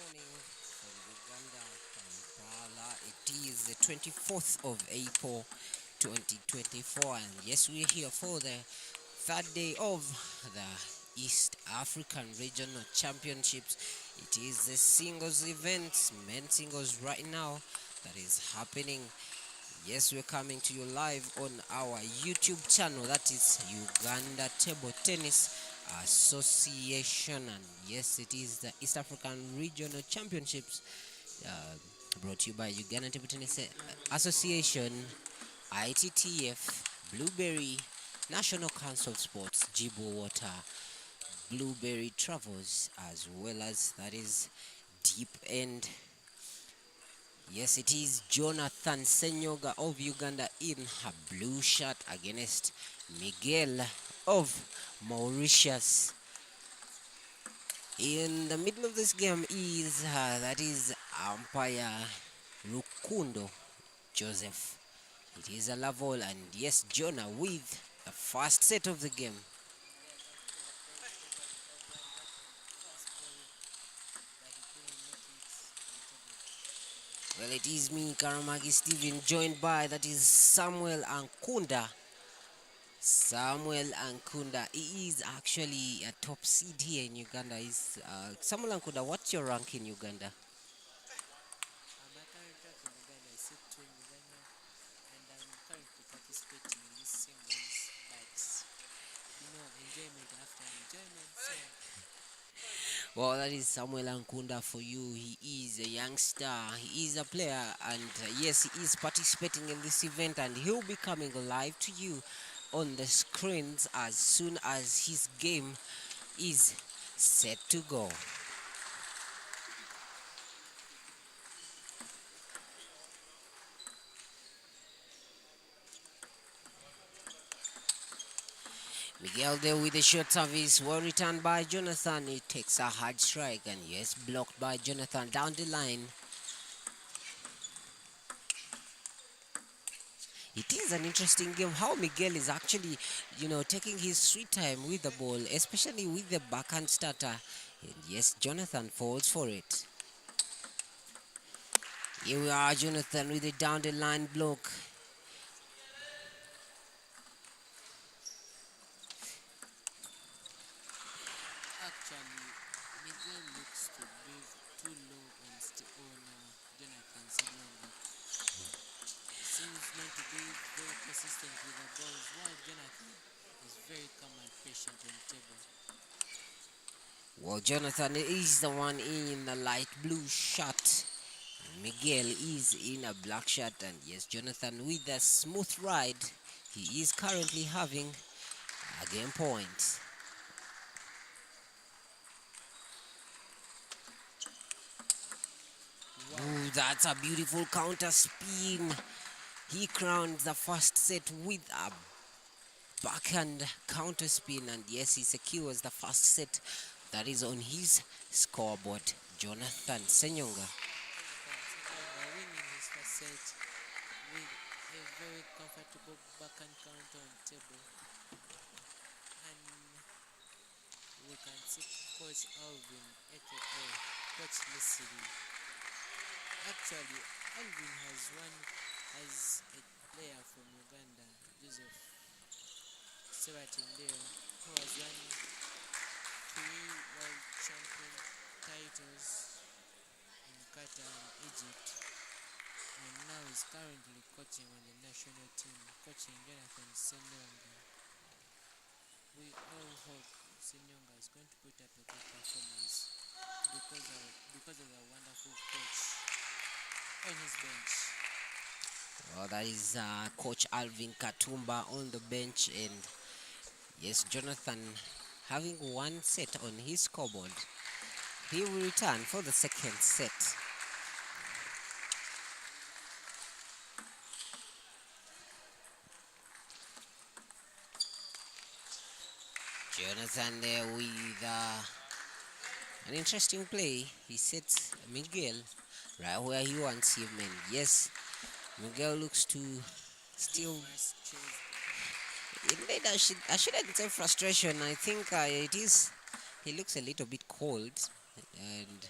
morning from Uganda, Kampala. It is the 24th of April 2024, and yes, we're here for the third day of the East African Regional Championships. It is the singles event, men's singles right now, that is happening. Yes, we're coming to you live on our YouTube channel, that is Uganda Table Tennis Association, and yes, it is the East African Regional Championships brought to you by Uganda Table Tennis Association, ITTF, Blueberry, National Council of Sports, Jibo Water, Blueberry Travels, as well as that is Deep End. Yes, it is Jonathan Senyoga of Uganda in her blue shirt against Miguel of Mauritius. In the middle of this game is that is umpire Rukundo Joseph. It is a level, and yes, Jonah with the first set of the game. Well, it is me, Karamagi Steven, joined by that is Samuel Ankunda. Samuel Ankunda, he is actually a top seed here in Uganda. Is Samuel Ankunda, what's your rank in Uganda? My current track in Uganda is set to in Uganda, and I'm currently participating in these singles, but enjoyment after enjoyment. So Well, that is Samuel Ankunda for you. He is a youngster, he is a player, and yes, he is participating in this event, and he'll be coming live to you on the screens as soon as his game is set to go. Miguel there with a short service, well returned by Jonathan. It takes a hard strike, and yes, blocked by Jonathan down the line. It is an interesting game how Miguel is actually, taking his sweet time with the ball, especially with the backhand starter. And yes, Jonathan falls for it. Here we are, Jonathan with a down the line block. actually, Miguel looks to be too low on Jonathan Sinyonga. Seems not to be very consistent with the balls, while Jonathan is very calm and patient on table. Well, Jonathan is the one in the light blue shirt. Miguel is in a black shirt, and yes, Jonathan with a smooth ride. He is currently having a game point. Wow. Ooh, that's a beautiful counter spin. He crowned the first set with a backhand counter spin, and yes, he secures the first set that is on his scoreboard. Jonathan Senyonga. Jonathan Sinyonga winning his first set with a very comfortable backhand counter on table. And we can see Coach Alvin, aka Coach Leslie. Actually, Alvin has a player from Uganda, Joseph Seratindeo, who has won 3 world champion titles in Qatar and Egypt, and now is currently coaching on the national team, coaching Jonathan Senyonga. We all hope Senyonga is going to put up a good performance because of the wonderful coach on his bench. Well, that is Coach Alvin Katumba on the bench, and yes, Jonathan having one set on his scoreboard. He will return for the second set. Jonathan there with an interesting play. He sets Miguel right where he wants him, and yes, Miguel looks to still. Nice chase. Indeed, I shouldn't say frustration. I think it is. He looks a little bit cold, and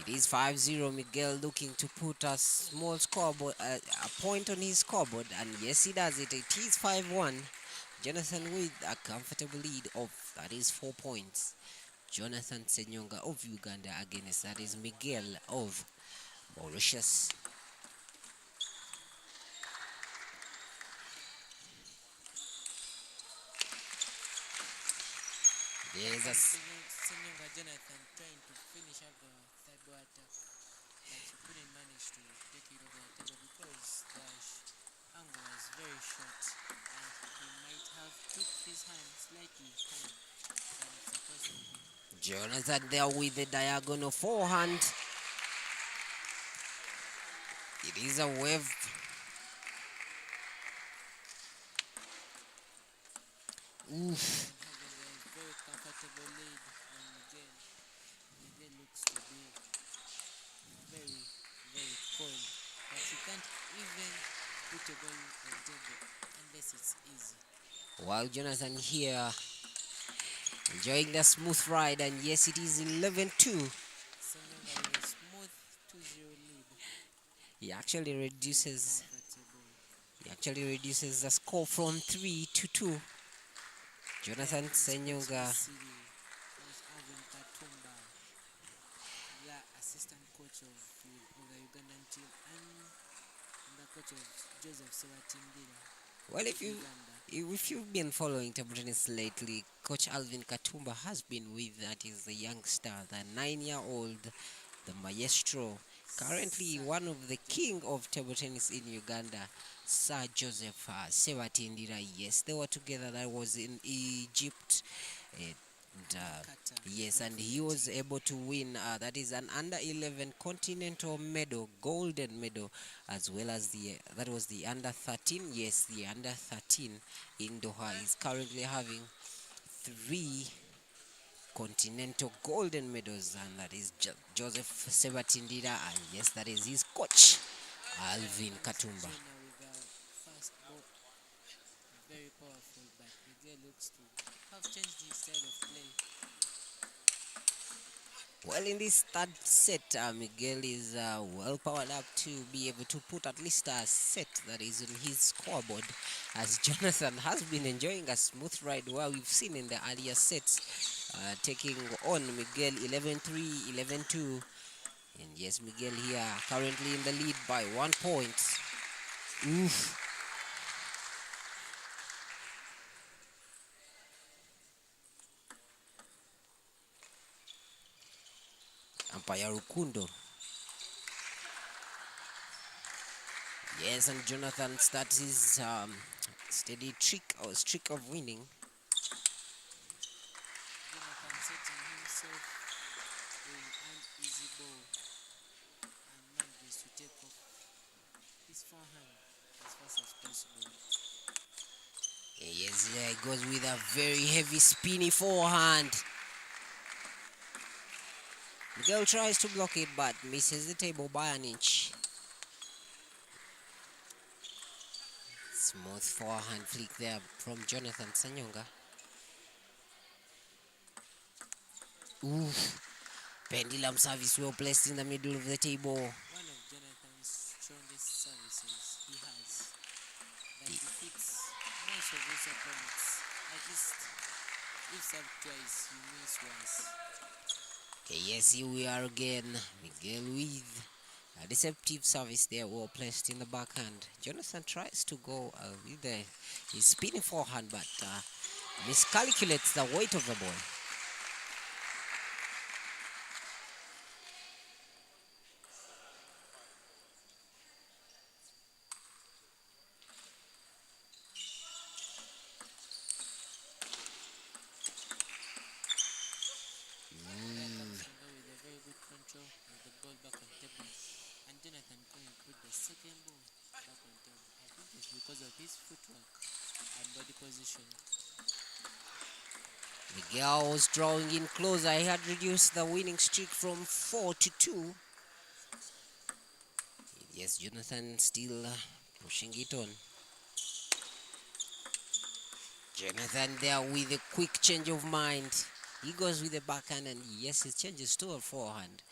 It is 5-0. Miguel looking to put a small scoreboard, a point on his scoreboard, and yes, he does it. It is 5-1. Jonathan with a comfortable lead of, that is, 4 points. Jonathan Senyonga of Uganda against, that is, Miguel of Mauritius. There's a Senyonga Jonathan trying to finish up the third ball attack, but he couldn't manage to take it over the table because the angle was very short and he might have took his hand slightly higher than it's supposed to be. Jonathan there with the diagonal forehand. It is a wave. Oof. Having a very comfortable lead on Miguel. Miguel looks to be very, very cold, but he can't even put a ball on the table unless it's easy. While Jonathan here enjoying the smooth ride, and yes, it is 11-2. Senyonga with a smooth 2-0 lead. He actually reduces Comfortable. the score from 3 to 2. Jonathan Senyonga. Coach Alvin Katumba, the assistant coach of the Ugandan team, and the coach of Joseph Sewatindira. Well, if you've been following table tennis lately, Coach Alvin Katumba has been with, that is, the youngster, the 9-year-old, the maestro, currently one of the king of table tennis in Uganda, Sir Joseph Sewatindira. Yes, they were together. That was in Egypt. And, yes, and he was able to win, that is, an under-11 continental medal, golden medal, as well as that was the under-13. Yes, the under-13 in Doha is currently having 3 continental golden medals, and that is Joseph Sebatindira, and yes, that is his coach, Alvin Katumba. With a fast ball, very powerful, but Miguel looks to have changed his style of play. Well, in this third set, Miguel is well powered up to be able to put at least a set that is in his scoreboard, as Jonathan has been enjoying a smooth ride, where we've seen in the earlier sets, taking on Miguel 11-3, 11-2. And yes, Miguel here currently in the lead by 1 point. Oof. Umpire Rukundo. Yes, and Jonathan starts his steady streak of winning. Jonathan setting himself an easy ball and manages to take off his forehand as fast as possible. Yes, yeah, he goes with a very heavy spinny forehand. Miguel tries to block it, but misses the table by an inch. Smooth forehand flick there from Jonathan Senyonga. Oof. Pendulum service well placed in the middle of the table. One of Jonathan's strongest services he has, that he hits most of his opponents. At least if served twice, you miss once. Okay, yes, here we are again. Miguel with a deceptive service there, well placed in the backhand. Jonathan tries to go with his spinning forehand, but miscalculates the weight of the ball. With a very good control of the ball back on table, and Jonathan couldn't put the second ball back on table. I think it's because of his footwork and body position. Miguel was drawing in closer. He had reduced the winning streak from 4 to 2. Yes, Jonathan still pushing it on. Jonathan there with a quick change of mind. He goes with the backhand and yes, he changes to a forehand.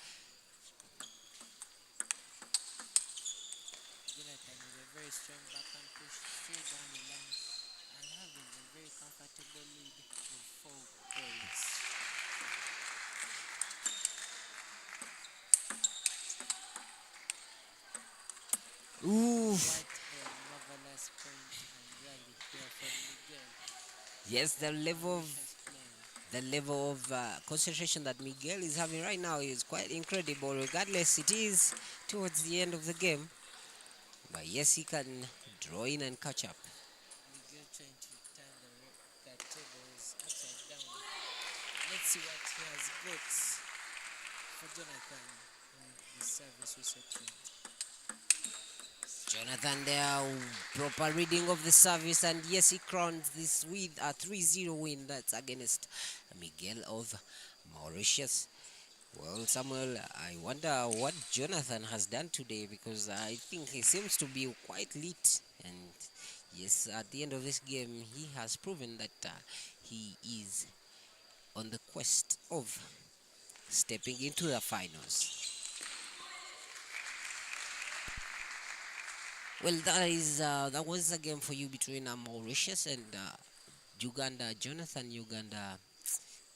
Jonathan with a very strong backhand push straight down the line and having a very comfortable lead with 4 points. Ooh. What a marvelous point and rally here from Miguel. Yes, the level of Mauritius player. concentration that Miguel is having right now is quite incredible. Regardless, it is towards the end of the game, but yes, he can draw in and catch up. Miguel trying to turn the tables upside down. Let's see what he has got for Jonathan in the service reception. Jonathan there, proper reading of the service, and yes, he crowns this with a 3-0 win. That's against Miguel of Mauritius. Well, Samuel, I wonder what Jonathan has done today, because I think he seems to be quite lit. And yes, at the end of this game, he has proven that he is on the quest of stepping into the finals. Well, that was a game for you between Mauritius and Uganda. Jonathan, Uganda,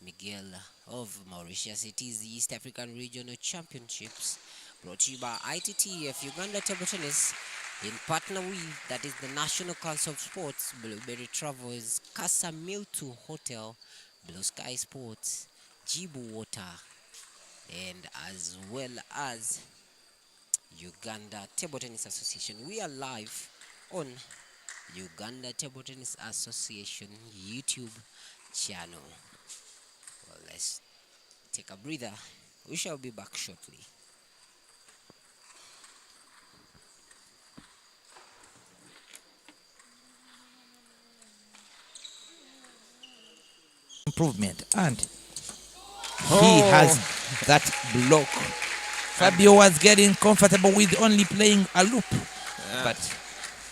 Miguel of Mauritius. It is the East African Regional Championships brought to you by ITTF Uganda Table Tennis in partner with, that is the National Council of Sports, Blueberry Travels, Casa Miltu Hotel, Blue Sky Sports, Jibu Water, and as well as Uganda Table Tennis Association. We are live on Uganda Table Tennis Association YouTube channel. Well, let's take a breather. We shall be back shortly. Improvement, and he has that block. Fabio was getting comfortable with only playing a loop, but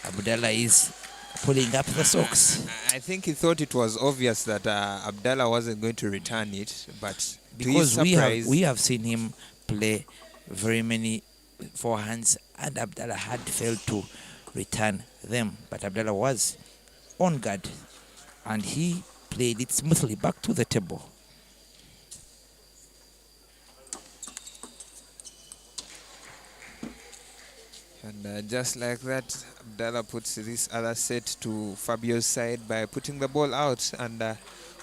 Abdullah is pulling up the socks. I think he thought it was obvious that Abdullah wasn't going to return it, but Because to his surprise, we have seen him play very many forehands, and Abdullah had failed to return them, but Abdullah was on guard, and he played it smoothly back to the table. and just like that, Abdullah puts this other set to Fabio's side by putting the ball out, and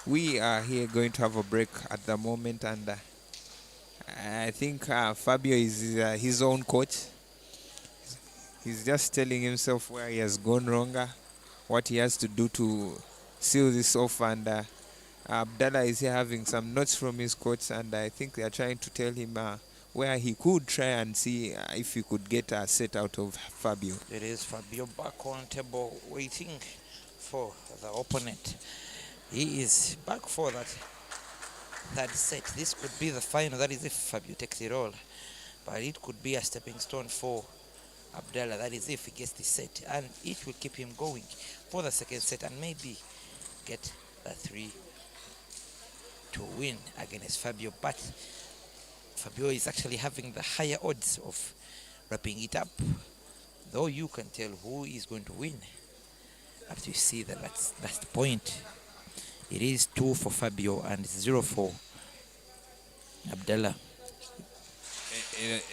we are here going to have a break at the moment, and I think Fabio is his own coach. He's just telling himself where he has gone wrong, what he has to do to seal this off, and Abdullah is here having some notes from his coach, and I think they are trying to tell him where he could try and see if he could get a set out of Fabio. There is Fabio back on table waiting for the opponent. He is back for that set. This could be the final. That is if Fabio takes it all. But it could be a stepping stone for Abdullah. That is if he gets the set. And it will keep him going for the second set and maybe get the 3 to win against Fabio. But Fabio is actually having the higher odds of wrapping it up, though you can tell who is going to win after you see that that's the point. It is 2 for Fabio and 0 for Abdullah.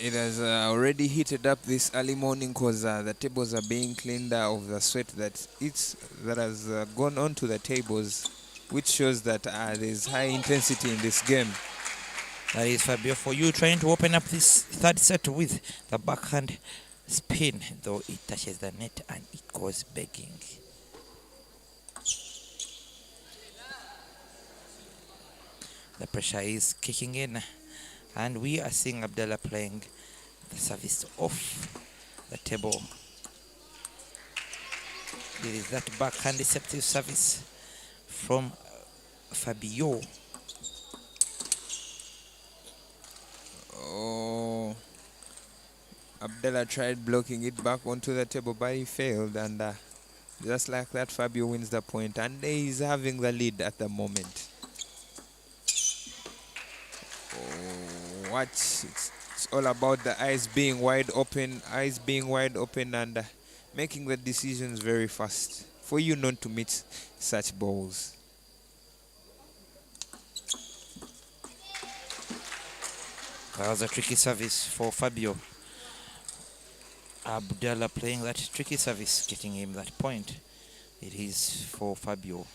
It has already heated up this early morning because the tables are being cleaned of the sweat that has gone onto the tables, which shows that there's high intensity in this game. That is Fabio for you, trying to open up this third set with the backhand spin, though it touches the net and it goes begging. The pressure is kicking in, and we are seeing Abdullah playing the service off the table. There is that backhand deceptive service from Fabio. Oh, Abdullah tried blocking it back onto the table, but he failed, and Just like that, Fabio wins the point, and he's having the lead at the moment. Oh, what? It's all about the eyes being wide open, and making the decisions very fast for you not to miss such balls. That was a tricky service for Fabio. Abdullah playing that tricky service, getting him that point. It is for Fabio.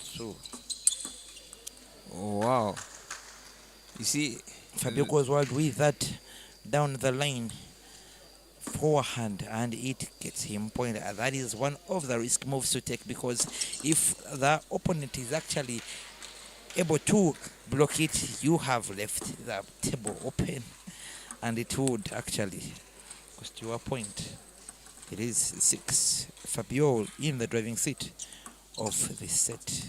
So, oh, wow. You see, Fabio goes wild with that down the line forehand, and it gets him point. That is one of the risk moves to take, because if the opponent is actually able to block it, you have left the table open, and it would actually cost you a point. It is 6. Fabio in the driving seat of this set.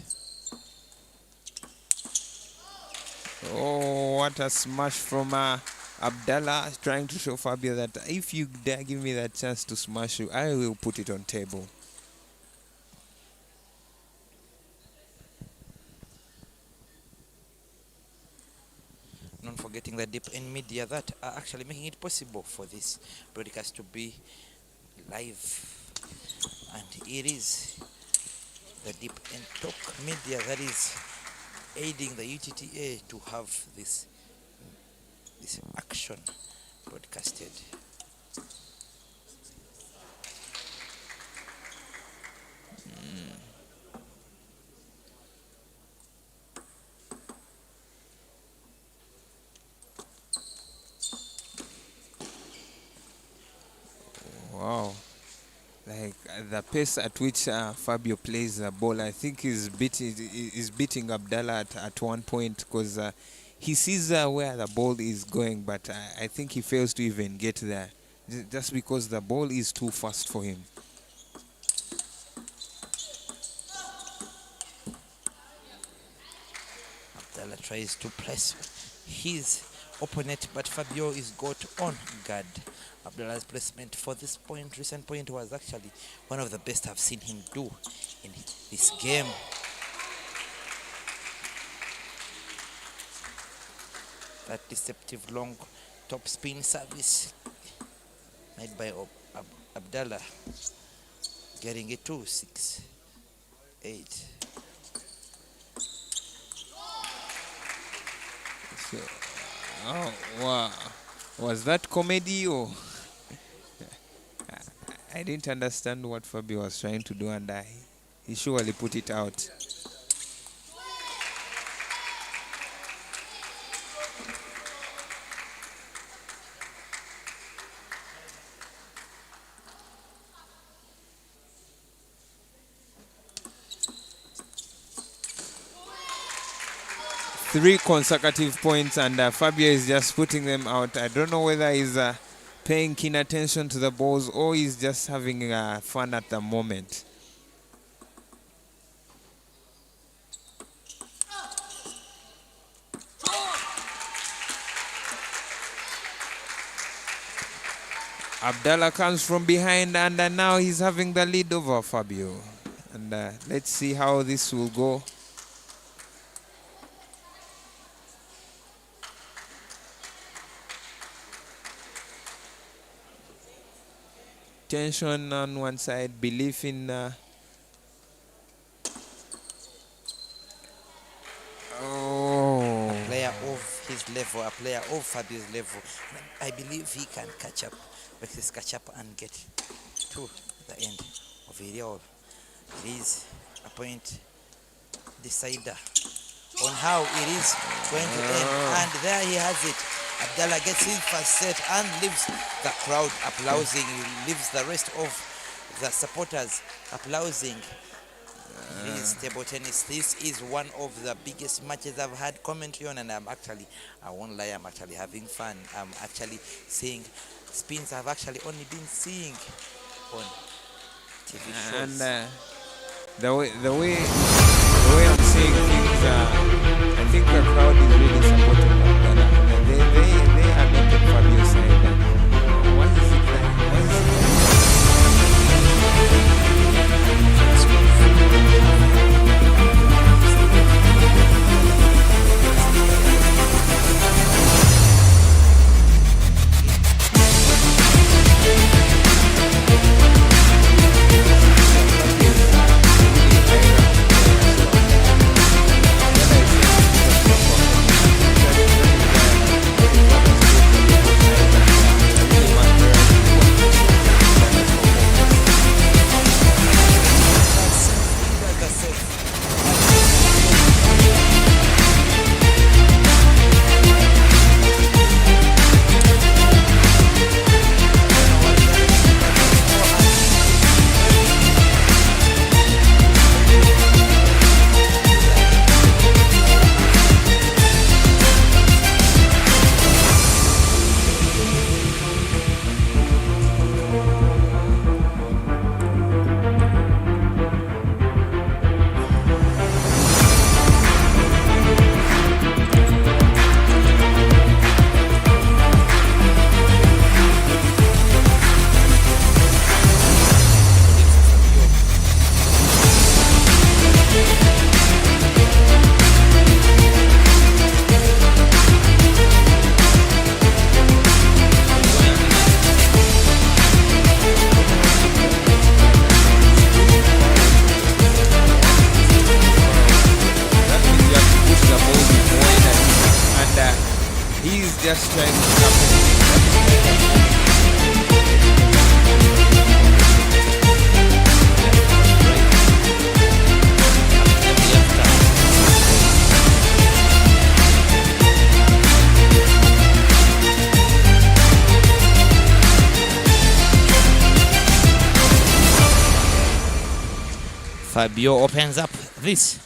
oh, what a smash from Abdullah, trying to show Fabio that if you dare give me that chance to smash you, I will put it on table. Not forgetting the deep end media that are actually making it possible for this broadcast to be live. And it is the deep end talk media that is aiding the UTTA to have this action broadcasted. Wow. Like the pace at which Fabio plays the ball, I think is beating Abdullah at one point, because he sees where the ball is going, but I think he fails to even get there, just because the ball is too fast for him. Abdullah tries to press his opponent, but Fabio is got on guard. Abdullah's placement for this point, recent point, was actually one of the best I've seen him do in this game. That deceptive long top spin service made by Abdullah, getting it to 6-8. So, oh wow, was that comedy or? I didn't understand what Fabio was trying to do, and he surely put it out. Three consecutive points, and Fabio is just putting them out. I don't know whether he's paying keen attention to the balls or he's just having fun at the moment. Abdullah comes from behind, and now he's having the lead over Fabio. And let's see how this will go. Tension on one side, belief in A player of his level, a player of Fabio's level. I believe he can catch up, Regis catch up and get to the end of it all. It is a point decider on how it is going to end, and there he has it. Abdullah gets his first set and leaves the crowd applauding. He leaves the rest of the supporters applauding his table tennis. This is one of the biggest matches I've had commentary on, and I won't lie, I'm actually having fun. I'm actually seeing spins I've actually only been seeing on TV shows. And the way I'm seeing things, I think the crowd is really supporting Abdullah. They are not on Fabio's side. What is it like? He's just trying to capture. Fabio opens up this.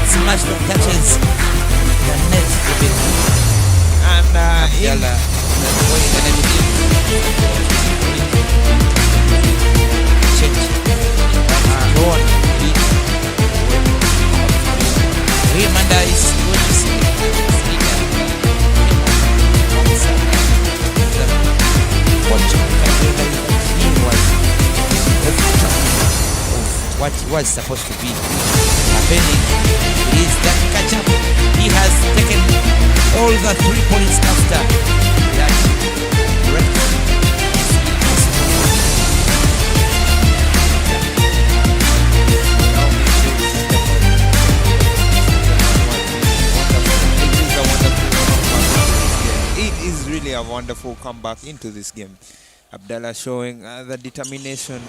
Smash that touches the net a bit. And Abdullah, that's what he's gonna do. Change. John, Remanda is going to see what was supposed to be happening is that catch up. He has taken all the 3 points after that break. it is really a wonderful comeback into this game. Abdullah showing the determination.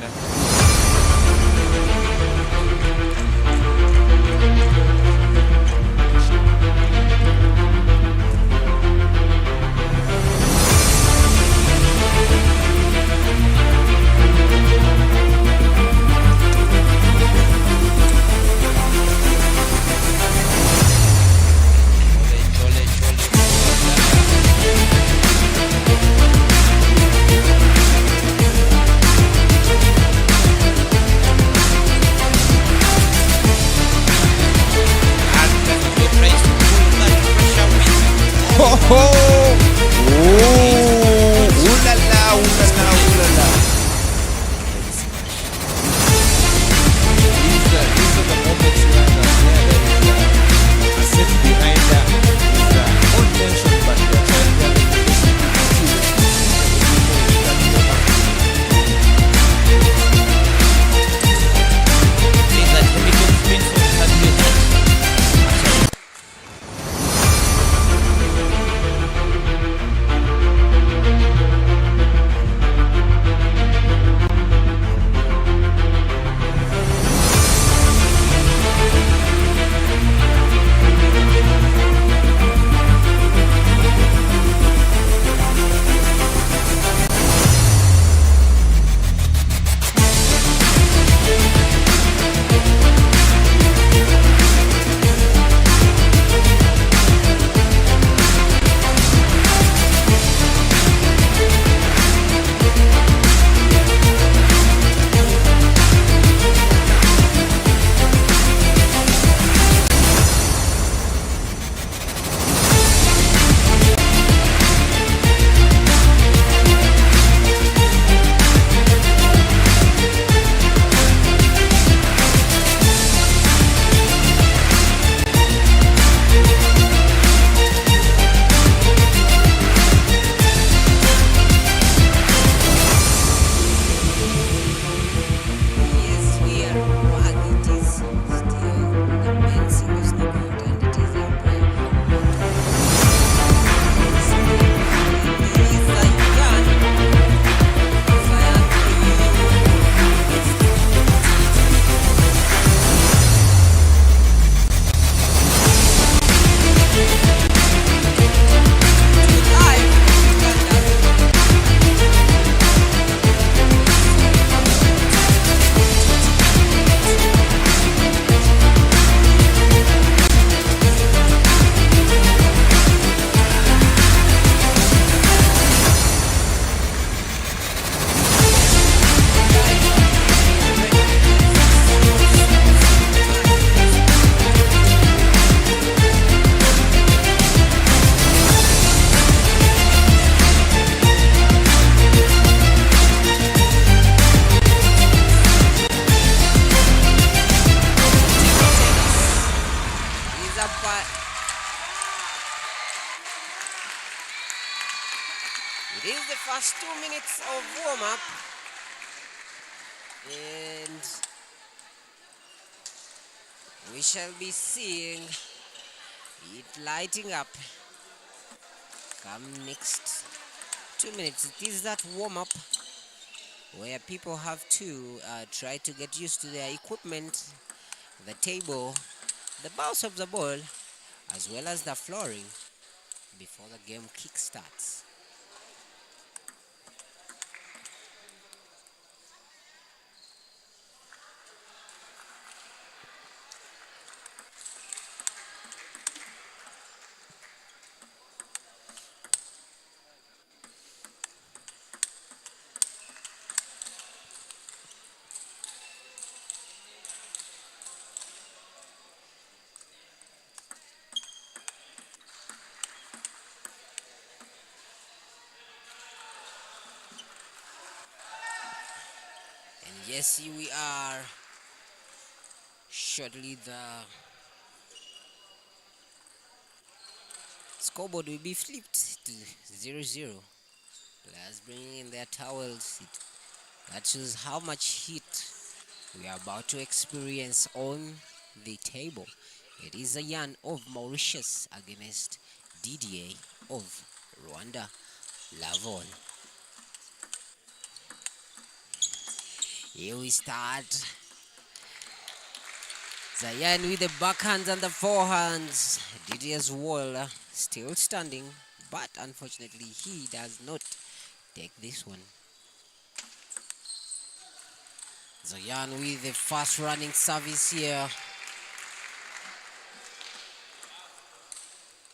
first 2 minutes of warm-up, and we shall be seeing it lighting up come next 2 minutes. It is that warm-up where people have to try to get used to their equipment, the table, the bounce of the ball, as well as the flooring before the game kickstarts. And yes, here we are. Shortly the scoreboard will be flipped to 0-0. Players bringing in their towels. That shows how much heat we are about to experience on the table. It is Zayan of Mauritius against Didi of Rwanda. Lavon. Here we start. Zayan with the backhands and the forehands. Didier's wall still standing, but unfortunately he does not take this one. Zayan with the fast running service here.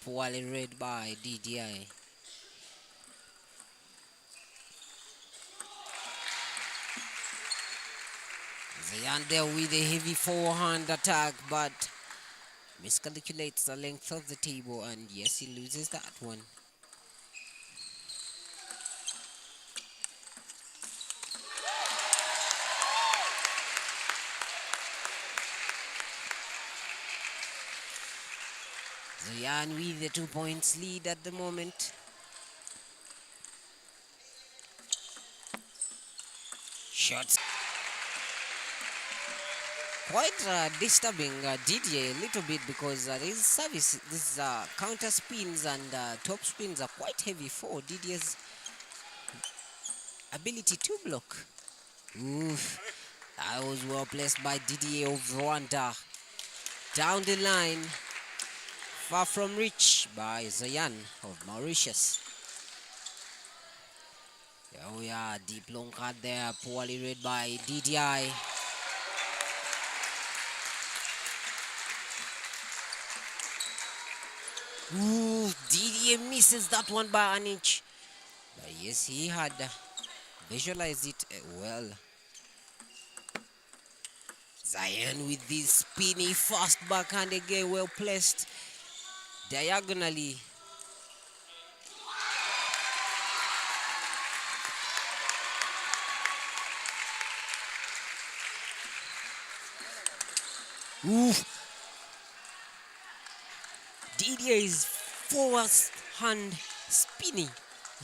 Poorly read by DDI. Zayan there with a heavy forehand attack, but miscalculates the length of the table, and yes, he loses that one. Zayan with the 2 points lead at the moment. Shots. Quite disturbing Didi a little bit, because his service, these counter spins and top spins are quite heavy for Didier's ability to block. Oof, that was well placed by Didi of Rwanda. Down the line, far from reach by Zayan of Mauritius. Here we are, deep long card there, poorly read by DDI. Ooh, Didi misses that one by an inch. But yes, he had visualized it well. Zayan with this spinny fast backhand again, well placed diagonally. Oof. Didier's forehand spinning,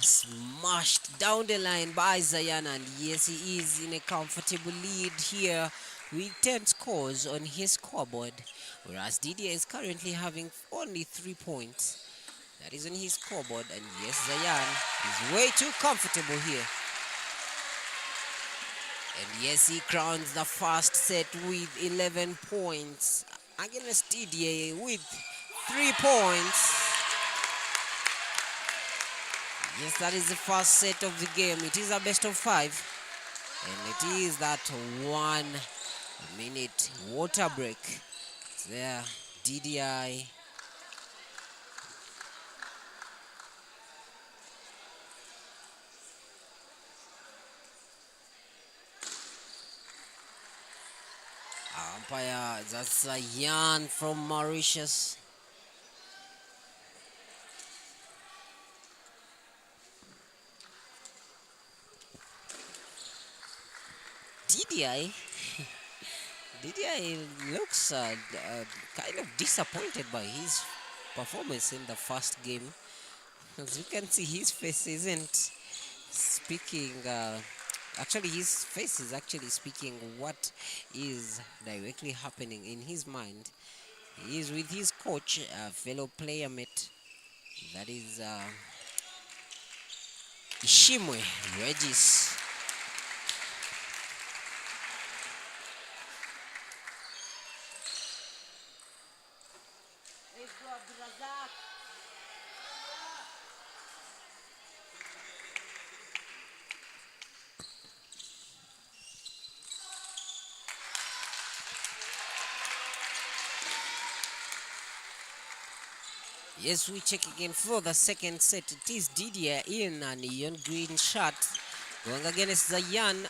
smashed down the line by Zayan, and yes, he is in a comfortable lead here with 10 scores on his scoreboard, whereas Didi is currently having only 3 points. That is on his scoreboard, and yes, Zayan is way too comfortable here. And yes, he crowns the first set with 11 points against Didi with 3 points. Yes, that is the first set of the game. It is a best of 5. And it is that 1 minute water break. It's there, DDI. Umpire, that's a yarn from Mauritius. DDI looks kind of disappointed by his performance in the first game. As you can see, his face isn't speaking. Actually, his face is actually speaking what is directly happening in his mind. He is with his coach, fellow player mate. That is Ishimwe Regis. Yes, we check again for the second set. It is Didier in a neon green shirt going against Zayan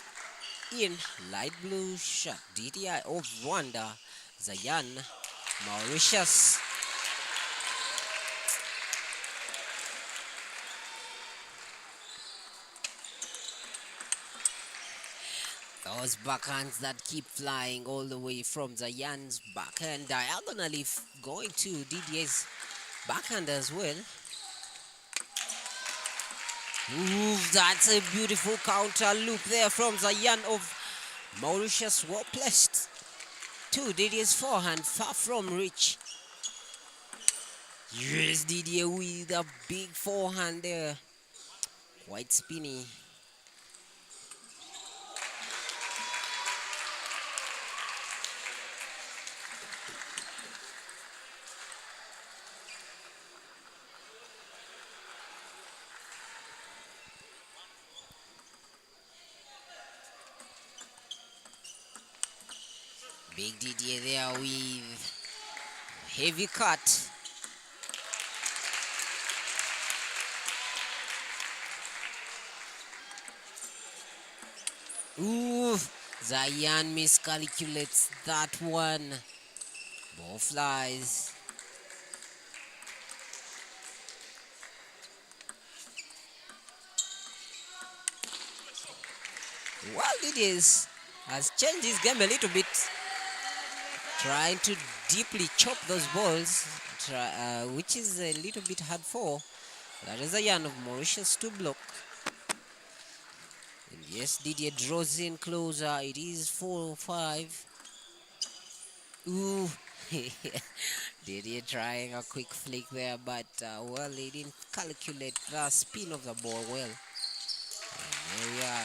in light blue shirt. Didier of Rwanda, Zayan, Mauritius. Those backhands that keep flying all the way from Zayan's backhand diagonally going to Didier's backhand as well. Ooh, that's a beautiful counter loop there from Zayan of Mauritius. Well placed to Didier's forehand, far from reach. Yes, Didier with a big forehand there. Quite spinny. Big Didier there with heavy cut. Ooh, Zayan miscalculates that one. Ball flies. Well, Didier has changed his game a little bit. Trying to deeply chop those balls, which is a little bit hard for. That is Zayan of Mauritius to block. And yes, Didier draws in closer. It is 4-5. Ooh. Didier trying a quick flick there, but well, he didn't calculate the spin of the ball well. And there we are.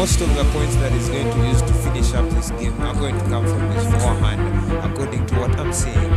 most of the points that he's going to use to finish up this game are going to come from his forehand, according to what I'm seeing.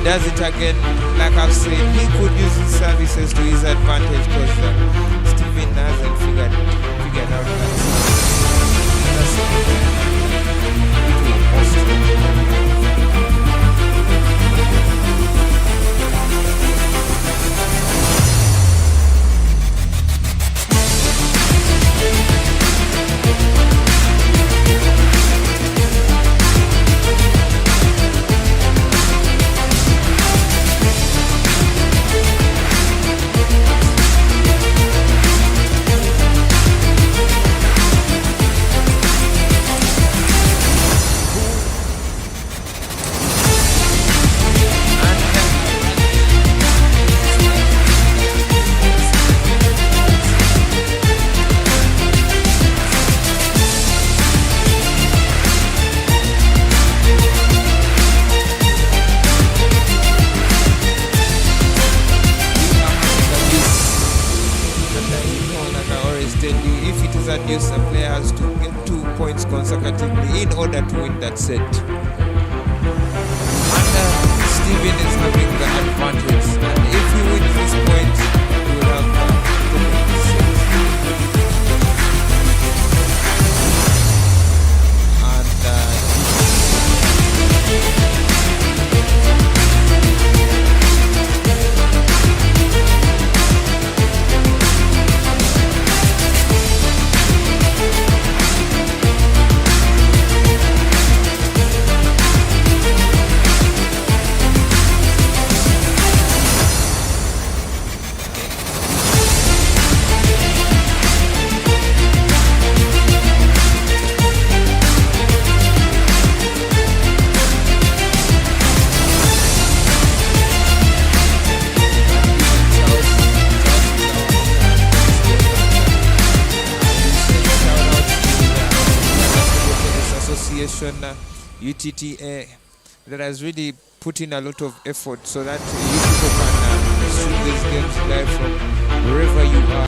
Does it again, like I've said, he could use his services to his advantage because Stephen hasn't figured out that. A player has to get 2 points consecutively in order to win that set. And Steven is having the advantage, and if he wins this point, he will have the set. And Foundation, UTTA, that has really put in a lot of effort so that you people can stream these games live from wherever you are.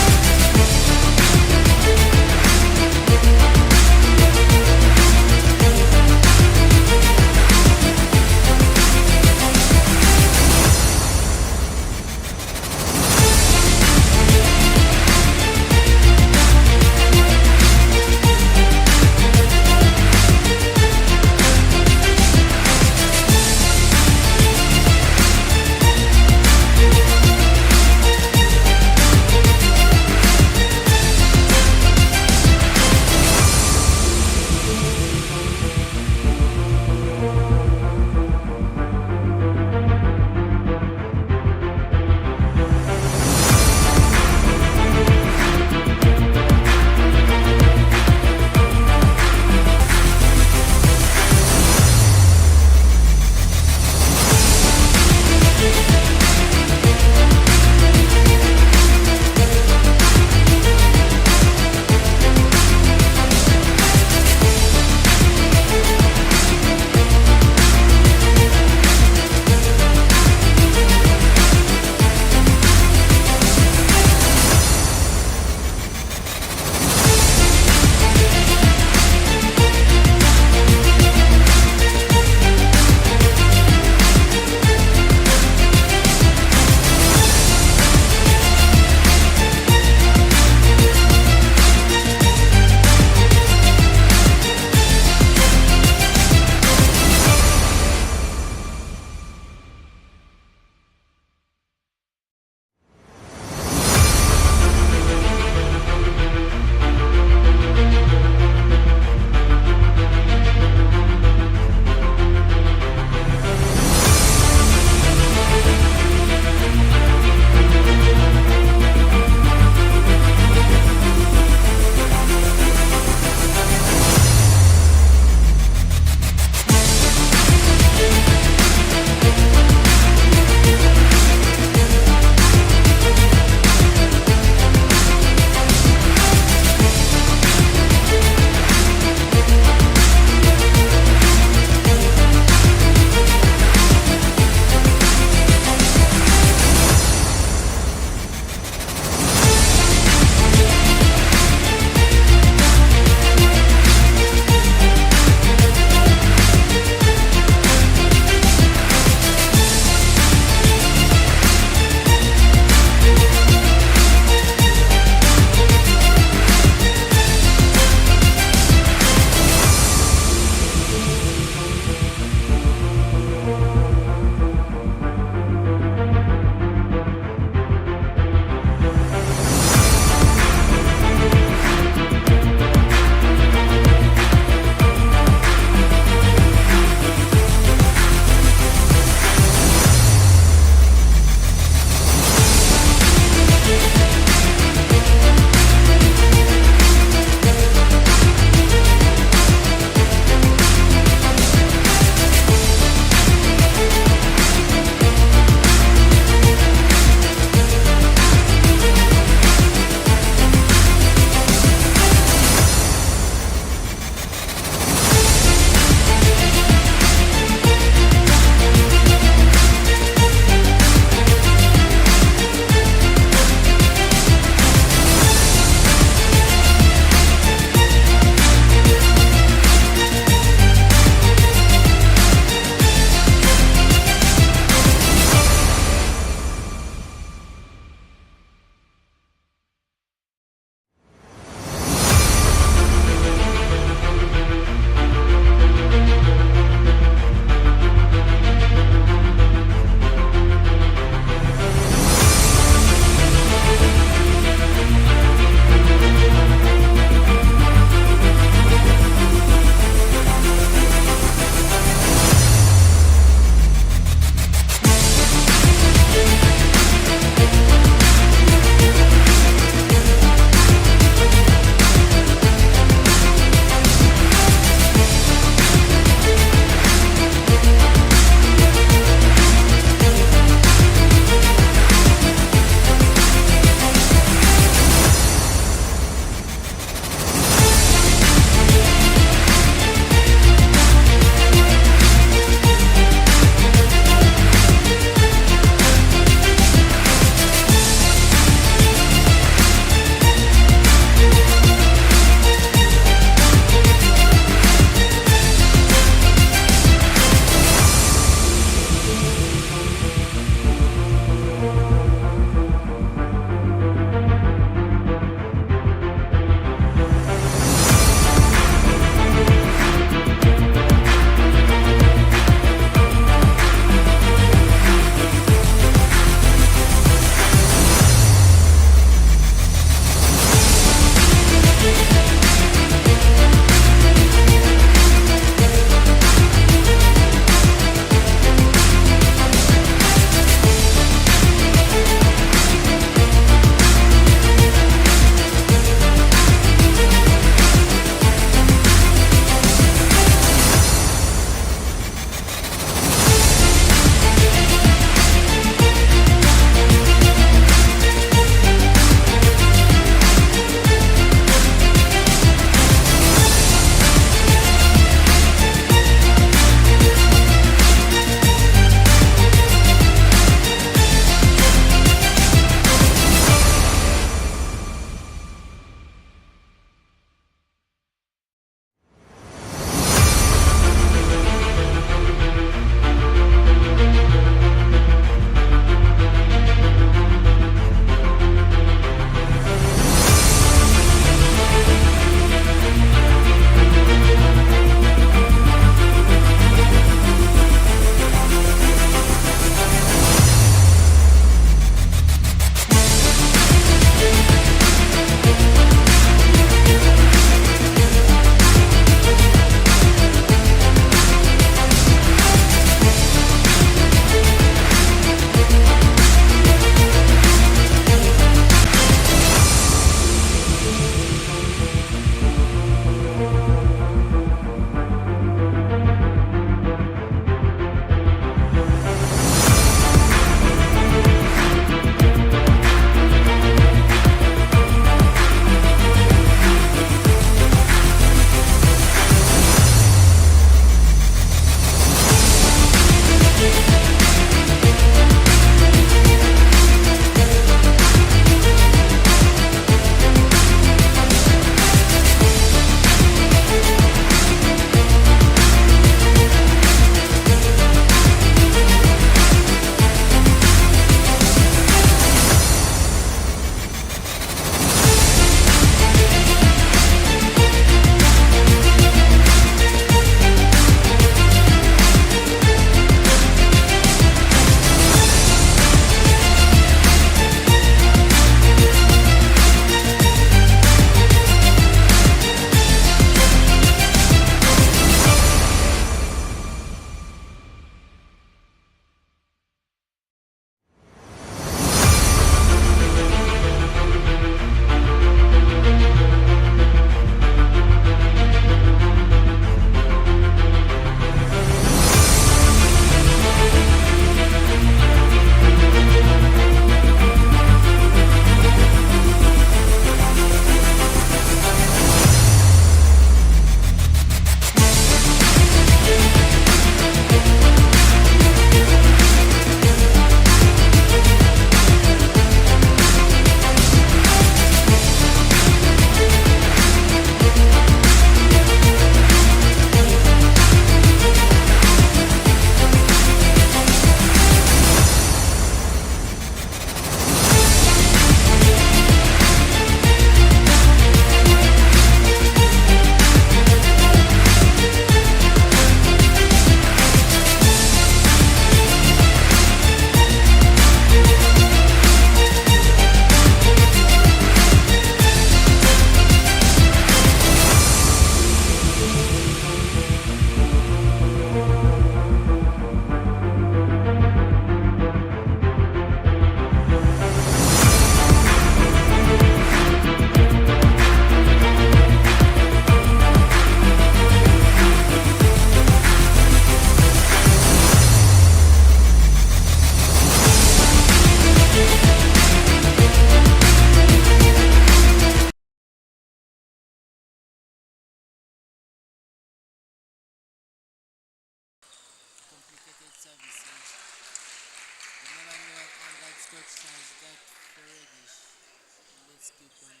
just keep on and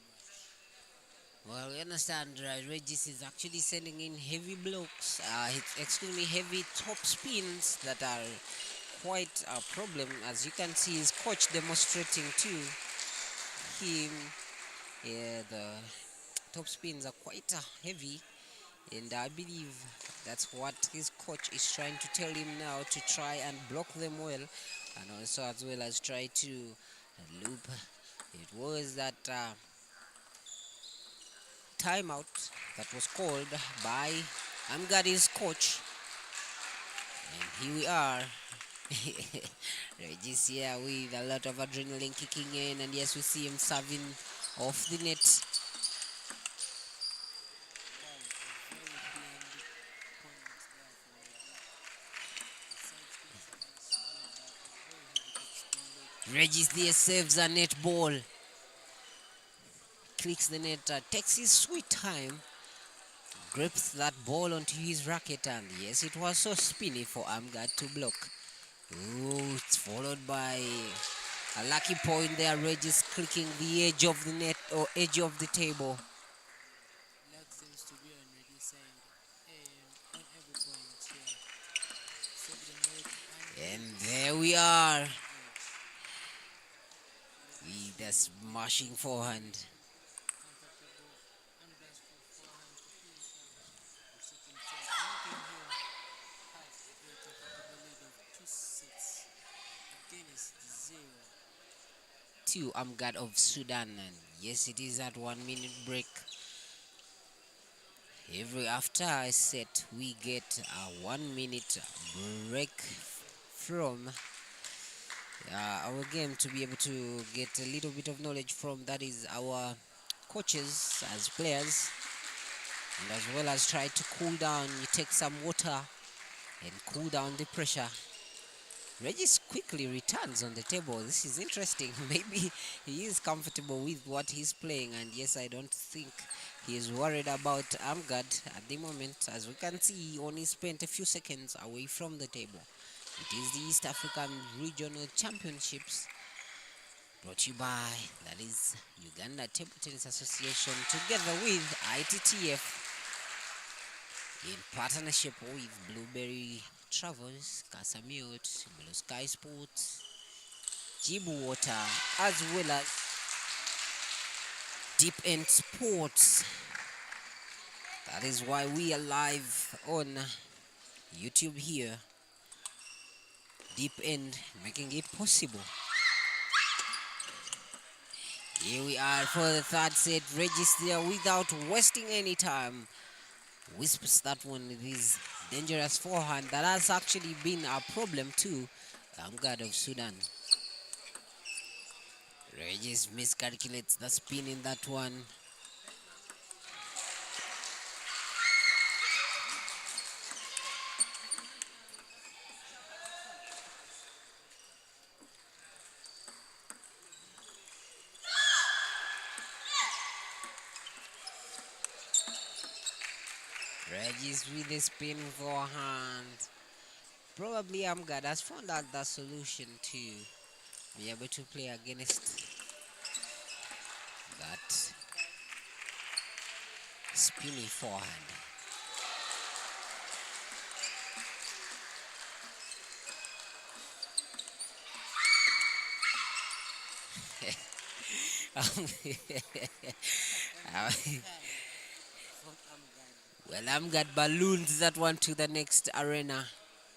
watch. Well, we understand Regis is actually sending in heavy blocks, excuse me, heavy top spins that are quite a problem. As you can see, his coach demonstrating to him. Yeah, the top spins are quite heavy, and I believe that's what his coach is trying to tell him now, to try and block them well, and also as well as try to loop. It was that timeout that was called by Amgadi's coach, and here we are. Regis here with a lot of adrenaline kicking in, and yes, we see him serving off the net. Wow, a very clean point there from Regis. The side spin service followed by a very heavy top spin loop. Regis there saves a net ball, clicks the net, takes his sweet time, grips that ball onto his racket, and yes, it was so spinny for Amgad to block. Ooh, it's followed by a lucky point there. Regis clicking the edge of the net or edge of the table. Luck seems to be on Regis' side on every point here. Save the net and And Regis there we are. edge. With a smashing forehand. Comfortable ungraceful forehand to finish up and set himself. Making him have a very comfortable lead of 2 sets against 0. To Amgad of Sudan, and yes, it is at 1 minute break. Every after a set we get a 1 minute break from our game to be able to get a little bit of knowledge from, that is, our coaches as players, and as well as try to cool down. You take some water and cool down the pressure. Regis quickly returns on the table. This is interesting. Maybe he is comfortable with what he's playing, and yes, I don't think he is worried about Amgad at the moment. As we can see, he only spent a few seconds away from the table. It is the East African Regional Championships, brought to you by, that is, Uganda Table Tennis Association, together with ITTF, in partnership with Blueberry Travels, Casamute, Blue Sky Sports, Jibu Water, as well as Deep End Sports. That is why we are live on YouTube here. Deep End making it possible. Here we are for the third set. Regis there without wasting any time. Whispers that one with his dangerous forehand that has actually been a problem to Amgad of Sudan. Regis miscalculates the spin in that one. Regis with the spin forehand. Probably Amgad has found out the solution to be able to play against that spinny forehand. From Amgad, Well, Amgad balloons that one to the next arena.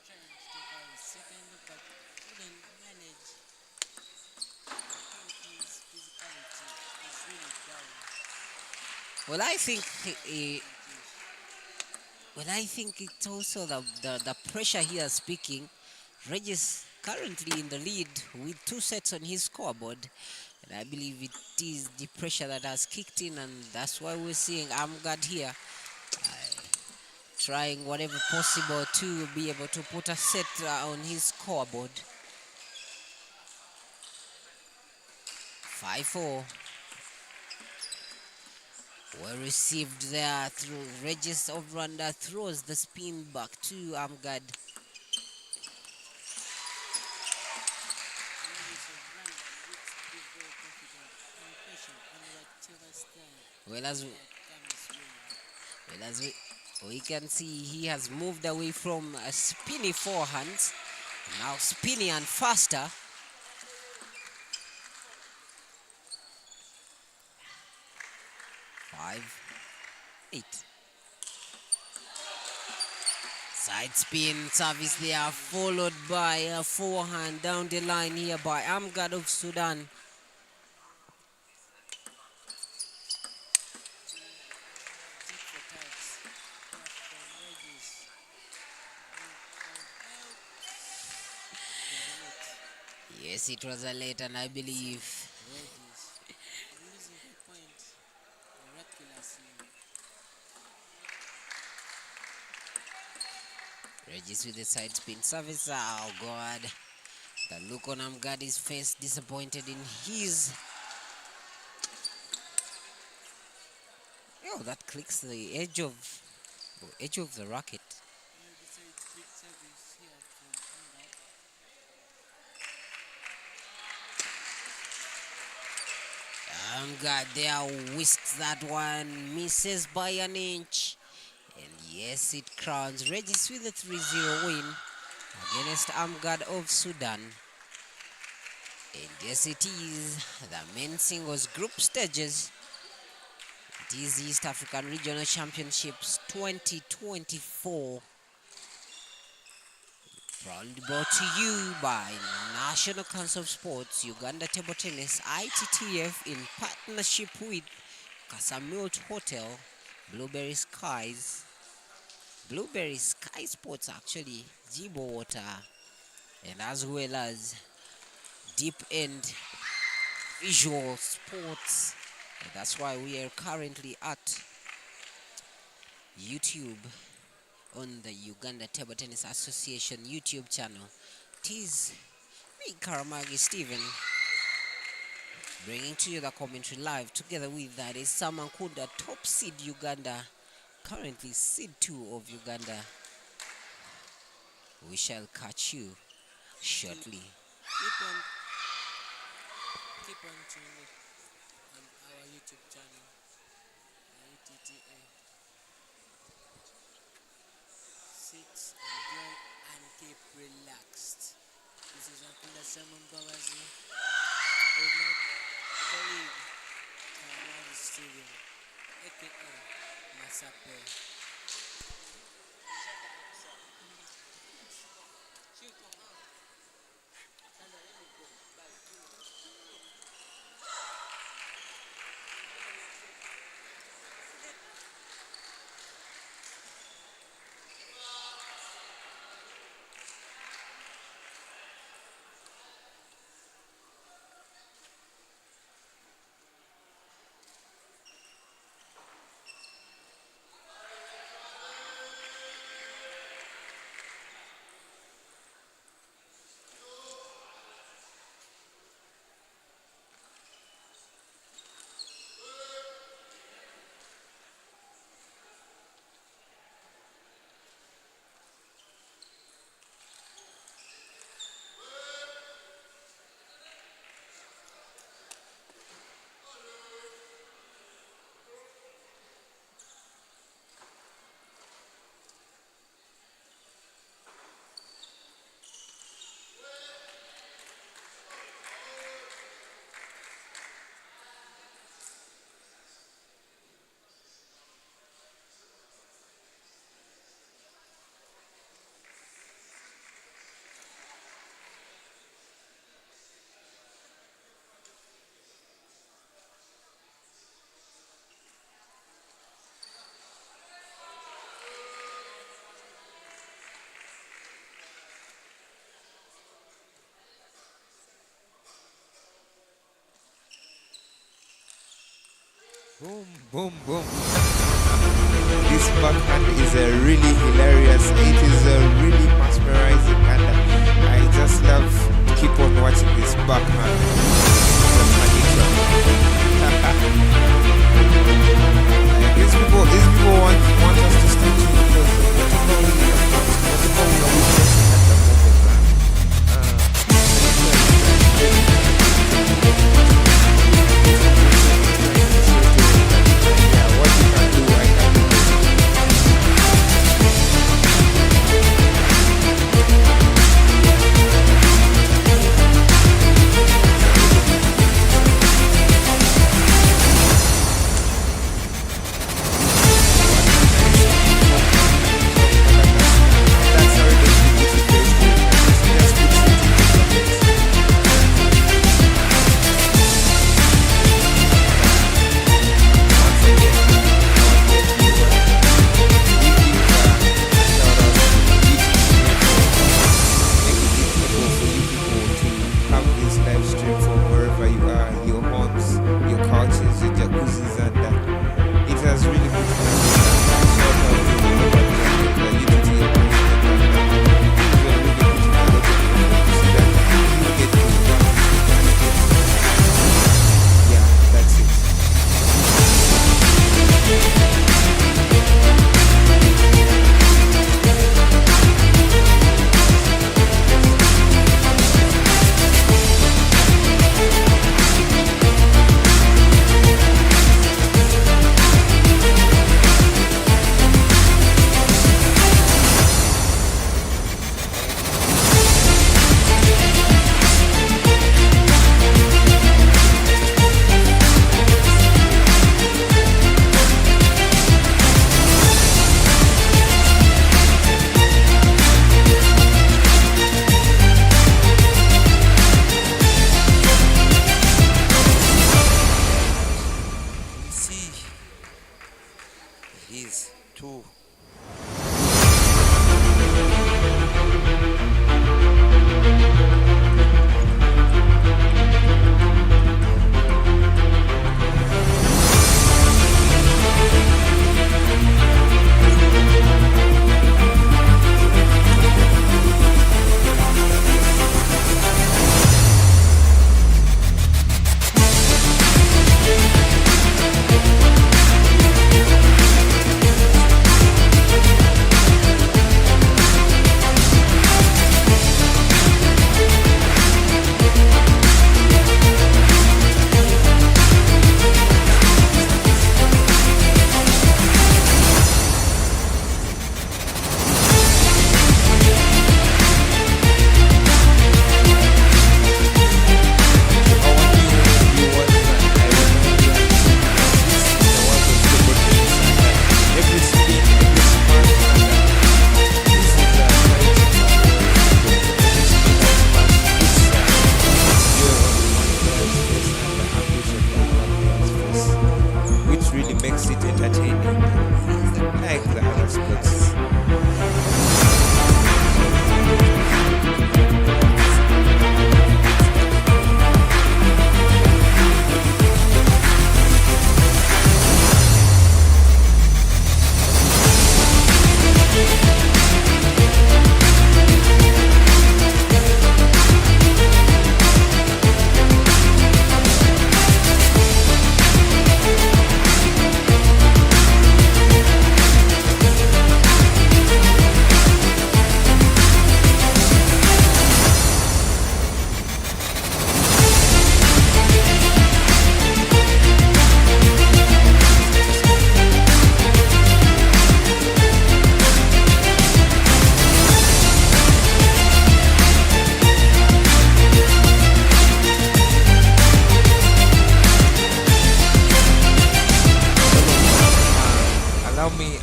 trying to take out his second, but couldn't manage. I think his physicality is really down. Well, I think Pinkish. I think it's also the pressure here speaking. Regis currently in the lead with 2 sets on his scoreboard. And I believe it is the pressure that has kicked in, and that's why we're seeing Amgad here trying whatever possible to be able to put a set on his scoreboard. 5-4. Well received there through Regis of Rwanda, throws the spin back to Amgad. Regis of Rwanda looks to be very confident and patient. Well, as comes winner. well as we can see, he has moved away from a spinny forehand, now spinny and faster. 5-8. Side spin service there, followed by a forehand down the line here by Amard of Sudan. Deep for touch. From Regis. Yes, it was a late, and I believe Regis. Losing the point miraculously. Regis with the side spin service. Oh God, the look on Amard's face, disappointed in his. Oh, that clicks the edge of the racket. Yeah, besides big service here from Amard. Amard there whisks that one, misses by an inch. And yes, it crowns Regis with a 3-0 win against Amard of Sudan. And yes, it is the men's singles group stages. It is East African Regional Championships 2024. Proudly brought to you by National Council of Sports, Uganda Table Tennis, ITTF, in partnership with Casamute Hotel, Blueberry Sky Sports actually, Jibo Water, and as well as Deep End Visual Sports. And that's why we are currently at YouTube on the Uganda Table Tennis Association YouTube channel. It is me, Karamagi Stephen, bringing to you the commentary live. Together with that is Samankunda, top seed Uganda, currently seed 2 of Uganda. We shall catch you shortly. Keep on tuning on our YouTube channel, UTTA. Sit, enjoy, and keep relaxed. This is Akunda Simon Babazi with my colleague, Karamagi Steven, aka Masape. Boom, boom, boom. This backhand is really hilarious. It is really mesmerizing, and I just love to keep on watching this backhand from Anitra. These people want us to stay tuned because whatever we are witnessing at the moment, the jacuzzis, and it has really put me on shout out to the Unity and things were really putting a lot of effort to see that you get to yeah, that's it. Is 2.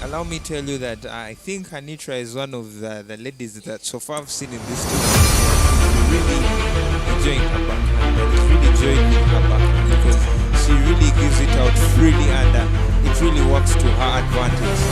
Allow me tell you that I think Anitra is one of the ladies that so far I've seen in this tournament really enjoying her backhand and is really enjoying her backhand because she really gives it out freely and it really works to her advantage.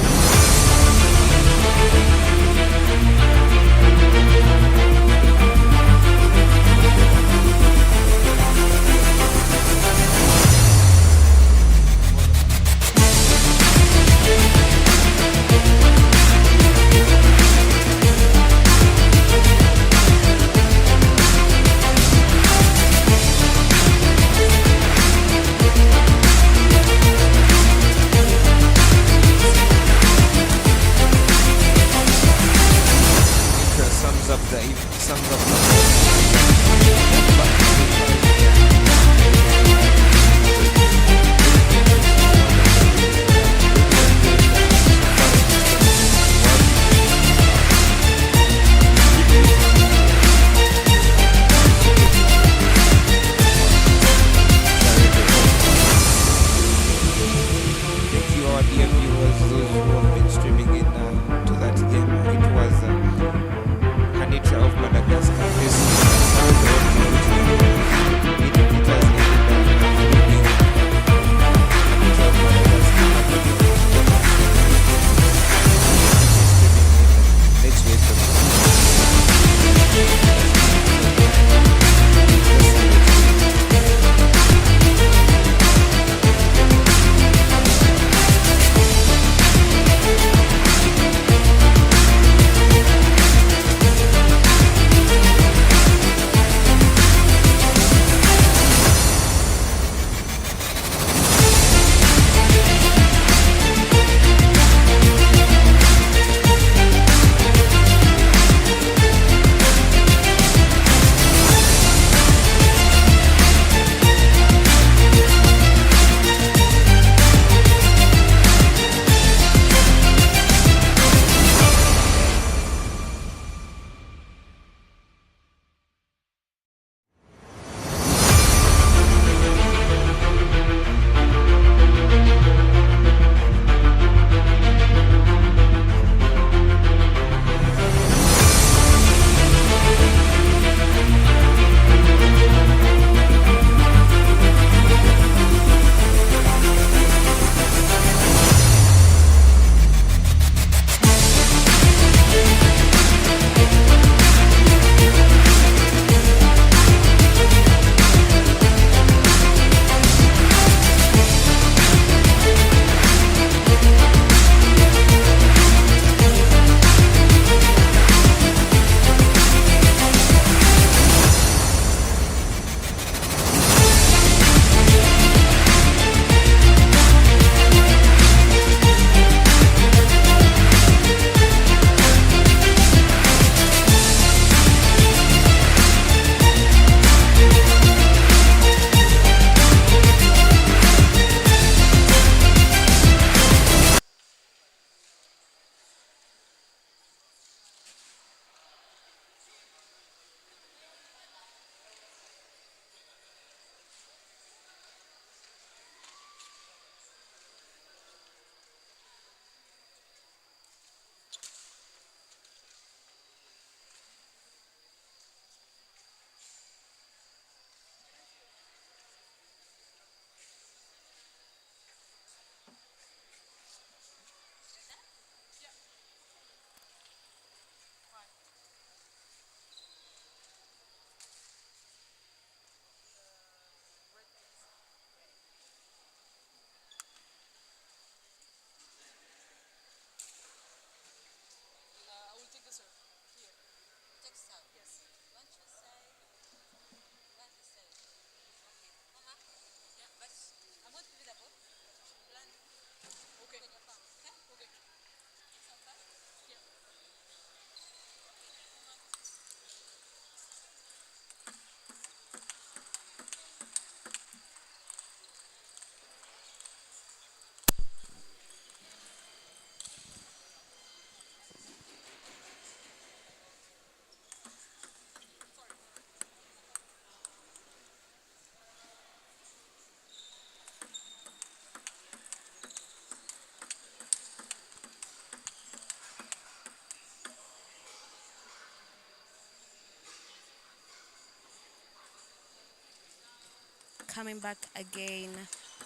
coming back again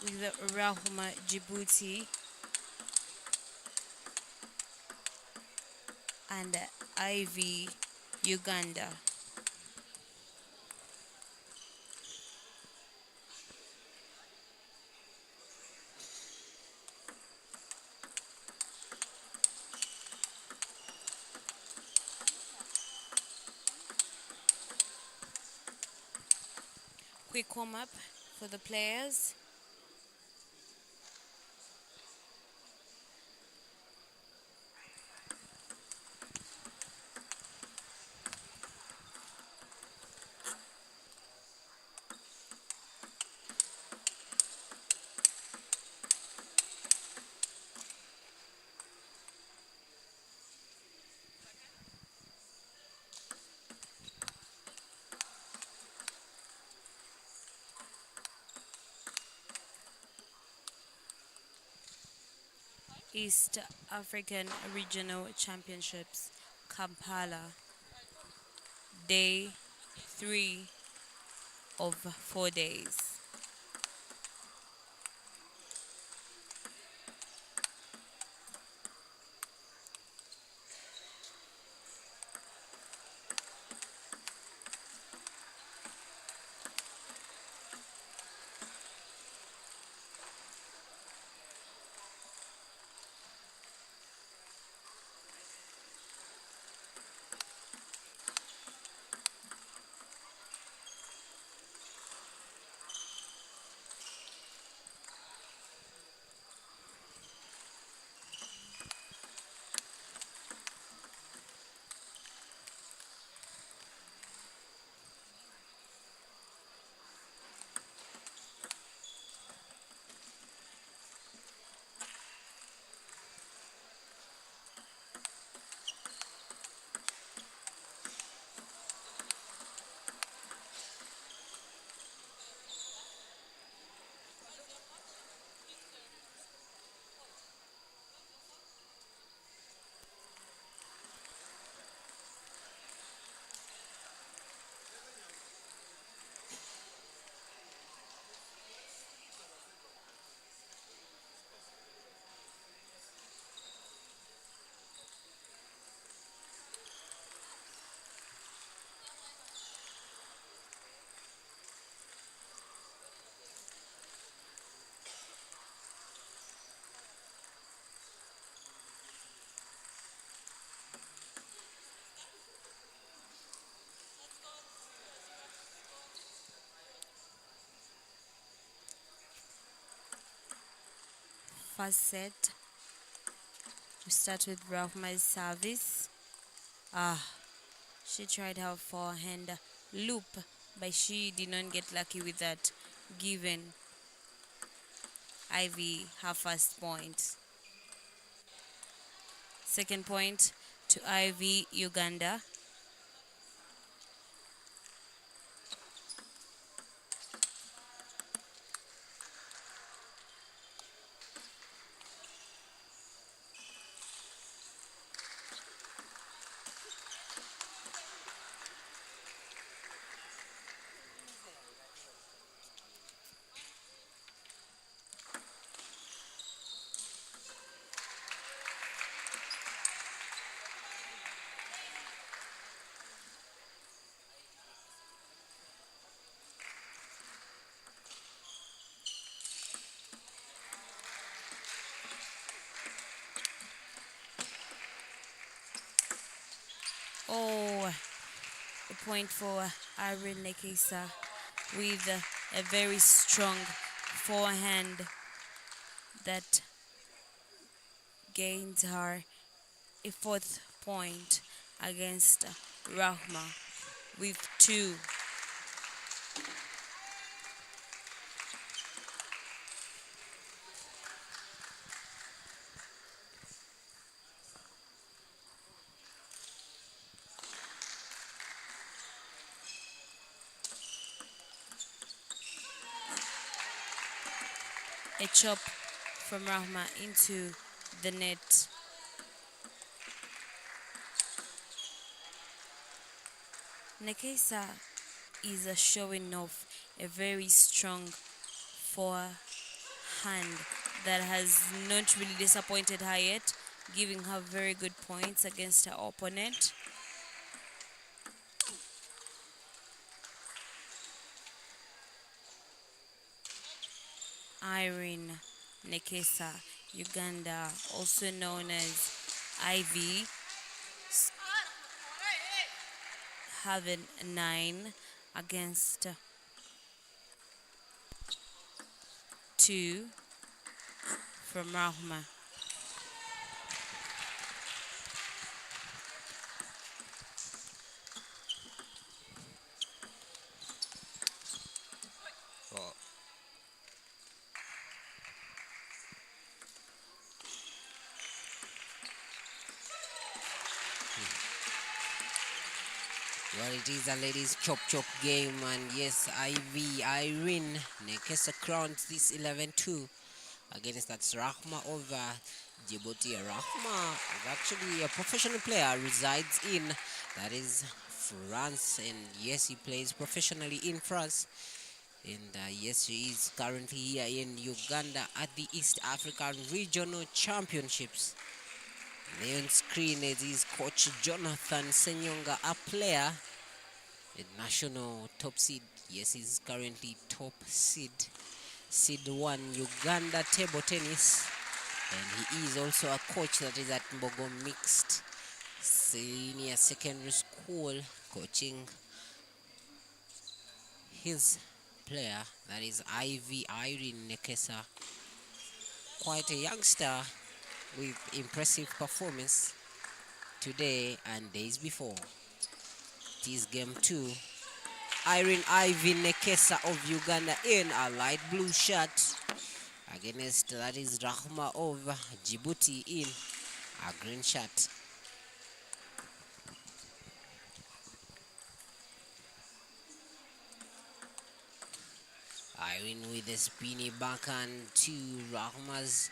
with Rahma Djibouti and Ivy Uganda. Quick warm up for the players. East African Regional Championships, Kampala, day 3 of 4 days. First set, we start with Rahma's service. She tried her forehand loop, but she did not get lucky with that, giving Ivy her first point. Second point to Ivy Uganda. Oh, a point for Irene Nekesa with a very strong forehand that gains her a fourth point against Rahma with 2. A chop from Rahma into the net. Nekesa is showing off a very strong forehand that has not really disappointed her yet, giving her very good points against her opponent. Irene Nekesa, Uganda, also known as Ivy, having 9 against 2 from Rahma. Well, well, it is a ladies chop game, and yes, Irene Nekesa crowns this 11-2 against that's Rahma over Djibouti. Rahma is actually a professional player, resides in that is France, and yes, he plays professionally in France. And yes, he is currently here in Uganda at the East African Regional Championships. There on screen is his coach Jonathan Senyonga, a player, a national top seed. Yes, he's currently top seed. Seed 1 Uganda table tennis. And he is also a coach that is at Mbogo Mixed Senior Secondary School, coaching his player, that is Ivy Irene Nekesa. Quite a youngster with impressive performance today and days before. It is game 2. Irene Ivy Nekesa of Uganda in a light blue shirt against that is Rahma of Djibouti in a green shirt. Irene with a spinny backhand to Rahma's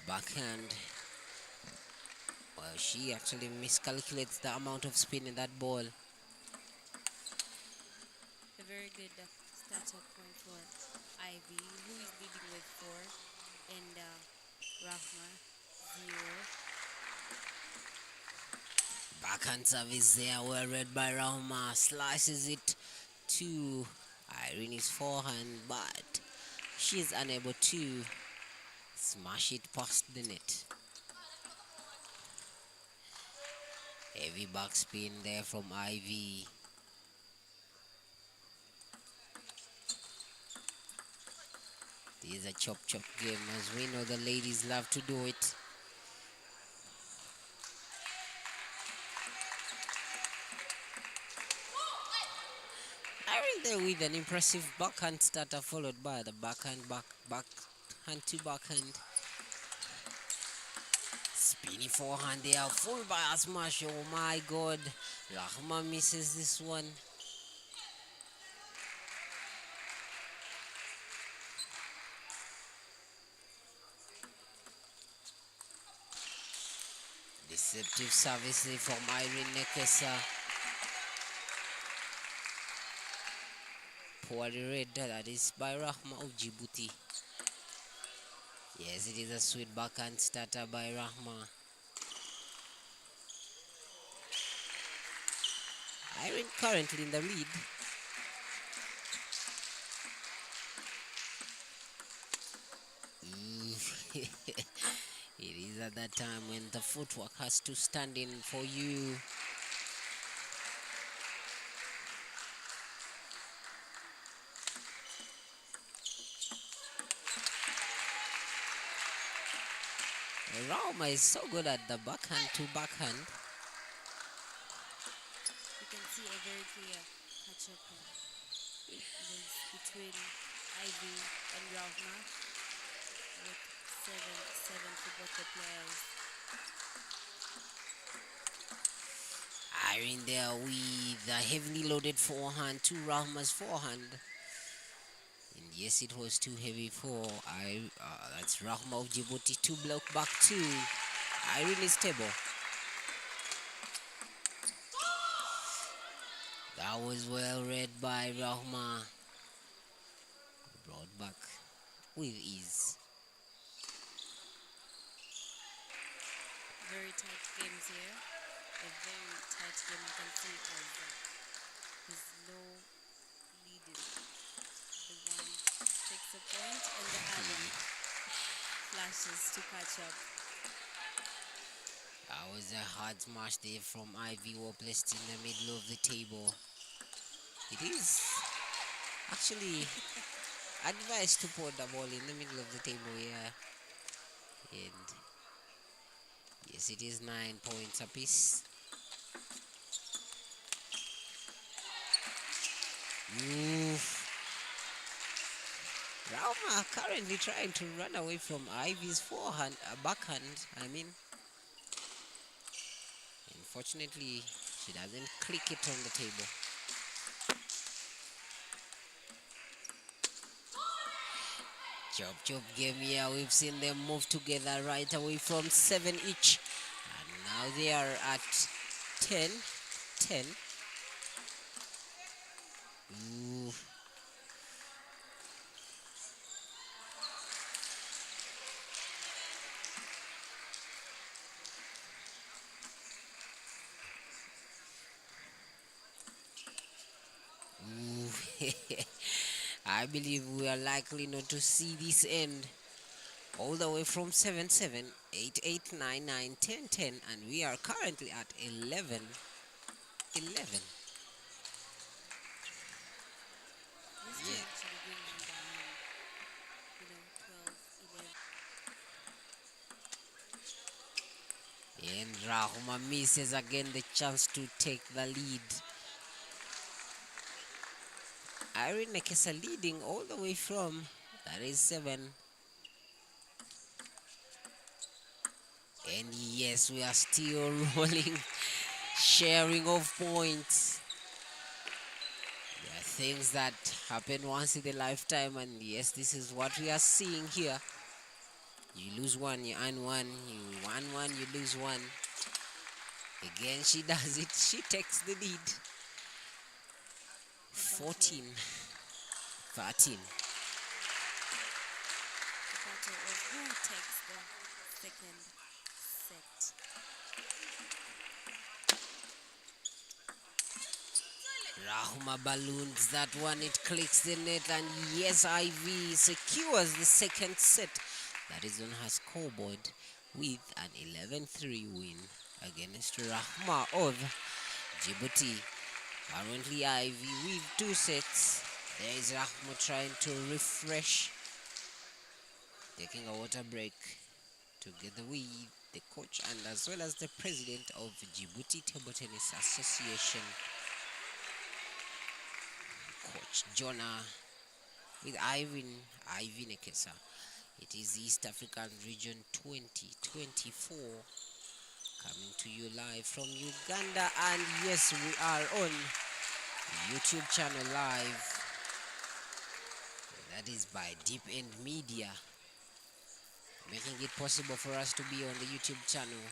backhand. Well, she actually miscalculates the amount of spin in that ball. A very good startup point for Ivy, who is leading with 4, and Rahma 0. Backhand service there, well read by Rahma. Slices it to Irene's forehand, but she's unable to smash it past the net. Heavy backspin there from Ivy. This is a chop game, as we know the ladies love to do it. Irene there with an impressive backhand starter, followed by the backhand to backhand. Spinny forehand there, full by a smash. Oh my god. Rahma misses this one. Deceptive service from Irene Nekesa. Poorly read, that is by Rahma of Djibouti. Yes, it is a sweet backhand starter by Rahma. Irene currently in the lead. It is at that time when the footwork has to stand in for you. Rahma is so good at the backhand to backhand. You can see a very clear catch-up between Ivy and Rahma, with 7-7 for both the players. Irene there with a heavily loaded forehand to Rahma's forehand. And yes, it was too heavy for that's Rahma of Djibouti to block back to Irene is stable. The That was well read by Rahma. Brought back with ease. Very tight games here. A very tight game. You can see as his low leading. The one takes a point and the other flashes to catch up. That was a hard smash there from Ivy, who placed in the middle of the table. It is actually advised to put the ball in the middle of the table here. And yes, it is 9 points apiece. Rahma currently trying to run away from Ivy's forehand, backhand, I mean. Unfortunately, she doesn't click it on the table. Chop game here. We've seen them move together right away from 7 each. And now they are at 10. Ooh. I believe we are likely not to see this end all the way from 7-7, 8-8, 9-9, 10-10, and we are currently at 11. This Yeah. team actually being underhand. 12, 11. And Rahma misses again the chance to take the lead. Irene Nekesa leading all the way from, that is 7. And yes, we are still rolling, sharing of points. There are things that happen once in a lifetime, and yes, this is what we are seeing here. You lose one, you earn one, you won one, you lose one. Again, she does it, she takes the lead. 14, 13. The battle of who takes the second set. Rahma balloons that one, it clicks the net, and yes, Ivy secures the second set. That is on her scoreboard with an 11-3 win against Rahma of Djibouti. Currently Ivy with 2 sets. There is Rahma trying to refresh, taking a water break together with the coach and as well as the president of Djibouti Table Tennis Association, Coach Jonah, with Ivy Nekesa. It is East African Region 2024 coming to you live from Uganda, and yes, we are on YouTube channel live. That is by Deep End Media, making it possible for us to be on the YouTube channel.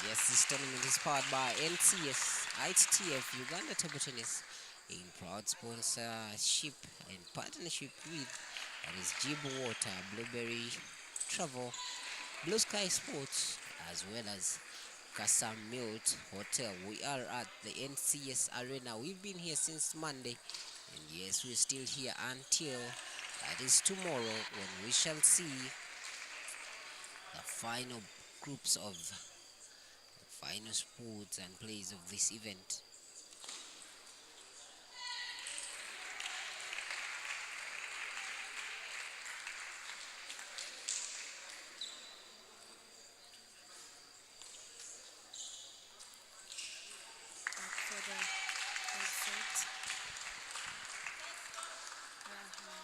Yes, this tournament is powered by NCS, ITTF, Uganda Table Tennis, in proud sponsorship and partnership with, that is Jib Water, Blueberry Travel, Blue Sky Sports, as well as Casa Milt Hotel. We are at the NCS Arena. We've been here since Monday, and yes, we're still here until, that is tomorrow, when we shall see the final groups of the final sports and plays of this event. For the third set, Rahma,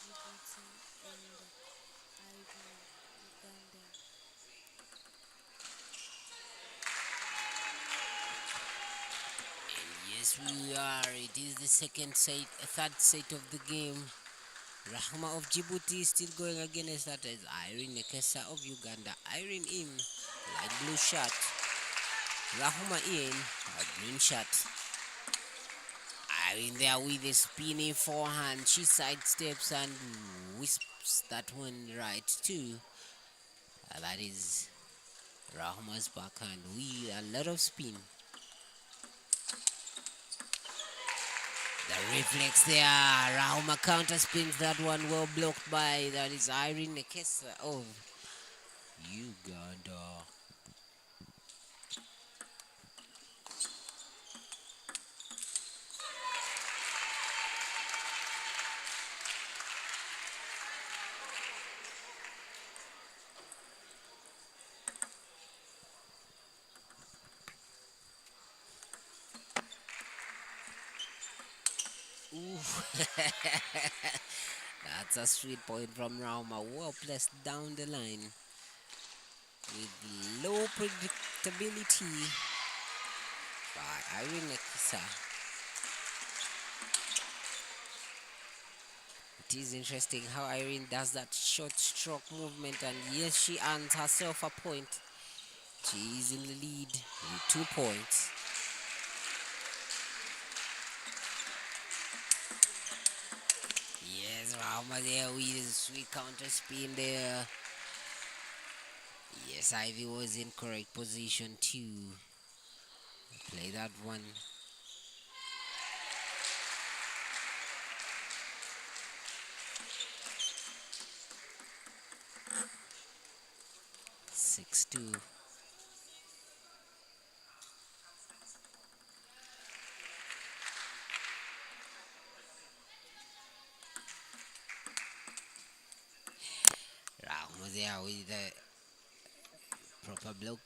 Djibouti, and Ivy, Uganda. And yes, we are. It is the third set of the game. Rahma of Djibouti is still going against, that is Irene Nekesa of Uganda. Irene in light blue shirt, Rahma in a green shirt. Irene there with a spinning forehand. She sidesteps and wisps that one right too. That is Rahma's backhand with a lot of spin. The reflex there. Rahma counter spins that one, well blocked by, that is Irene Nekesa of Uganda. Ooh. That's a sweet point from Rahma. Well placed down the line with low predictability by Irene Nekesa. It is interesting how Irene does that short stroke movement, and yes, she earns herself a point. She is in the lead with 2 points. Yes, Rahma there with a sweet counter spin there. Yes, Ivy was in correct position to play that one. Six two. Rahma there with the proper block.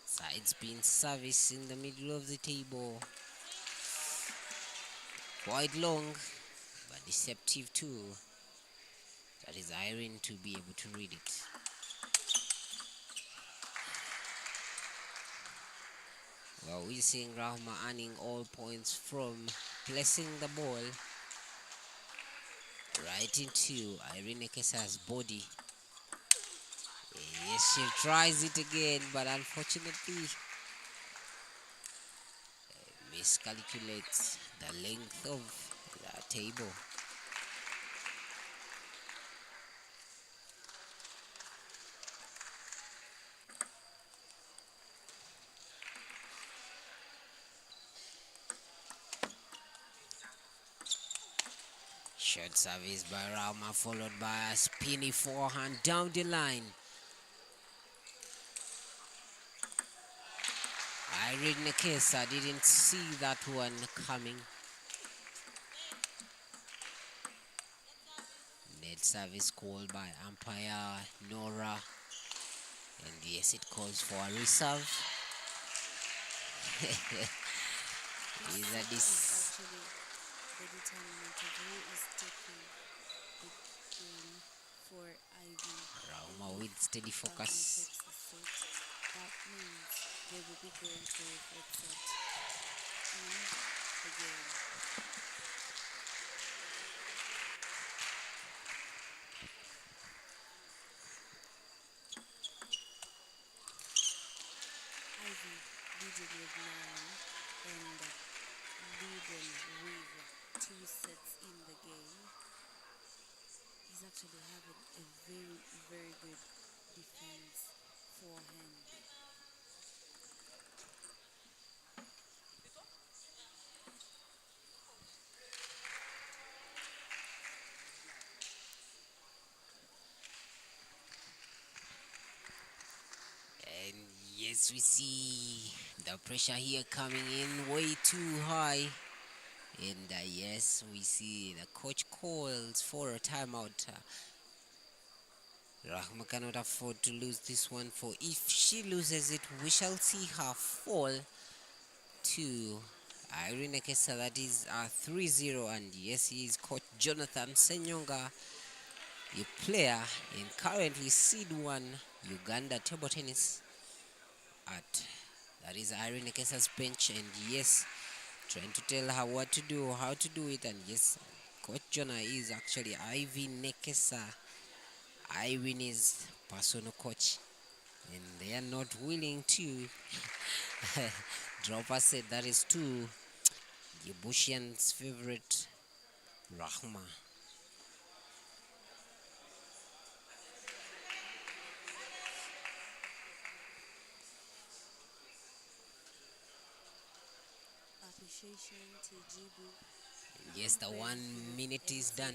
Side spin service in the middle of the table. Quite long, but deceptive too. That is Irene to be able to read it. Well, we're seeing Rahma earning all points from placing the ball right into Irene Nekesa's body. Yes, she tries it again, but unfortunately miscalculates the length of the table. Short service by Rahma, followed by a spinny forehand down the line. Irene Nekesa didn't see that one coming. Net service called by umpire Nora. And yes, it calls for a reserve. Is that this? Actually, the determinant of who is taking the game for Ivy. Rahma with steady Rahma focus. takes the set. That means they will be going for a fourth set in the game. Ivy leading with 9 and leading with 2 sets in the game. He's actually having a very, very good defense forehand. And yes, we see the pressure here coming in way too high. And yes, we see the coach calls for a timeout. Rahma cannot afford to lose this one, for if she loses it, we shall see her fall to Irene Nekesa. That is a 3-0. And yes, he is coach Jonathan Senyonga, a player in currently seed 1 Uganda table tennis at that is Irene Nekesa's bench. And yes, trying to tell her what to do, how to do it. And yes, coach Jonah is actually Ivy Nekesa. Irene is personal coach, and they are not willing to drop a set that is to Djiboutian's favorite, Rahma. Appreciation to Jibu. Yes, the 1 minute is done.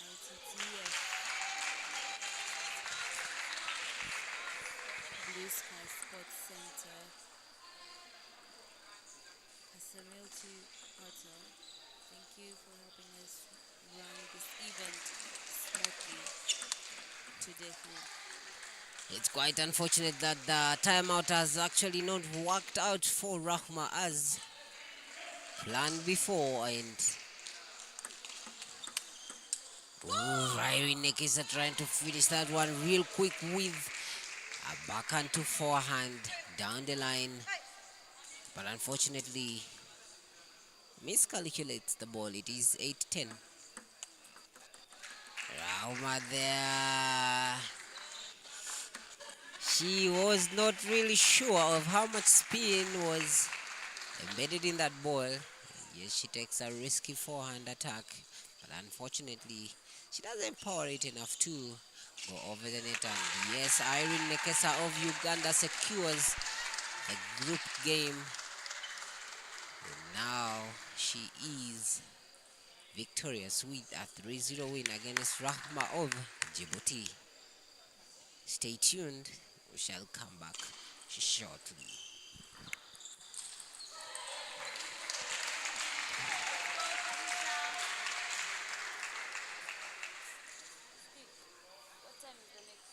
ITTF Blue Sky Sports Center, Asamiltu Hotel. Thank you for helping us run this event smoothly to the end. It's quite unfortunate that the timeout has actually not worked out for Rahma as planned before, and Irene Nekisa trying to finish that one real quick with a backhand to forehand down the line, but unfortunately miscalculates the ball. It is 8-10. Rahma there. She was not really sure of how much spin was embedded in that ball. Yes, she takes a risky forehand attack, but unfortunately, she doesn't power it enough to go over the net. And yes, Irene Nekesa of Uganda secures a group game. And now she is victorious with a 3-0 win against Rahma of Djibouti. Stay tuned, we shall come back shortly. What time is the next?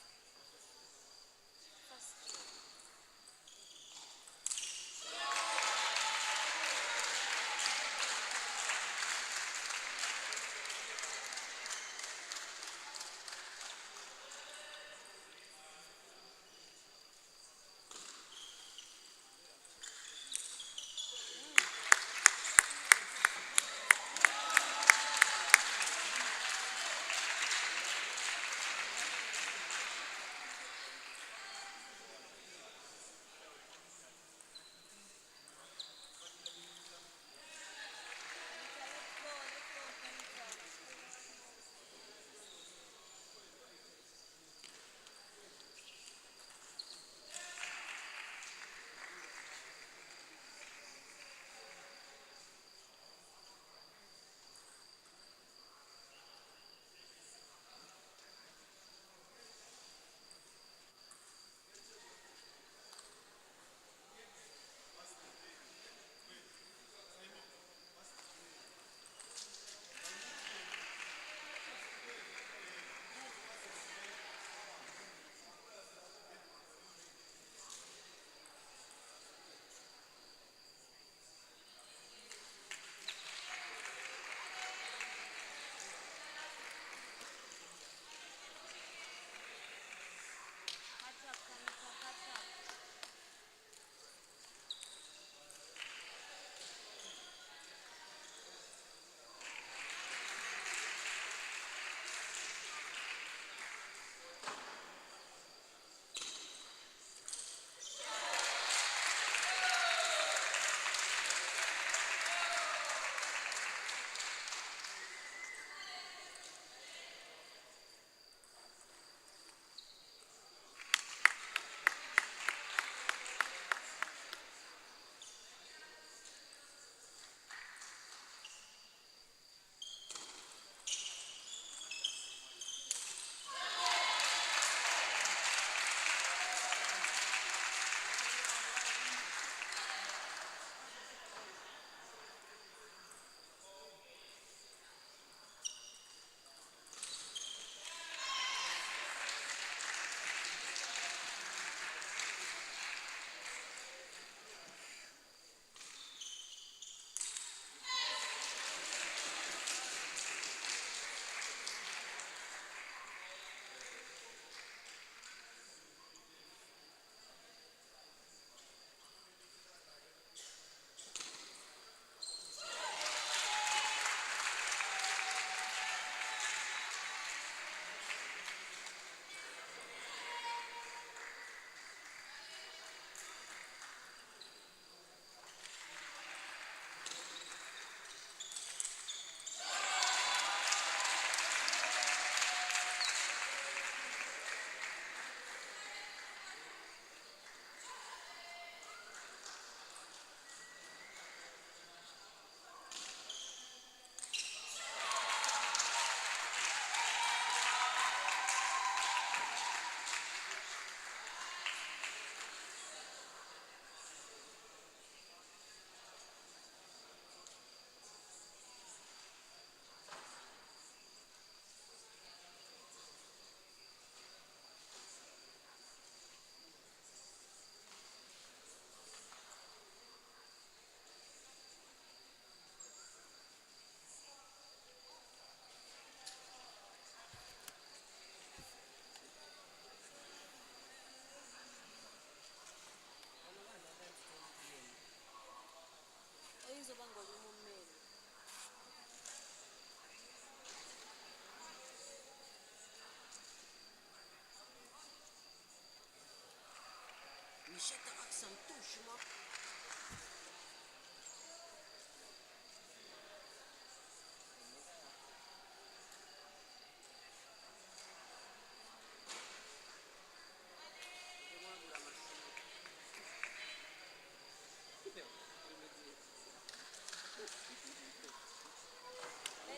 Let's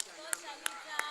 go, Shanita.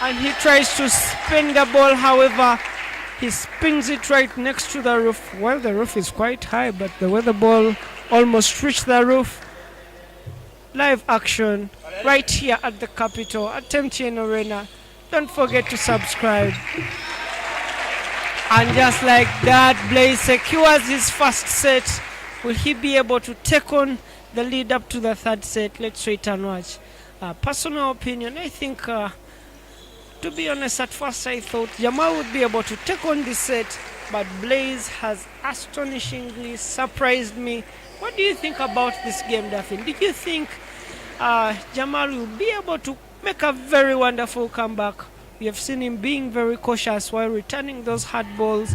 and he tries to spin the ball. However, he spins it right next to the roof. Well, the roof is quite high, but the way the ball almost reached the roof. Live action right here at the Capitol at MTN Arena. Don't forget to subscribe. And just like that, Blaze secures his first set. Will he be able to take on the lead up to the third set? Let's wait and watch. Personal opinion, I think, to be honest, at first I thought Jamal would be able to take on this set, but Blaze has astonishingly surprised me. What do you think about this game, Daphne? Did you think Jamal will be able to make a very wonderful comeback? We have seen him being very cautious while returning those hard balls,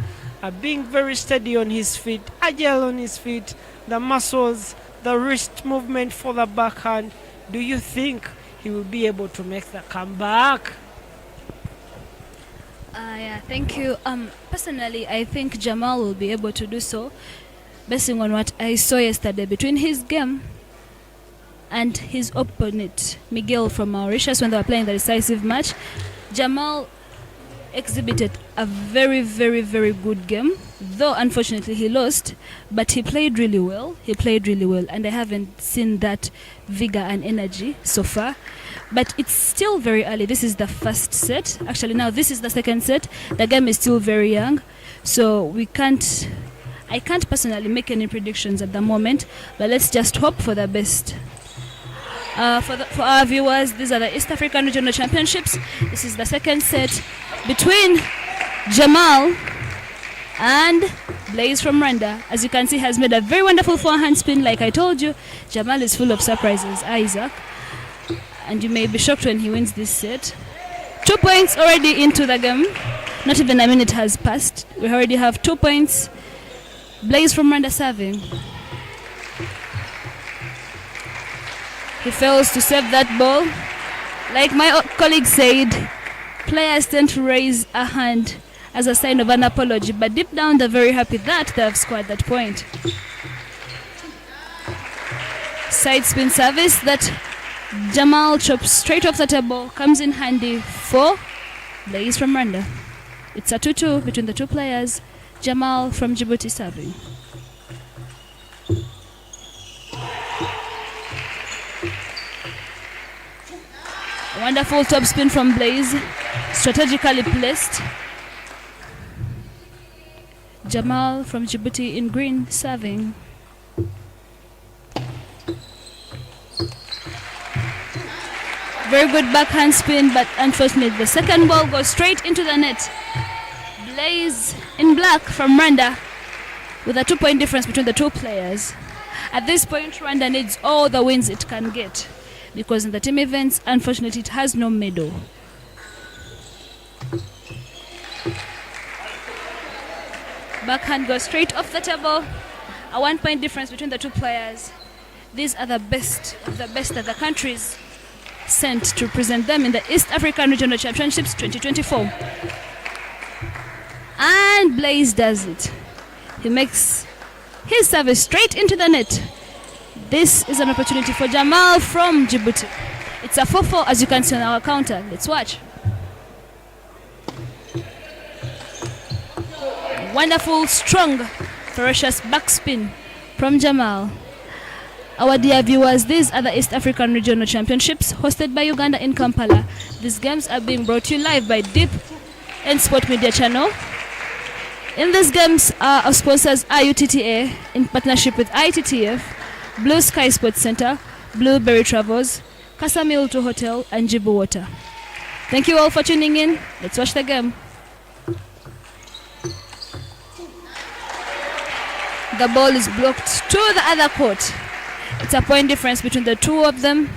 being very steady on his feet, agile on his feet, the muscles, the wrist movement for the backhand. Do you think he will be able to make the comeback? Yeah, thank you. Personally, I think Jamal will be able to do so, basing on what I saw yesterday between his game and his opponent, Miguel from Mauritius, when they were playing the decisive match. Jamal exhibited a very, very, very good game, though unfortunately he lost, but he played really well. And I haven't seen that vigor and energy so far. But it's still very early. This is the first set. Actually, now this is the second set. The game is still very young, so I can't personally make any predictions at the moment, but let's just hope for the best. For our viewers, these are the East African Regional Championships. This is the second set between Jamal and Blaze from Rwanda. As you can see, has made a very wonderful forehand spin. Like I told you, Jamal is full of surprises, Isaac. And you may be shocked when he wins this set. 2 points already into the game. Not even a minute has passed. We already have 2 points. Blaze from Rwanda serving. He fails to save that ball. Like my colleague said, players tend to raise a hand as a sign of an apology, but deep down they're very happy that they have scored that point. Side spin service that Jamal chops straight off the table, comes in handy for Blaze from Rwanda. It's a 2-2 between the two players. Jamal from Djibouti serving. A wonderful top spin from Blaze, strategically placed. Jamal from Djibouti in green serving. Very good backhand spin, but unfortunately the second ball goes straight into the net. Blaze in black from Rwanda with a 2-point difference between the two players. At this point, Rwanda needs all the wins it can get, because in the team events, unfortunately, it has no medal. Backhand goes straight off the table. A 1-point difference between the two players. These are the best of the best that the countries sent to present them in the East African Regional Championships 2024. And Blaze does it. He makes his service straight into the net. This is an opportunity for Jamal from Djibouti. It's a 4-4 as you can see on our counter. Let's watch. Wonderful, strong, ferocious backspin from Jamal. Our dear viewers, these are the East African Regional Championships hosted by Uganda in Kampala. These games are being brought to you live by Deep and Sport Media Channel. In these games, our sponsors are UTTA in partnership with ITTF, Blue Sky Sports Center, Blueberry Travels, Casamilto Hotel, and Jibu Water. Thank you all for tuning in. Let's watch the game. The ball is blocked to the other court. It's a point difference between the two of them.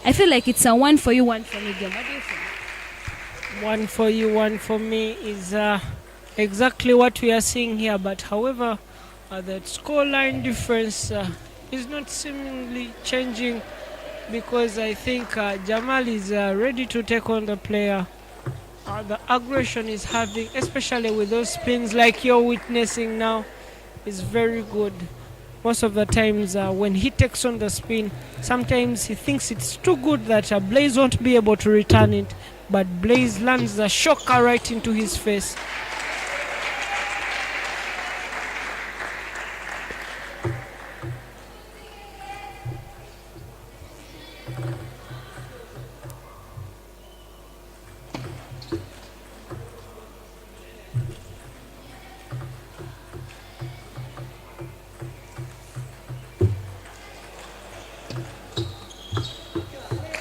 I feel like it's a 1 for you, 1 for me game. What do you think? 1 for you, 1 for me is exactly what we are seeing here. But however, the scoreline difference is not seemingly changing, because I think Jamal is ready to take on the player. The aggression is having, especially with those spins like you're witnessing now, is very good. Most of the times when he takes on the spin, sometimes he thinks it's too good that Blaze won't be able to return it. but Blaze lands a shocker right into his face.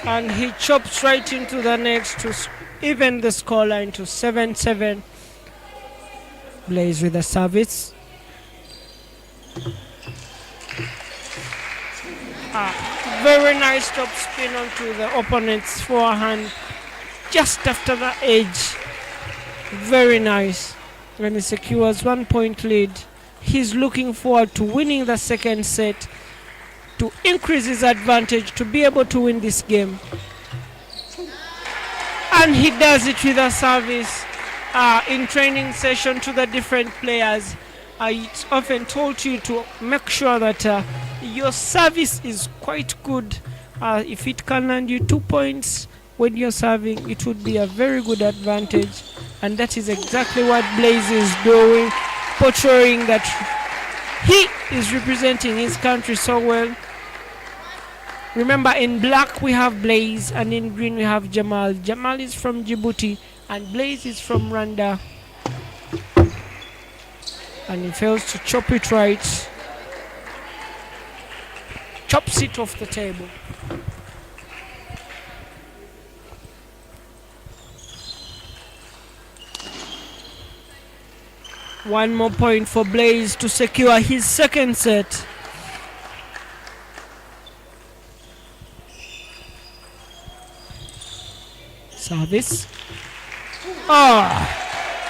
And he chops right into the next to even the scoreline to 7-7. Blaze with a service. Very nice top spin onto the opponent's forehand just after the edge. Very nice. When he secures 1 point lead, he's looking forward to winning the second set to increase his advantage to be able to win this game. And he does it with a service. In training session to the different players, it's often told you to make sure that your service is quite good. If it can land you 2 points when you're serving, it would be a very good advantage. And that is exactly what Blaze is doing, portraying that he is representing his country so well. Remember, in black we have Blaze and in green we have Jamal. Jamal is from Djibouti and Blaze is from Rwanda. And he fails to chop it right. Chops it off the table. One more point for Blaze to secure his second set. Service.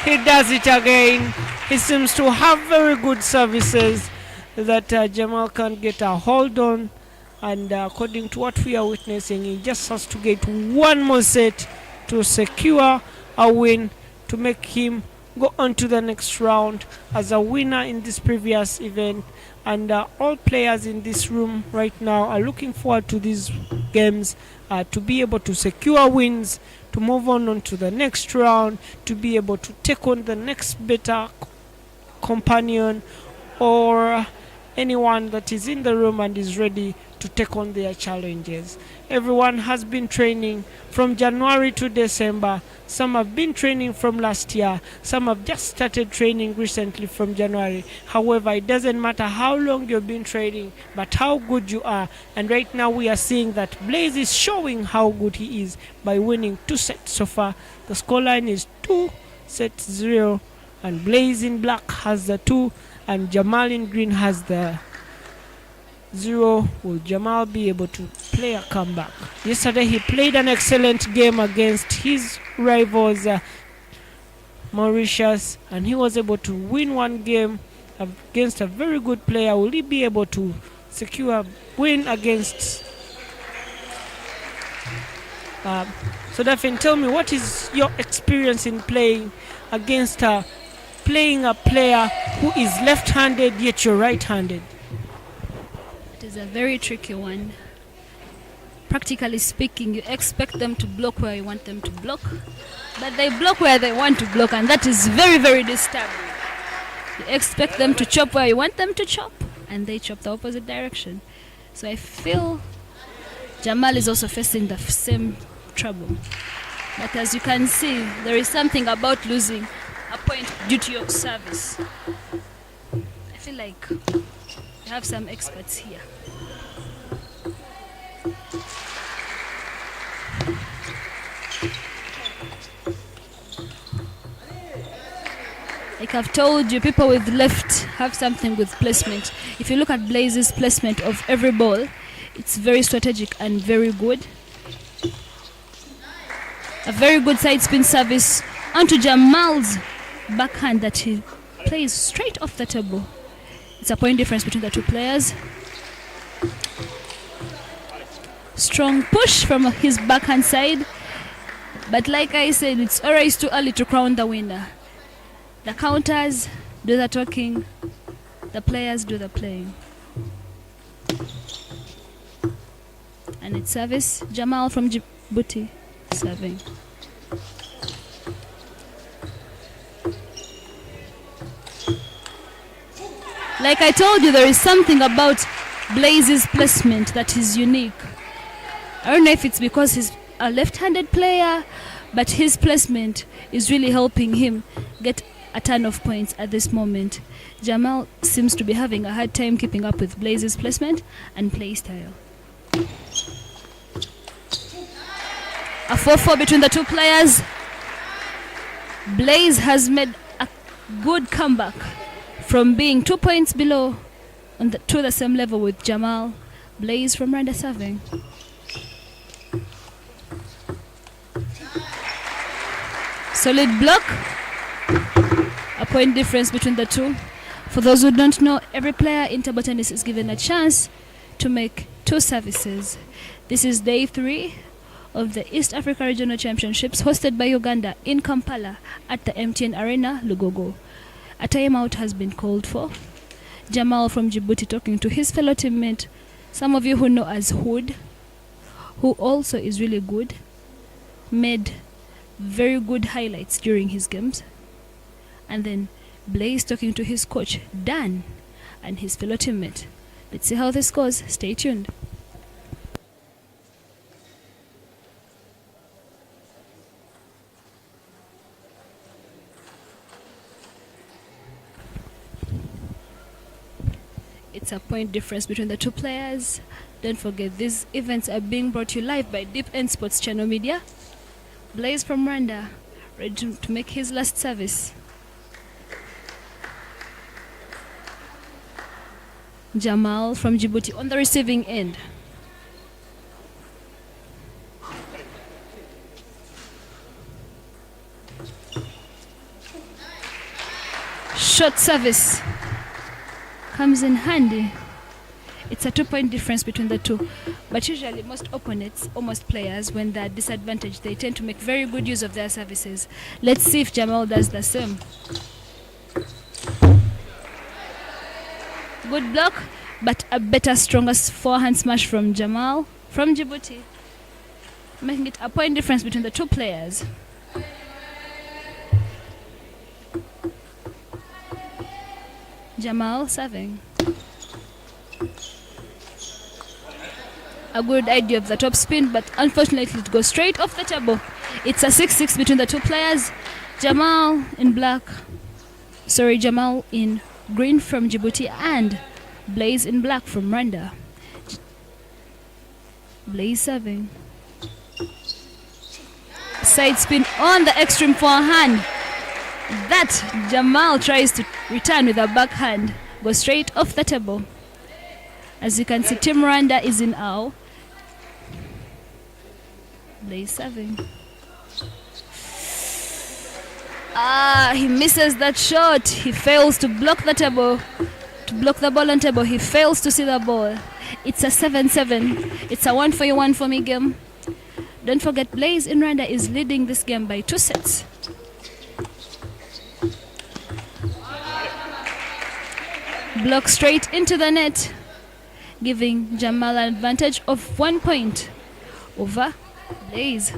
He does it again. He seems to have very good services that Jamal can't get a hold on. And according to what we are witnessing, he just has to get one more set to secure a win to make him go on to the next round as a winner in this previous event. And all players in this room right now are looking forward to these games to be able to secure wins, to move on to the next round, to be able to take on the next better companion or anyone that is in the room and is ready to take on their challenges. Everyone has been training from January to December. Some have been training from last year. Some have just started training recently from January. However, it doesn't matter how long you've been training, but how good you are. And right now we are seeing that Blaze is showing how good he is by winning 2 sets so far. The scoreline is 2-0, and Blaze in black has the 2, and Jamal in green has the 0. Will Jamal be able to play a comeback? Yesterday he played an excellent game against his rivals Mauritius, and he was able to win one game against a very good player. Will he be able to secure a win against so Dafin, tell me, what is your experience in playing against playing a player who is left-handed yet you're right-handed? It is a very tricky one. Practically speaking, you expect them to block where you want them to block, but they block where they want to block, and that is very, very disturbing. You expect them to chop where you want them to chop, and they chop the opposite direction. So I feel Jamal is also facing the same trouble. But as you can see, there is something about losing a point due to your service. I feel like you have some experts here. Like I've told you, people with left have something with placement. If you look at Blaze's placement of every ball, it's very strategic and very good. A very good side spin service onto Jamal's backhand that he plays straight off the table. It's a point difference between the two players. Strong push from his backhand side. But like I said, it's always too early to crown the winner. The counters do the talking, the players do the playing. And it's service, Jamal from Djibouti serving. Like I told you, there is something about Blaze's placement that is unique. I don't know if it's because he's a left-handed player, but his placement is really helping him get a ton of points at this moment. Jamal seems to be having a hard time keeping up with Blaze's placement and play style. A 4-4 between the two players. Blaze has made a good comeback from being 2 points below to the same level with Jamal. Blaze from Rwanda serving. Solid block. A point difference between the two. For those who don't know, every player in table tennis is given a chance to make 2 services. This is day 3 of the East Africa Regional Championships hosted by Uganda in Kampala at the MTN Arena, Lugogo. A timeout has been called for. Jamal from Djibouti talking to his fellow teammate, some of you who know as Hood, who also is really good, made very good highlights during his games. And then Blaze talking to his coach, Dan, and his fellow teammate. Let's see how this goes. Stay tuned. It's a point difference between the two players. Don't forget, these events are being brought to you live by Deep End Sports Channel Media. Blaze from Rwanda, ready to make his last service. Jamal from Djibouti on the receiving end. Short service comes in handy. It's a 2-point difference between the two. But usually most opponents, or most players, when they're disadvantaged, they tend to make very good use of their services. Let's see if Jamal does the same. Good block, but a better, stronger forehand smash from Jamal from Djibouti, making it a point difference between the two players. Jamal serving. A good idea of the top spin, but unfortunately it goes straight off the table. It's a 6-6 between the two players. Jamal in green from Djibouti and Blaze in black from Rwanda. Blaze serving. Side spin on the extreme forehand. That Jamal tries to return with a backhand. Goes straight off the table. As you can see, Team Rwanda is in awe. Blaze serving. He misses that shot. He fails to block the table. To block the ball on table. He fails to see the ball. It's a 7-7. It's a 1-for-1 for me game. Don't forget, Blaze in Rwanda is leading this game by 2 sets. Block straight into the net, giving Jamal an advantage of 1 point over Blaze.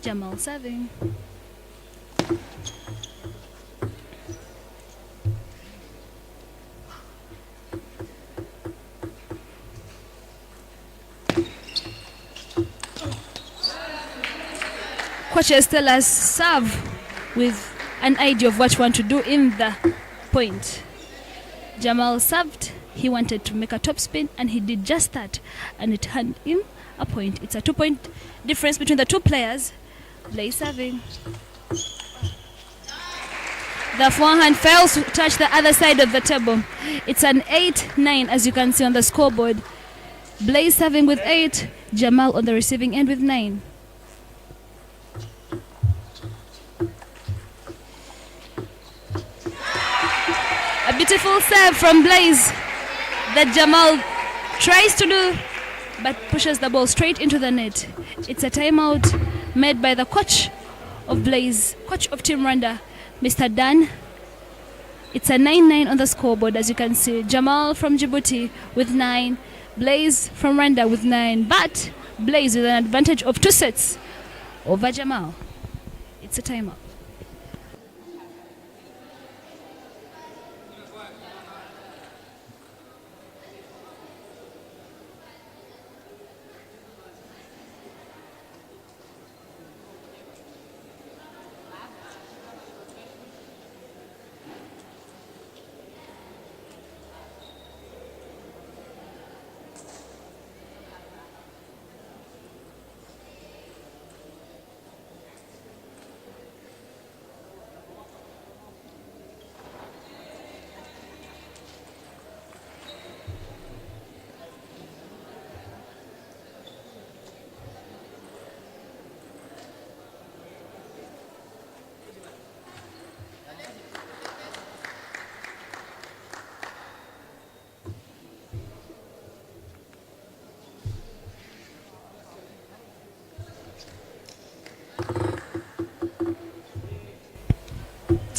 Jamal serving. Coaches tell us serve with an idea of what you want to do in the point. Jamal served, he wanted to make a top spin, and he did just that, and it earned him a point. It's a 2-point difference between the two players. Blaze serving. The forehand fails to touch the other side of the table. It's an 8-9 as you can see on the scoreboard. Blaze serving with 8, Jamal on the receiving end with 9. A beautiful serve from Blaze that Jamal tries to do, but pushes the ball straight into the net. It's a timeout made by the coach of Blaze, coach of Team Rwanda, Mr. Dan. It's a 9-9 on the scoreboard, as you can see. Jamal from Djibouti with 9, Blaze from Rwanda with 9, but Blaze with an advantage of 2 sets over Jamal. It's a timeout.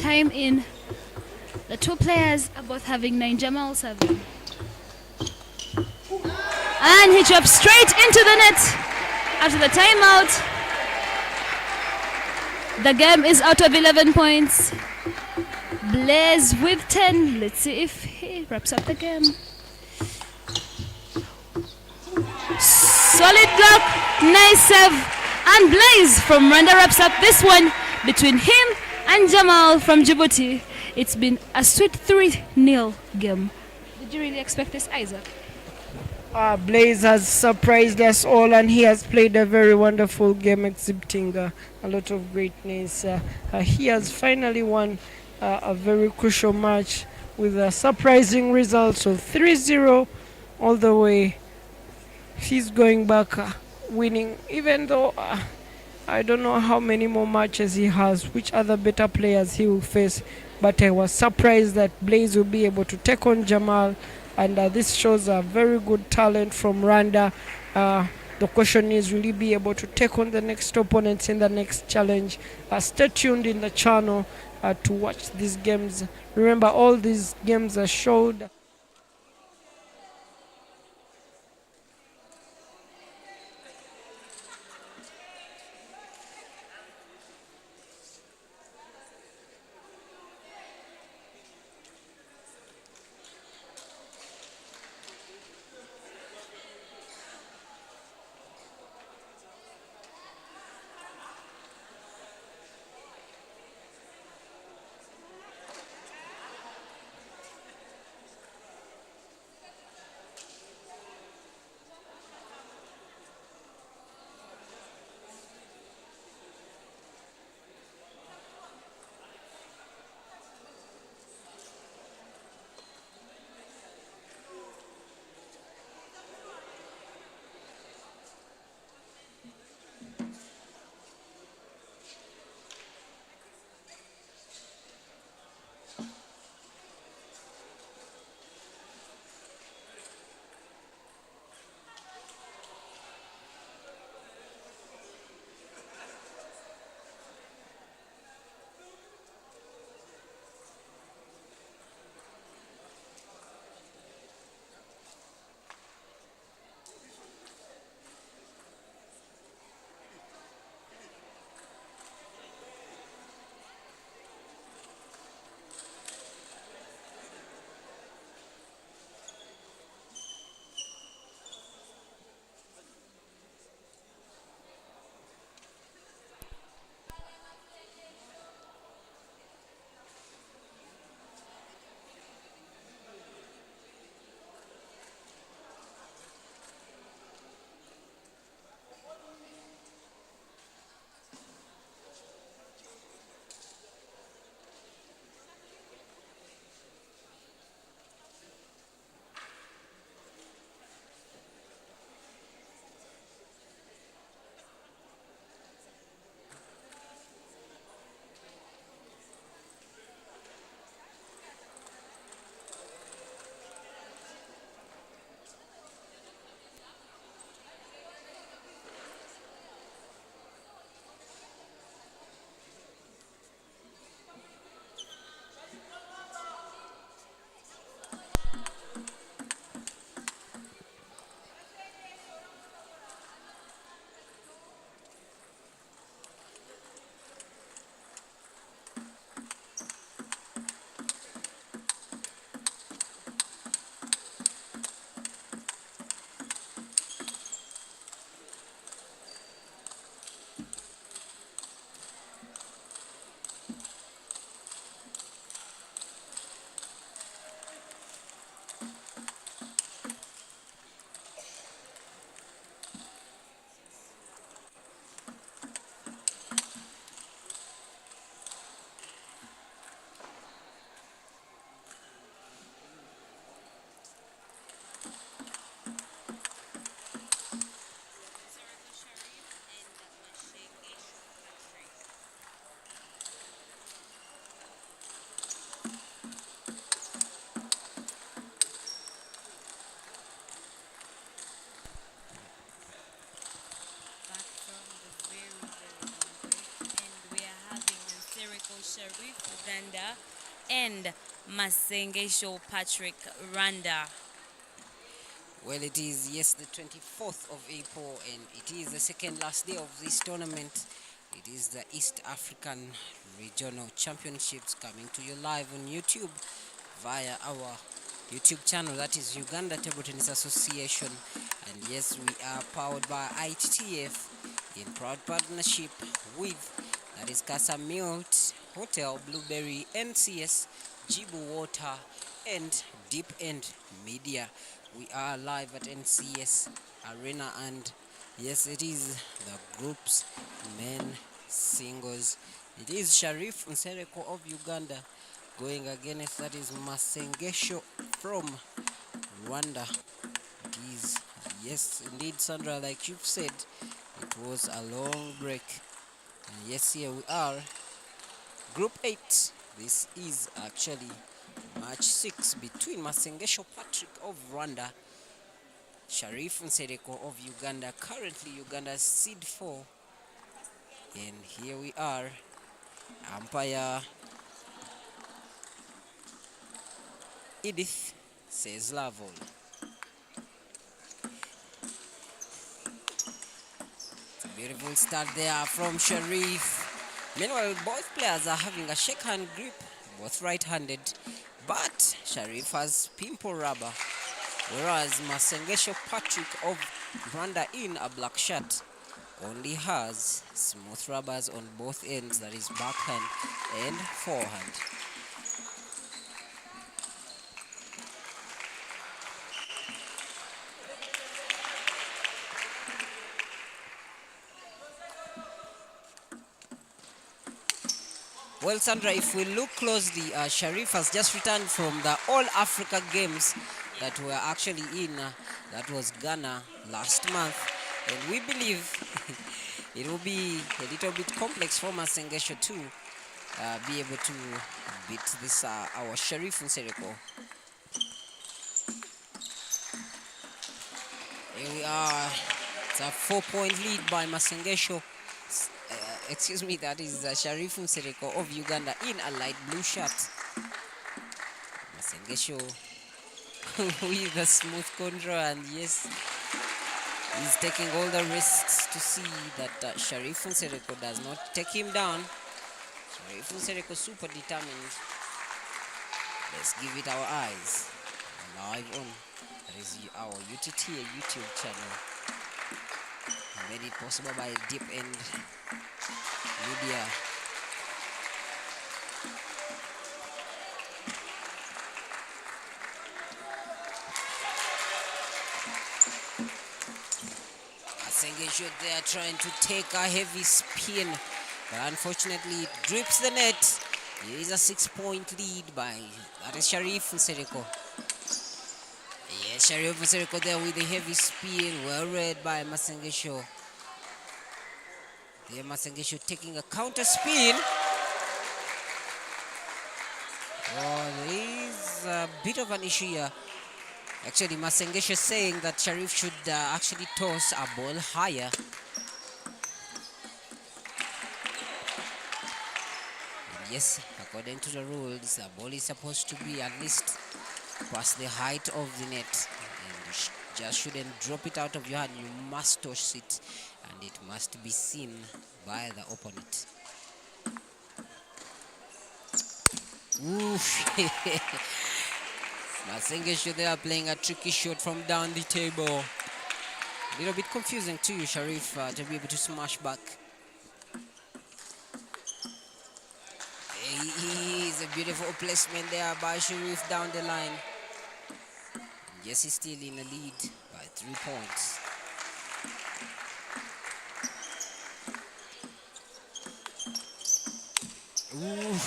time in. The two players are both having 9. Jamal serving. And he drops straight into the net after the timeout. The game is out of 11 points. Blaze with 10. Let's see if he wraps up the game. Solid block, nice serve, and Blaze from Rwanda wraps up this one between him and Jamal from Djibouti. It's been a sweet 3-0 game. Did you really expect this, Isaac? Blaze has surprised us all, and he has played a very wonderful game, exhibiting a lot of greatness. He has finally won a very crucial match with a surprising result of 3-0 all the way. He's going back winning, even though I don't know how many more matches he has, which other better players he will face, but I was surprised that Blaze will be able to take on Jamal, and this shows a very good talent from Rwanda. The question is, will he be able to take on the next opponents in the next challenge? Stay tuned in the channel to watch these games. Remember, all these games are showed. Sharif Uganda and Masengesho Patrick Rwanda. Well, it is, yes, the 24th of April, and it is the second last day of this tournament. It is the East African Regional Championships coming to you live on YouTube via our YouTube channel, that is Uganda Table Tennis Association. And yes, we are powered by ITTF in proud partnership with, that is Casa Milt Hotel, Blueberry, NCS, Jibu Water, and Deep End Media. We are live at NCS Arena, and yes, it is the groups, men, singles. It is Sharif Nsereko of Uganda going against, that is Masengesho from Rwanda. It is, yes, indeed, Sandra, like you've said, it was a long break. And yes, here we are. Group 8. This is actually match 6 between Masengesho Patrick of Rwanda, Sharif Nsereko of Uganda, currently Uganda's seed 4. And here we are. Umpire Edith says level. It's a beautiful start there from Sharif. Meanwhile, both players are having a shake hand grip, both right-handed, but Sharif has pimple rubber, whereas Masengesho Patrick of Rwanda in a black shirt only has smooth rubbers on both ends, that is backhand and forehand. Well, Sandra, if we look closely, Sharif has just returned from the All Africa Games that were actually in, that was Ghana last month. And we believe it will be a little bit complex for Masengesho to be able to beat this, our Sharif Nsereko. Here we are. It's a 4-point lead by Masengesho. Excuse me, that is Sharif Nsereko of Uganda in a light blue shirt. Masengesho with a smooth control, and yes, he's taking all the risks to see that Sharif Nsereko does not take him down. Sharif Nsereko super determined. Let's give it our eyes. Live on, that is our UTT YouTube channel. Made it possible by Deep End Media. Masengesho there trying to take a heavy spin, but unfortunately it drips the net. Here is a 6-point lead by, that is Sharif Nsereko. Yes, Sharif Nsereko there with a heavy spin, well read by Masengesho. There Masengesho taking a counter spin. Oh, there is a bit of an issue here. Actually, Masengesho saying that Sharif should actually toss a ball higher. And yes, according to the rules, the ball is supposed to be at least past the height of the net. And you just shouldn't drop it out of your hand. You must toss it, and it must be seen by the opponent. Oof. Masengesho they are playing a tricky shot from down the table. A little bit confusing to you, Sharif, to be able to smash back. Is a beautiful placement there by Sharif down the line. Yes, he's still in the lead by 3 points. Ooh.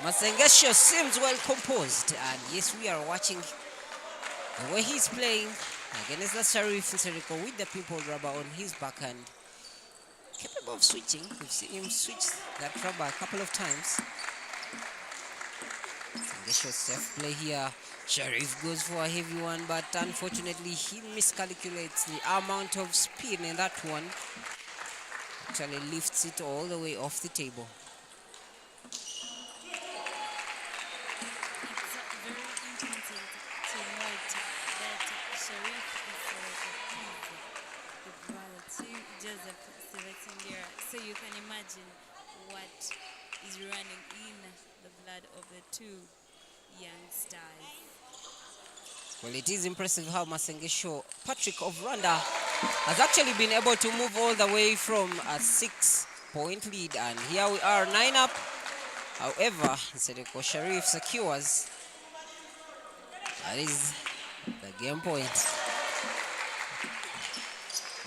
Masengesho seems well composed, and yes, we are watching the way he's playing against the Sharif Nsereko with the pimple rubber on his backhand. Capable of switching. We've seen him switch that rubber a couple of times. Masengesho safe play here. Sharif goes for a heavy one, but unfortunately he miscalculates the amount of spin in that one. Actually lifts it all the way off the table. Sindira. So you can imagine what is running in the blood of the two young stars. Well, it is impressive how Masengesho Patrick of Rwanda has actually been able to move all the way from a 6-point lead, and here we are 9 up. However, Sereko Sharif secures. That is the game point.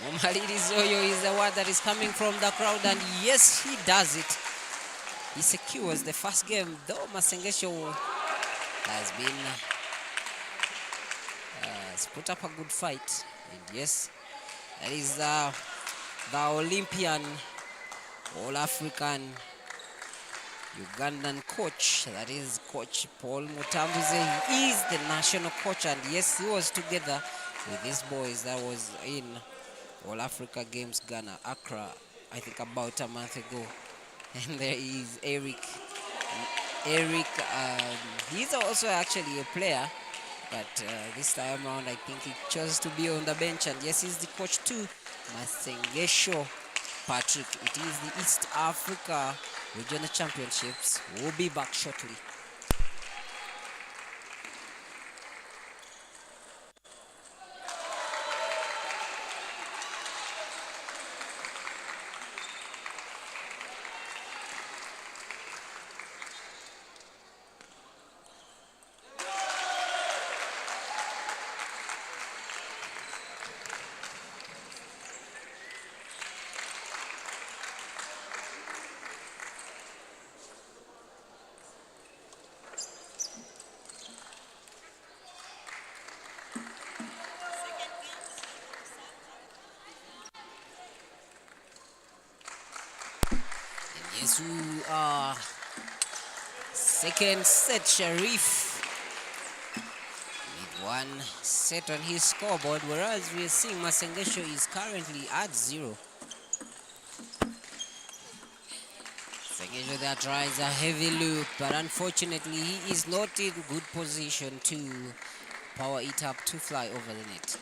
Momalidi Zoyo is the word that is coming from the crowd, and yes, he does it. He secures the first game, though Masengesho has been has put up a good fight. And yes, that is the Olympian, All-African, Ugandan coach. That is Coach Paul Mutambuze. He is the national coach, and yes, he was together with these boys that was in All Africa Games Ghana, Accra, I think about a month ago. And there is Eric. He's also actually a player, but this time around I think he chose to be on the bench, and yes, he's the coach too. Masengesho Patrick. It is the East Africa Regional Championships. We'll be back shortly. Yes, we are second set. Sharif with one set on his scoreboard, whereas we are seeing Masengesho is currently at 0. Masengesho there tries a heavy loop, but unfortunately he is not in good position to power it up to fly over the net.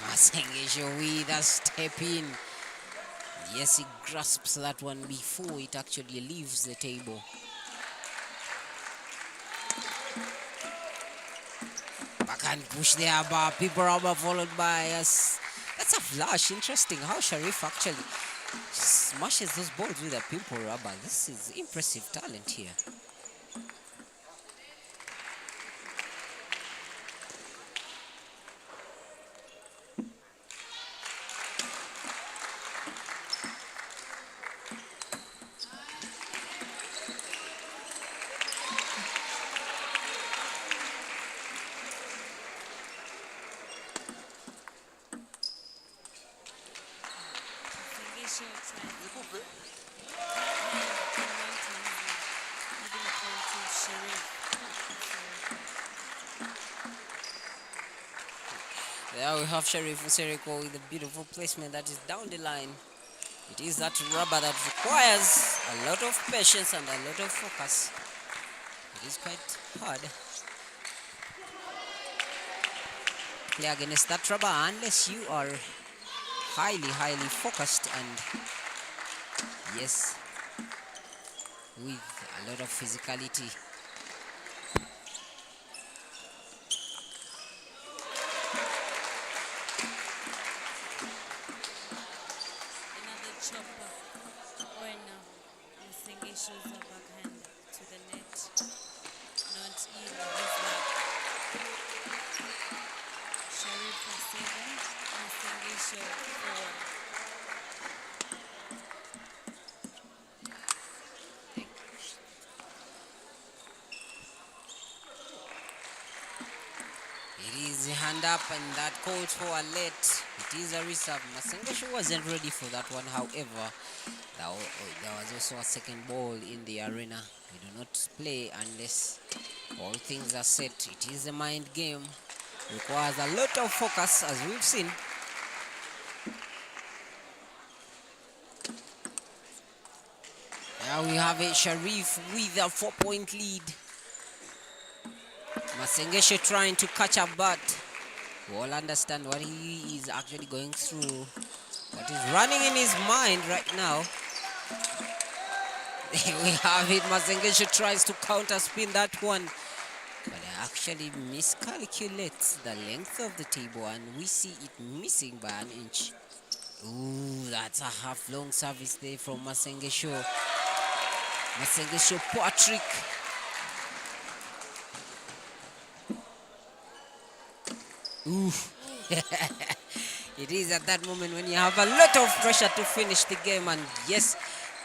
Masengesho with a step in. Yes, he grasps that one before it actually leaves the table. Backhand push there, but people rubber followed by us. That's a flash. Interesting how Sharif actually smashes those balls with a pimple rubber. This is impressive talent here. There we have Sharifo Sereko with a beautiful placement that is down the line. It is that rubber that requires a lot of patience and a lot of focus. It is quite hard. Play against that rubber unless you are highly focused and yes, with a lot of physicality. It is a hand up and that calls for a late. It is a reserve. Masengesho wasn't ready for that one. However, there was also a second ball in the arena. We do not play unless all things are set. It is a mind game. Requires a lot of focus, as we've seen. Now we have a Sharif with a 4-point lead. Masengesho trying to catch up, but We all understand what he is actually going through, what is running in his mind right now. We have it. Masengesho tries to counter spin that one, but actually miscalculates the length of the table, and we see it missing by an inch. Ooh, that's a half-long service there from Masengesho. Masengesho Patrick. Ooh. It is at that moment when you have a lot of pressure to finish the game, and yes,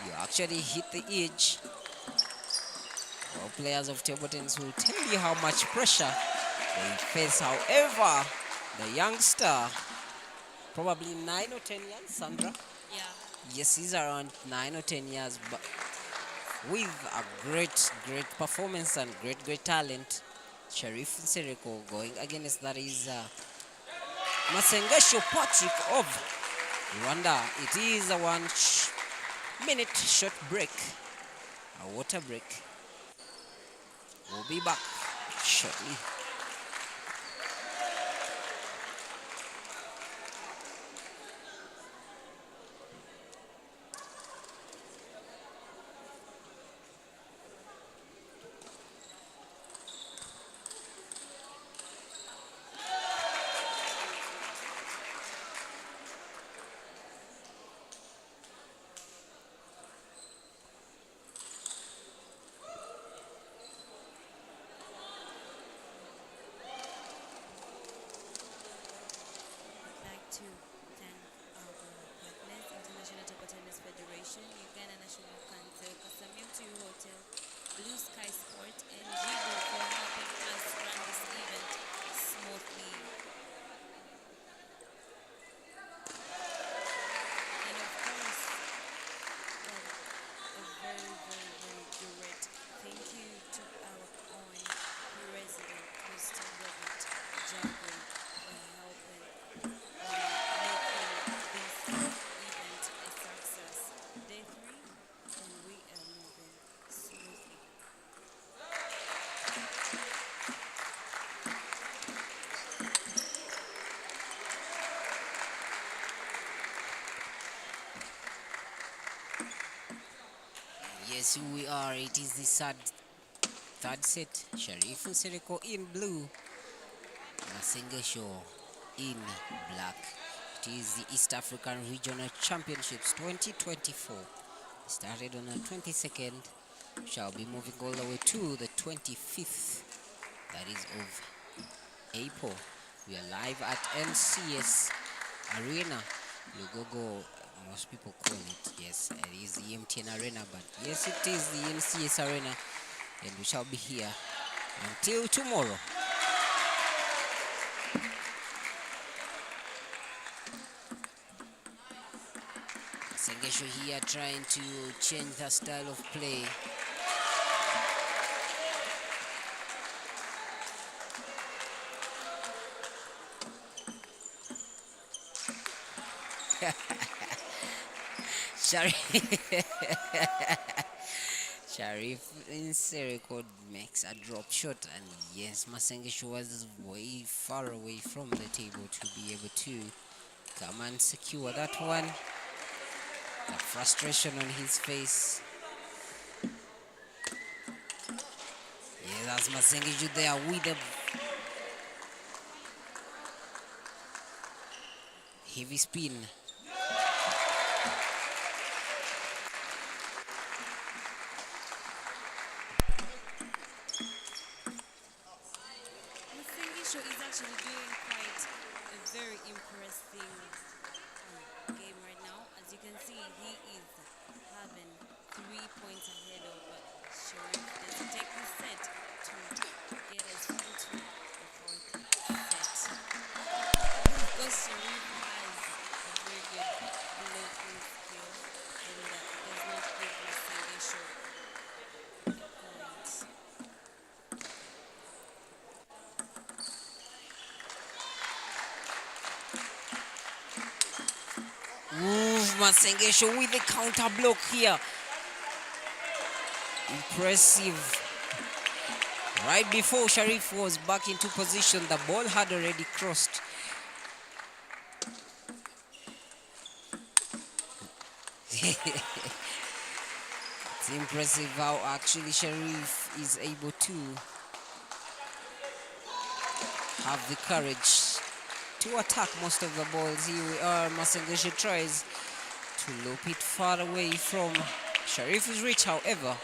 you actually hit the edge. All players of table tennis will tell you how much pressure they face. However, the youngster, probably 9 or 10 years, Sandra? Yeah. Yes, he's around 9 or 10 years, but with a great performance and great talent. Sharifo Sereko going against that is Masengesho Patrick of Rwanda. It is a 1 minute short break, a water break. We'll be back shortly. I'd like to thank our partners, International Table Tennis Federation, Uganda National Council, Kasamyutu Hotel, Blue Sky Sport, and Jibu for helping us run this event smoothly. And of course, a very great thank you to our own president, Mr. Robert Jago, for helping making this event a success. Day 3, and we are moving smoothly. Yes, we are. It is the third set. Sharifo Sereko in blue, Masengesho in black. It is the East African Regional Championships 2024. Started on the 22nd, shall be moving all the way to the 25th, that is of April. We are live at MCS Arena, Lugogo, most people call it. Yes, it is the MTN Arena, but yes, it is the MCS Arena, and we shall be here until tomorrow. Sengesho here trying to change the style of play. Sharif in Sereko makes a drop shot, and yes, Masengesho was way far away from the table to be able to come and secure that one. The frustration on his face. Yeah, that's Masengesho there with a heavy spin. Masengesho is actually doing quite a very impressive game right now. As you can see, he is having 3 points ahead of Sharif. Does he take this set to get us into the 4th set? Because Sharif has a very good blocking skill and does not give Masengesho a point. Masengesho with the counter block here. Impressive. Right before Sharif was back into position, the ball had already crossed It's impressive how actually Sharif is able to have the courage to attack most of the balls. Here we are, Masengesho tries to loop it far away from Sharif's reach, however,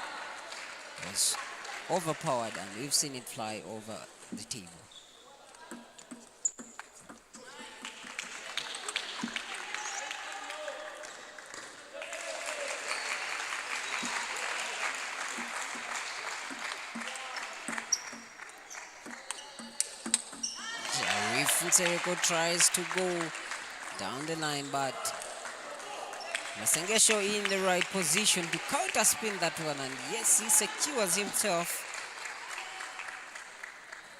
was overpowered and we've seen it fly over the table. Sharifo tries to go down the line, but Masengesho in the right position to counter spin that one, and yes, he secures himself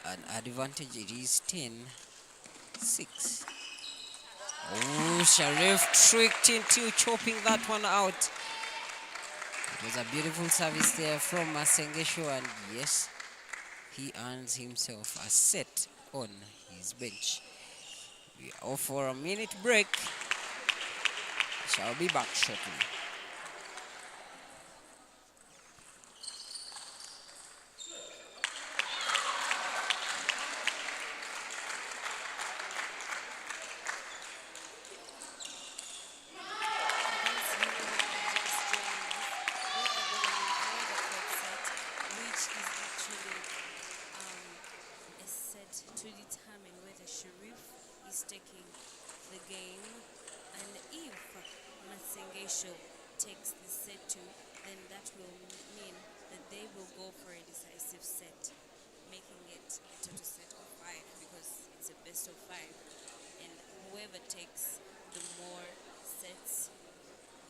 an advantage. It is 10-6. Oh, Sharif tricked into chopping that one out. It was a beautiful service there from Masengesho, and yes, he earns himself a set on his bench. We are off for a minute break. Shall be back shortly. To determine whether Sharif is taking the game, and if Masengesho takes the set two, then that will mean that they will go for a decisive set, making it a total set of 5 because it's a best of 5, and whoever takes the more sets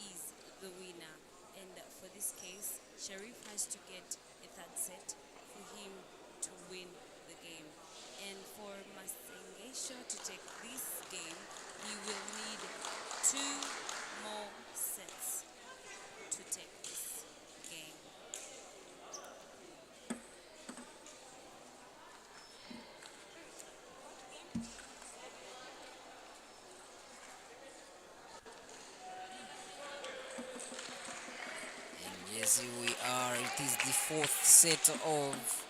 is the winner. And for this case, Sharif has to get a third set for him to win the game. And for Masengesho to take this game, he will need 2 more sets to take this game. And yes, here we are. It is the 4th set of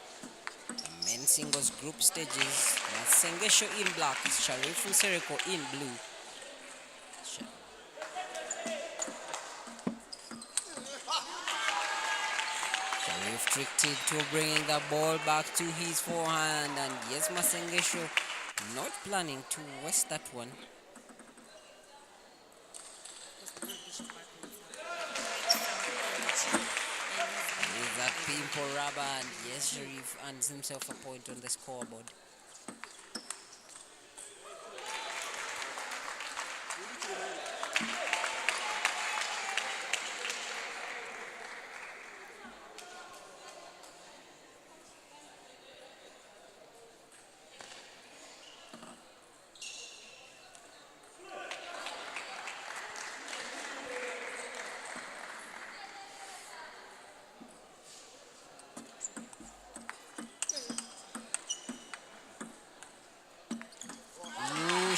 men singles group stages. Masengesho in black, Sharifo in blue. Sharif tricked it to bringing the ball back to his forehand, and yes, Masengesho not planning to waste that one. With that pimple rubber, and yes, Sharif earns himself a point on the scoreboard.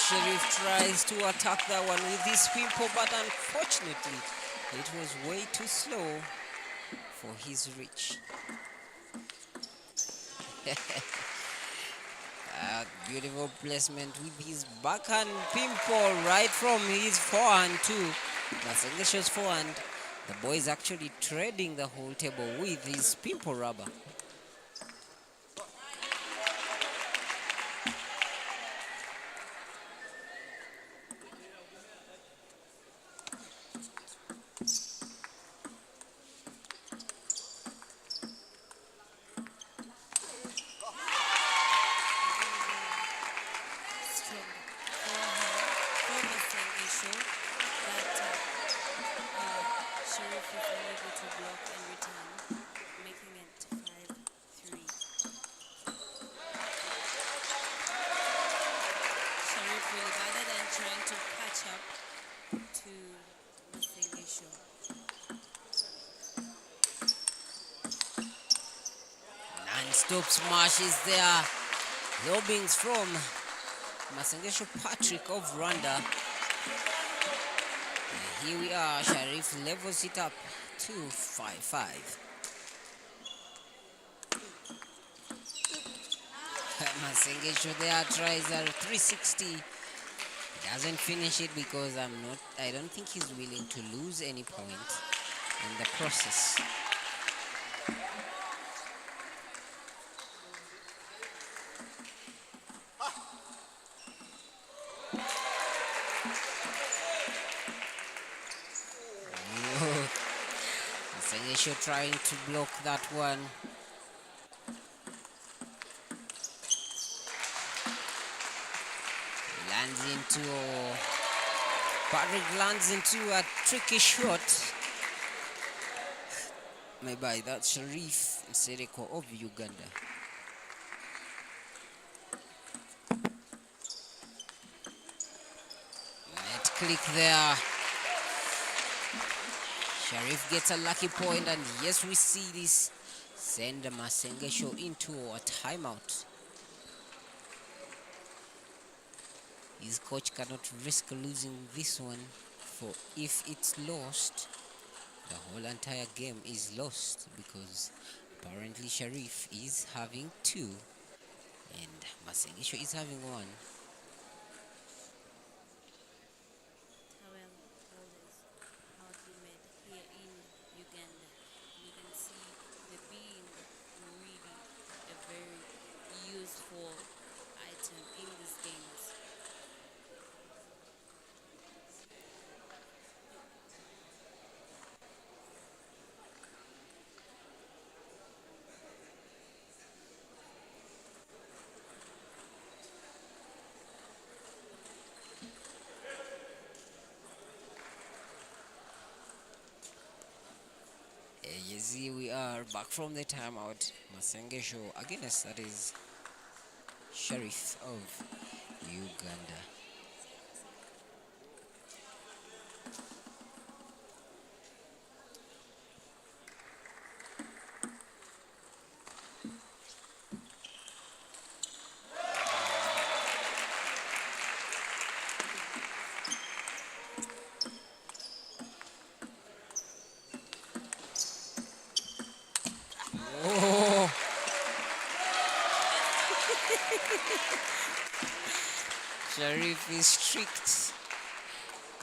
Sharif tries to attack that one with his pimple, but unfortunately it was way too slow for his reach. A beautiful placement with his backhand pimple right from his forehand to Masengesho's forehand. The boy is actually treading the whole table with his pimple rubber. Non-stop smashes there. Lobbings from Masengesho Patrick of Rwanda. Here we are. Sharif levels it up to 5-5. Masengesho there tries a 360. Doesn't finish it because I don't think he's willing to lose any point in the process. Masengesho trying to block that one. Lands into Patrick lands into a tricky shot. Maybe that's Sharif Nsereko of Uganda. Net click there. Sharif gets a lucky point, and yes, we see this send Masengesho into a timeout. His coach cannot risk losing this one, for if it's lost, the whole entire game is lost, because apparently Sharif is having 2 and Masengesho is having 1. Towel holders hardly made here in Uganda. You can see the being really a very useful item in these games. You see, we are back from the timeout. Masengesho against, that is, Sharif of Uganda. Oh! Sharif is strict.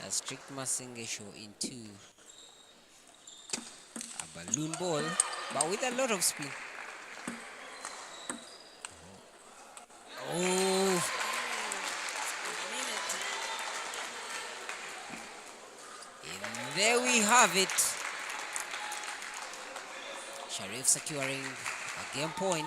Has tricked Masengesho into a balloon ball, but with a lot of spin. Oh! And there we have it. Sharif securing a game point.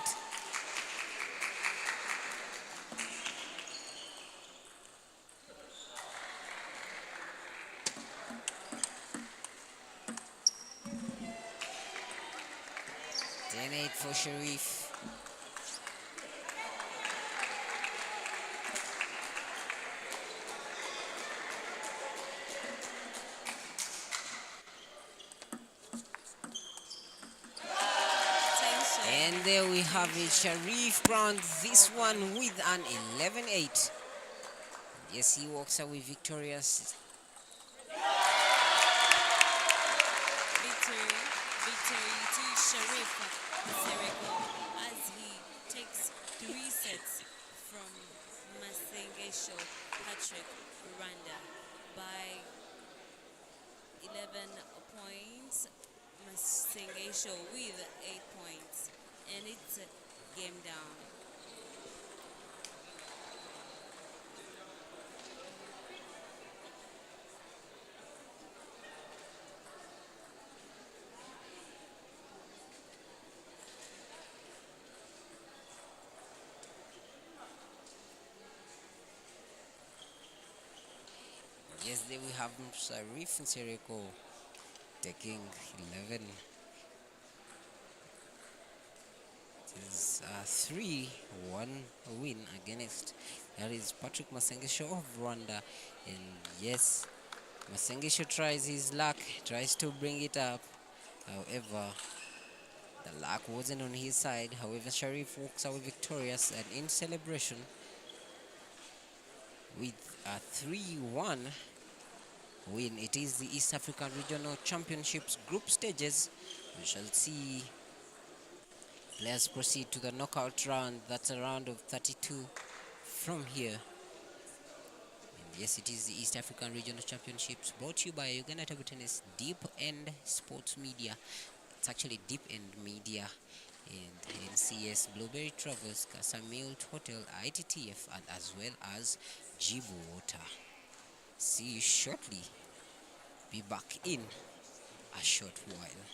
For Sharif. And there we have it. Sharif crowns this one with an 11-8. Yes, he walks away victorious. Victory to Sharif Nsereko as he takes 3 sets from Masengesho Patrick Rwanda by 11 points. Masengesho with 8 points, and it's game down. Yes, there we have Sharif Nsereko taking 11. It is a 3-1 win against, that is, Patrick Masengesho of Rwanda. And yes, Masengesho tries his luck, tries to bring it up. However, the luck wasn't on his side. However, Sharif walks away victorious, and in celebration with a 3-1 win. It is the East African Regional Championships group stages. We shall see players proceed to the knockout round. That's a round of 32 from here. And yes, it is the East African Regional Championships brought to you by Uganda Table Tennis Deep End Sports Media. It's actually Deep End Media and NCS Blueberry Travels, Casamil Hotel, ITTF, and as well as Jibu Water. See you shortly. Be back in a short while.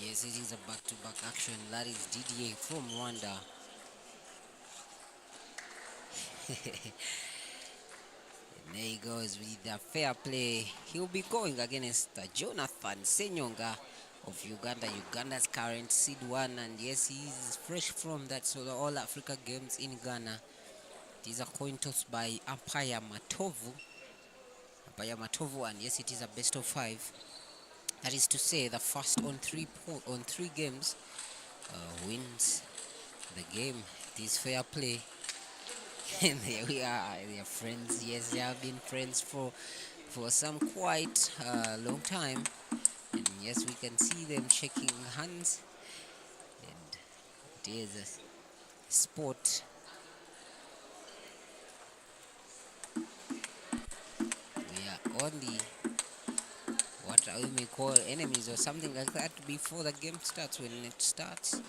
Yes, it is a back-to-back action. That is Didi from Rwanda. And there he goes with the fair play. He'll be going against Jonathan Senyonga of Uganda, Uganda's current seed one. And yes, he's fresh from that so the All Africa Games in Ghana. It is a coin toss by Umpire Matovu. And yes, it is a best of 5. That is to say, the first on three games wins the game. It is fair play. And there we are. They are friends. Yes, they have been friends for some quite long time. And yes, we can see them shaking hands. And it is a sport. only what we may call enemies or something like that before the game starts. When it starts,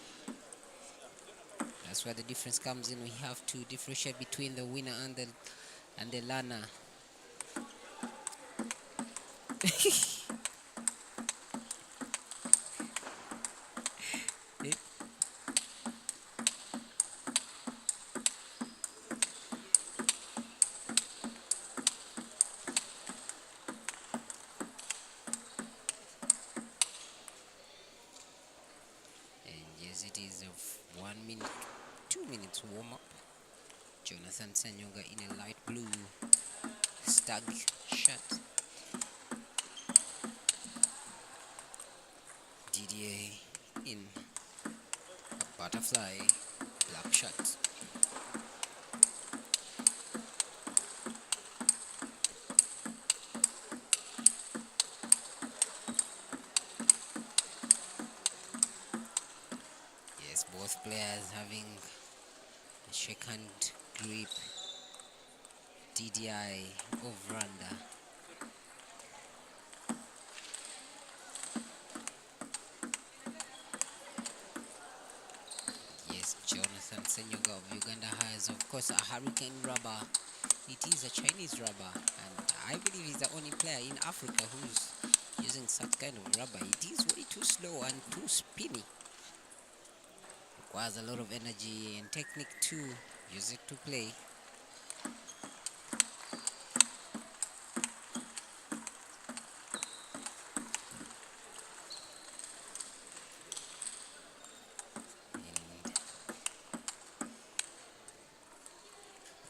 that's where the difference comes in. We have to differentiate between the winner and the learner. And yes, it is a 1 minute, 2 minutes warm up. Jonathan Sanyonga in a light blue stag shirt. Didier in a butterfly black shirt. Yes, both players having a shake hand grip. DDI of Rwanda. Yes, Jonathan Senyonga of Uganda has, of course, a hurricane rubber. It is a Chinese rubber, and I believe he's the only player in Africa who's using such kind of rubber. It is way too slow and too spinny. Requires a lot of energy and technique to use it to play.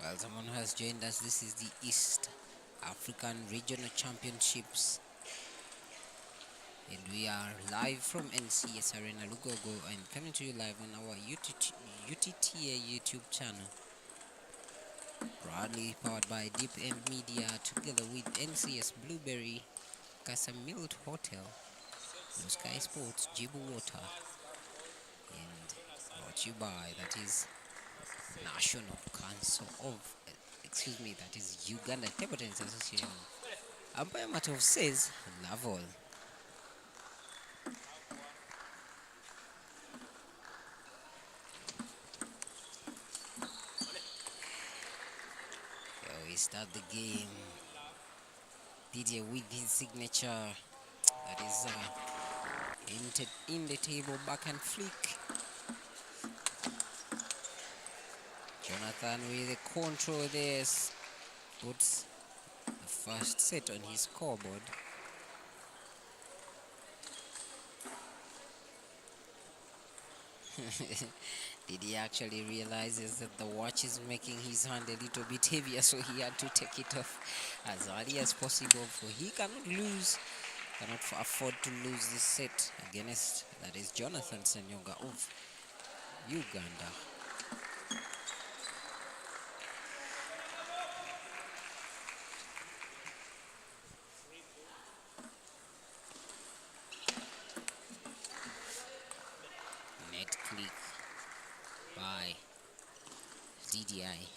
Well, someone who has joined us, this is the East African Regional Championships. And we are live from NCS Arena Lugogo and coming to you live on our UTTA YouTube channel. Proudly powered by Deep End Media together with NCS Blueberry, Casamilt Hotel, Blue Sky Sports, Jibu Water, and brought to you by, that is National Council of, that is Uganda Table Tennis Association. Umpire Matov says, love all. We start the game. Didier with his signature, that is in the table backhand flick. Jonathan with the control there puts the first set on his scoreboard. Didi actually realizes that the watch is making his hand a little bit heavier, so he had to take it off as early as possible, for he cannot afford to lose this set against, that is Jonathan Senyonga of Uganda. Net click by DDI.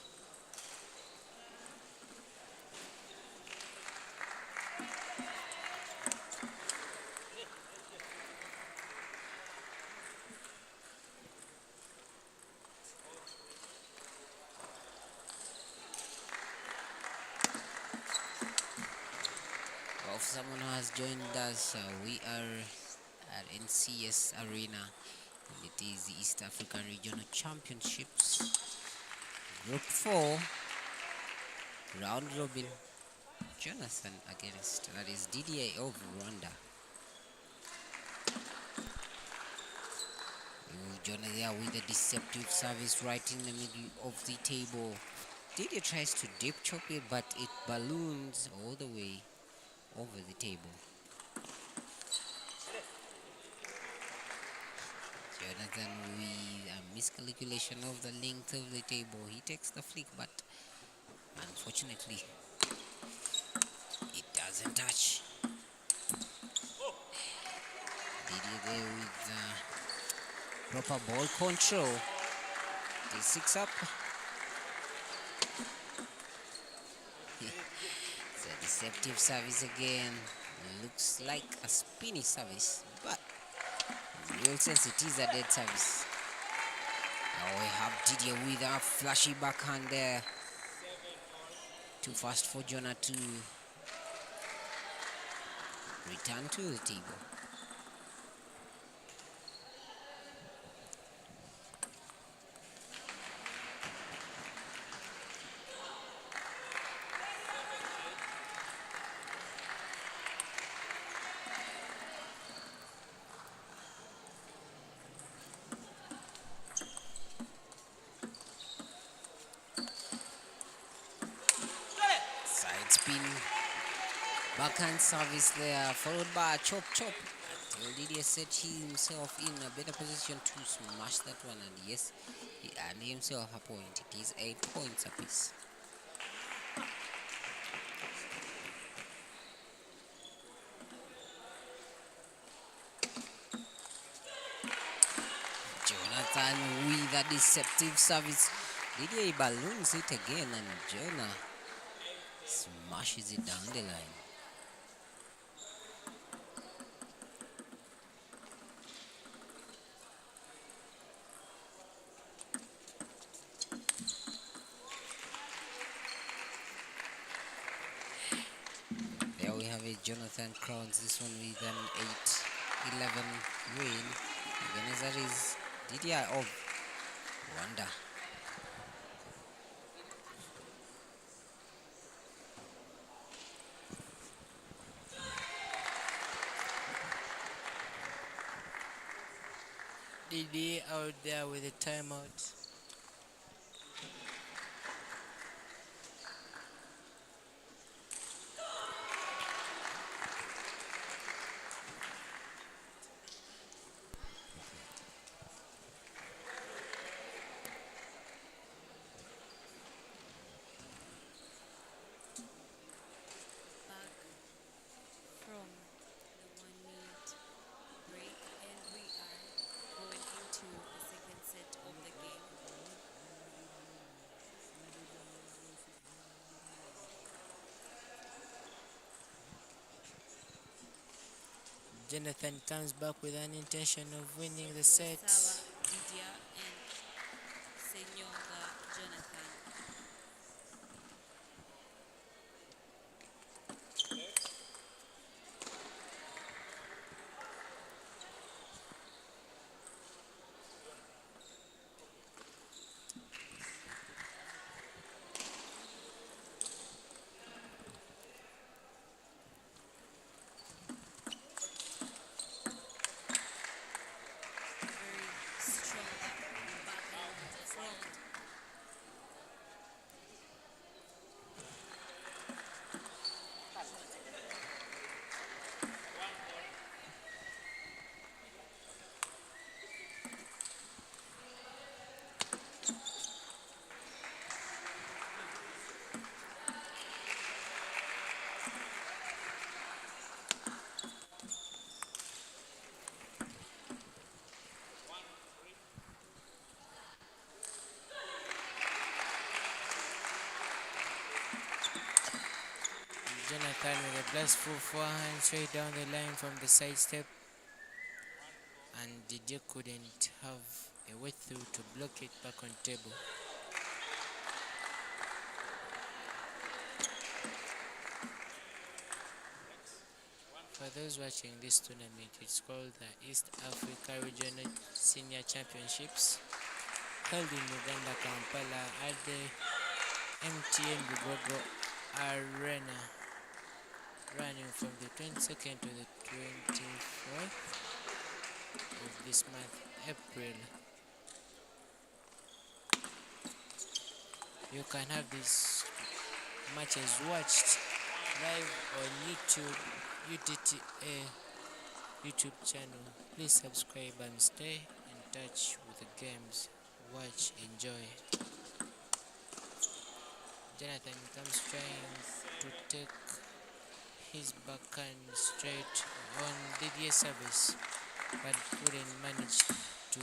Well, for someone who has joined us, we are at NCS Arena. It is the East African Regional Championships. Group 4, round robin. Jonathan against, that is DDA of Rwanda. Jonathan there with a deceptive service right in the middle of the table. Didier tries to deep chop it, but it balloons all the way over the table. Jonathan with a miscalculation of the length of the table. He takes the flick, but unfortunately it doesn't touch. Didier there with proper ball control. D6 up. It's a Deceptive service again. Looks like a spinny service, but in real sense it is a dead service. Now we have Didi with a flashy backhand there. Too fast for Jonah to return to the table. Side spin, backhand service there, followed by a chop. Until Didi set himself in a better position to smash that one, and yes, he earned himself a point. It is 8 points apiece. Jonathan with a deceptive service. Didi balloons it again, and Jonah smashes it down the line. There we have it. Jonathan crowns this one with an 8-11 win. Ebenezer is Didi of Rwanda. Didi out there with a timeout. Back from the 1 minute break, and we are going into the second set of the game. Jonathan comes back with an intention of winning the set. Sawa Didia and Senyonga Jonathan. Very strong backhand front. Jonathan with a blastful forehand straight down the line from the side step, and Didi couldn't have a way through to block it back on table. For those watching this tournament, it's called the East Africa Regional Senior Championships, held in Uganda, Kampala at the MTN Bugogo Arena, running from the 22nd to the 24th of this month, April. You can have these matches watched live on YouTube, UTTA YouTube channel. Please subscribe and stay in touch with the games. Watch, enjoy. Jonathan comes trying to take his backhand straight on Didier's service, but couldn't manage to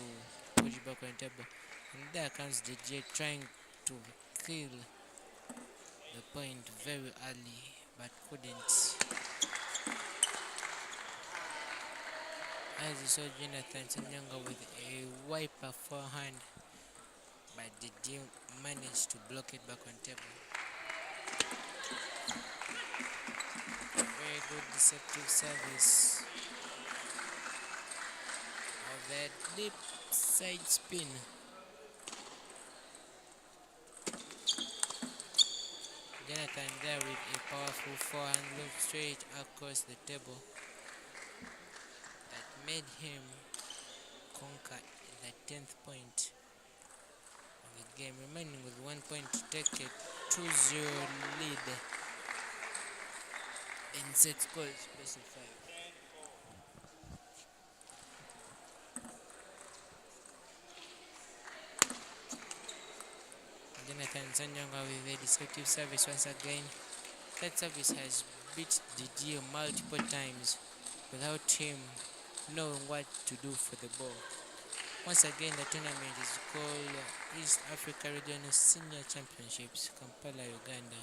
put it back on the table. And there comes Didier trying to kill the point very early, but couldn't. As you saw, Jonathan Sanyanga with a wiper forehand, but Didi managed to block it back on table. Very good deceptive service of that deep side spin. Jonathan there with a powerful forehand look straight across the table that made him conquer the 10th point of the game, remaining with 1 point to take a 2-0 lead in set scores best of 5. Jonathan Sanyanga with a deceptive service once again. That service has beat Didi multiple times without him knowing what to do for the ball. Once again, the tournament is called East Africa Regional Senior Championships, Kampala, Uganda,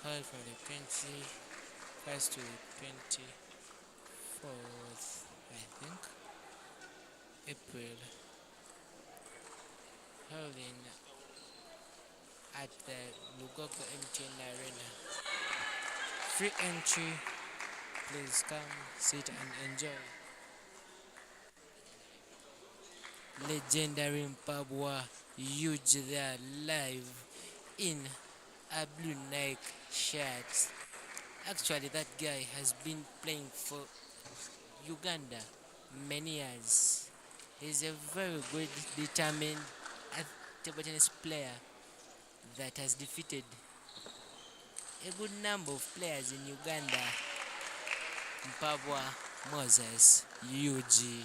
held from the 21st to the 24th, I think, April, held at the Lugogo MTN Arena. Free entry, please come, sit and enjoy. Legendary Mpabwa, huge there, live in a blue Nike shirt. Actually, that guy has been playing for Uganda many years. He's a very good, determined table tennis player that has defeated a good number of players in Uganda. Mpabwa Moses, UG.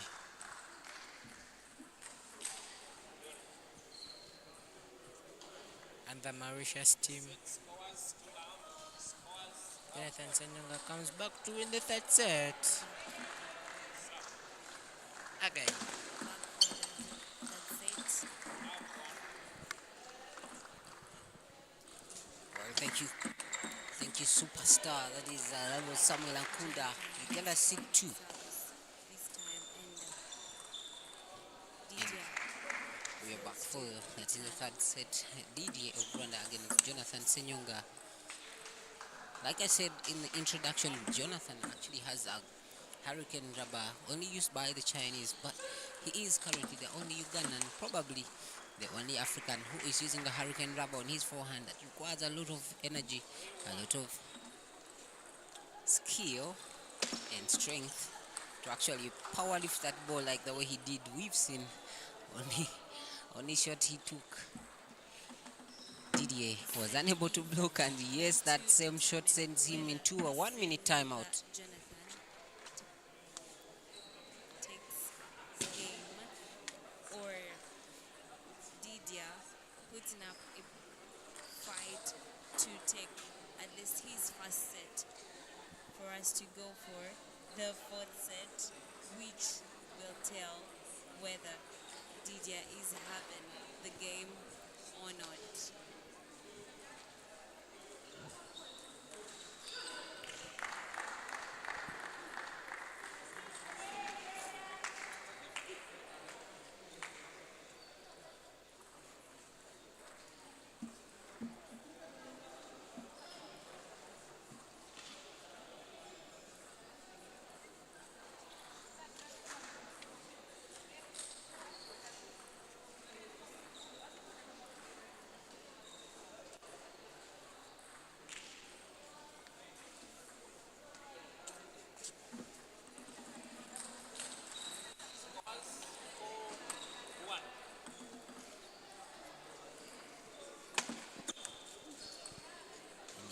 And the Mauritius team. Jonathan Sanyanga comes back to win the third set. Again. That's it. Well, thank you, superstar. That was Samuel Ankunda. Uganda seed 2. This time and Didi. We are back for that in the third set. Didi of Rwanda against Jonathan Senyonga. Like I said in the introduction, Jonathan actually has a Hurricane rubber only used by the Chinese, but he is currently the only Ugandan, probably the only African who is using the Hurricane rubber on his forehand. That requires a lot of energy, a lot of skill and strength to actually power lift that ball like the way he did. We've seen only shot he took. Didier was unable to block, and yes, that same shot sends him into a 1 minute timeout. Jonathan takes the game, or Didier putting up a fight to take at least his first set for us to go for the fourth set, which will tell whether Didier is having the game or not.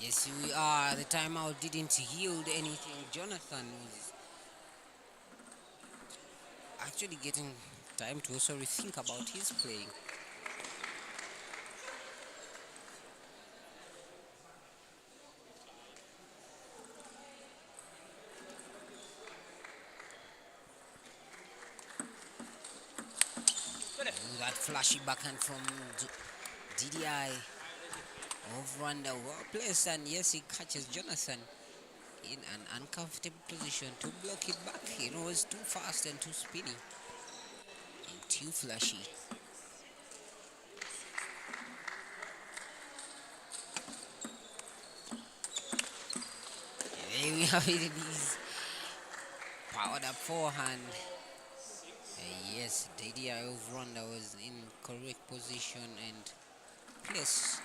Yes, we are. The timeout didn't yield anything. Jonathan was actually getting time to also rethink about his playing. That flashy backhand from DDI of Rwanda, well placed, and yes, he catches Jonathan in an uncomfortable position to block it back. It was too fast and too speedy and too flashy. There we have it. These powered up forehand. Yes, Didi of Rwanda was in correct position and place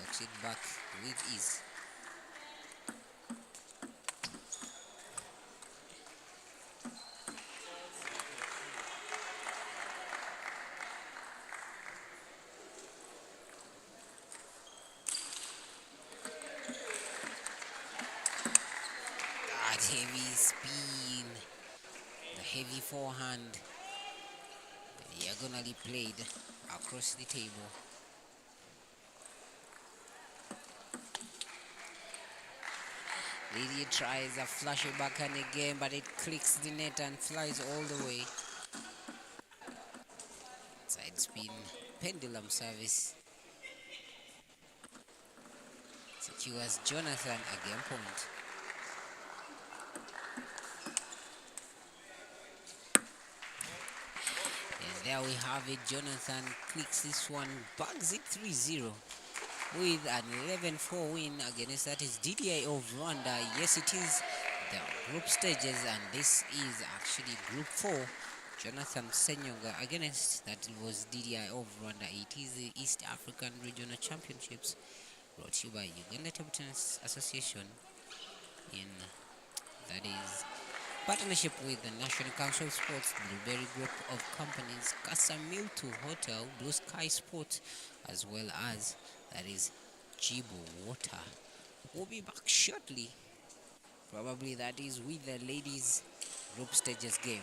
blocks it back with ease. That heavy spin, the heavy forehand, diagonally played across the table. Didi tries a flashy backhand again, but it clicks the net and flies all the way. Side spin, pendulum service. Secures Jonathan a game point. And there we have it. Jonathan clicks this one, bags it 3-0 with an 11-4 win against that is DDI of Rwanda. Yes, it is the group stages, and this is actually group 4. Jonathan Senyonga against that was DDI of Rwanda. It is the East African Regional Championships brought to you by Uganda Table Tennis Association in that is partnership with the National Council of Sports, Blueberry Group of Companies, Casamilto Hotel, Blue Sky Sports, as well as that is Jibo Water. We'll be back shortly. Probably that is with the ladies group stages game.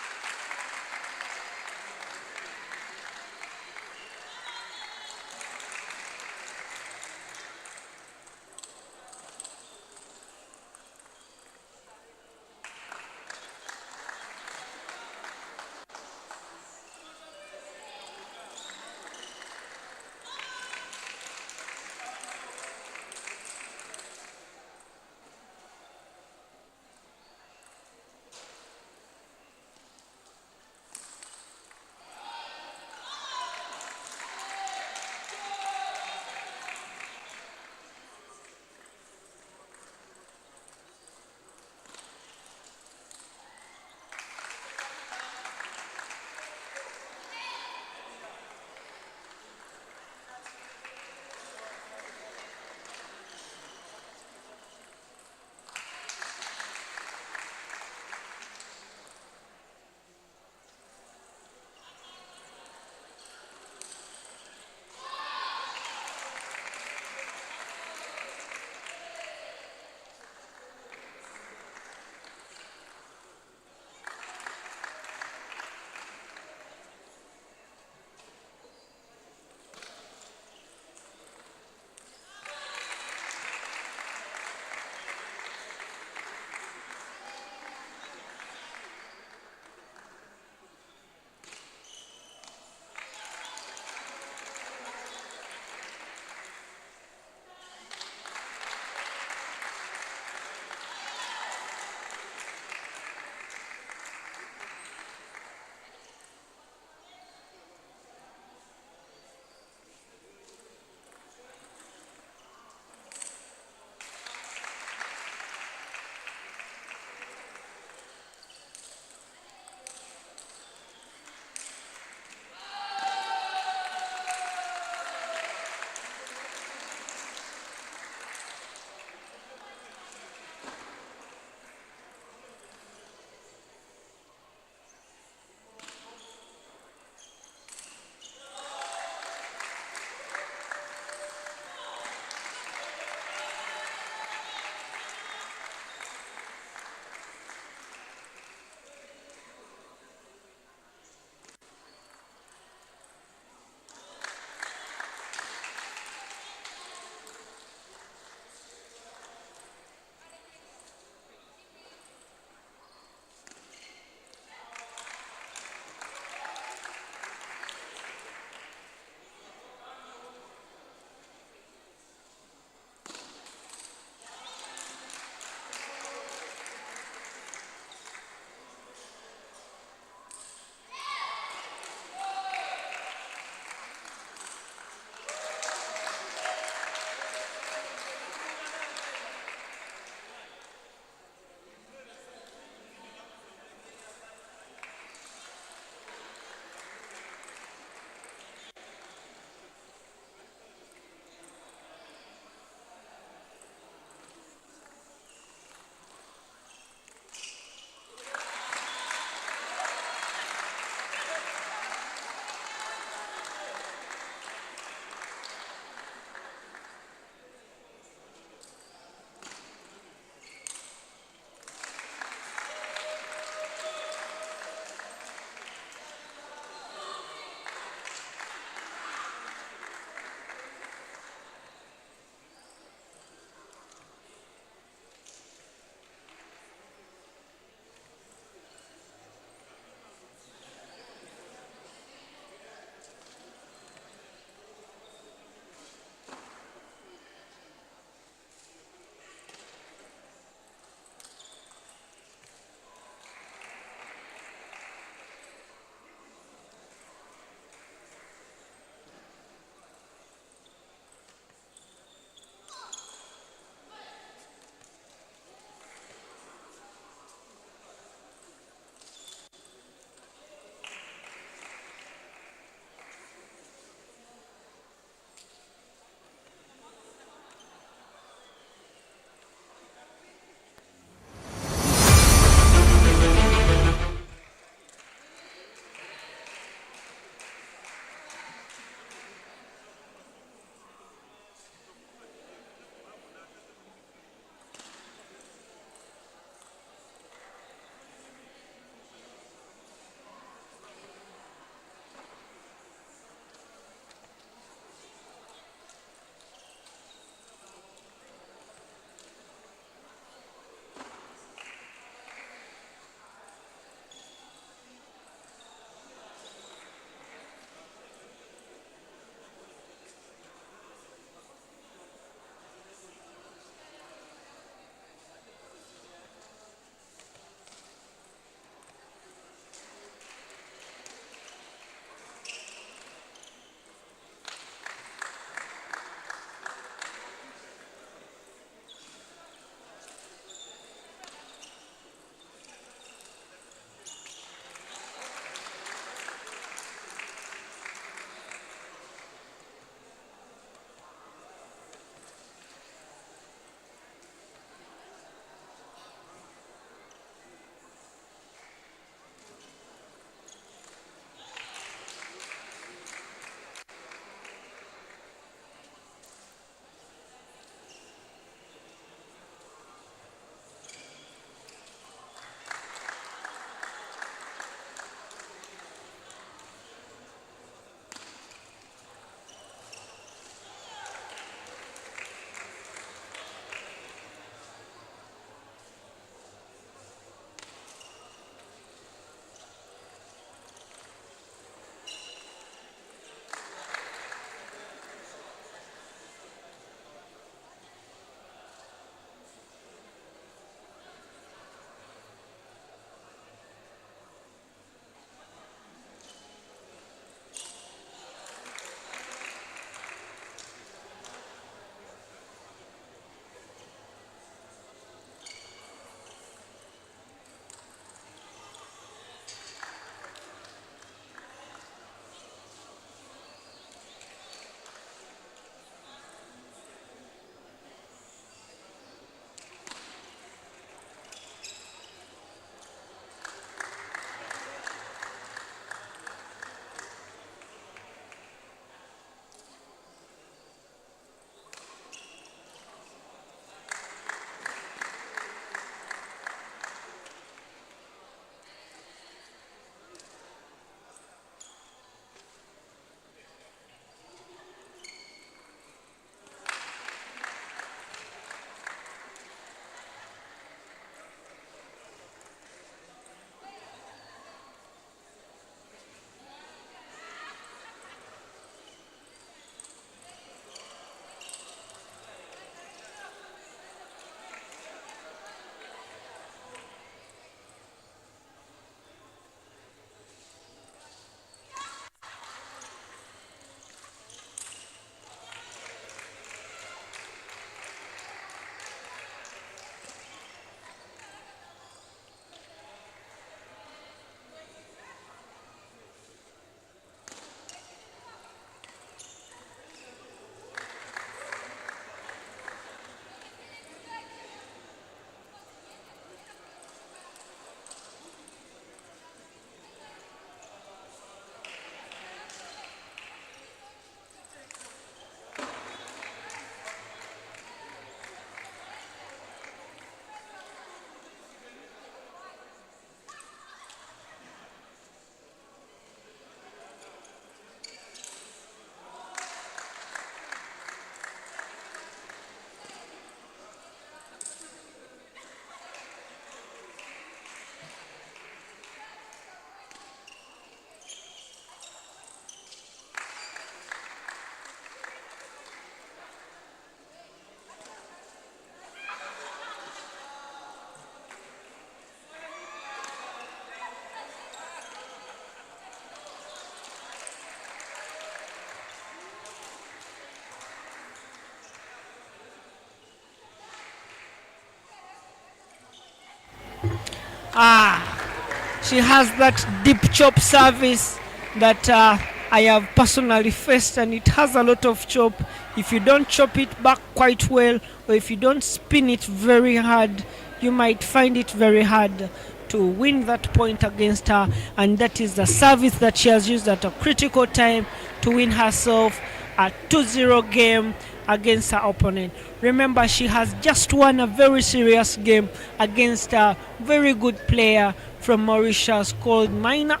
She has that deep chop service that I have personally faced, and it has a lot of chop. If you don't chop it back quite well, or if you don't spin it very hard, you might find it very hard to win that point against her, and that is the service that she has used at a critical time to win herself a 2-0 game against her opponent. Remember, she has just won a very serious game against a very good player from Mauritius called Mina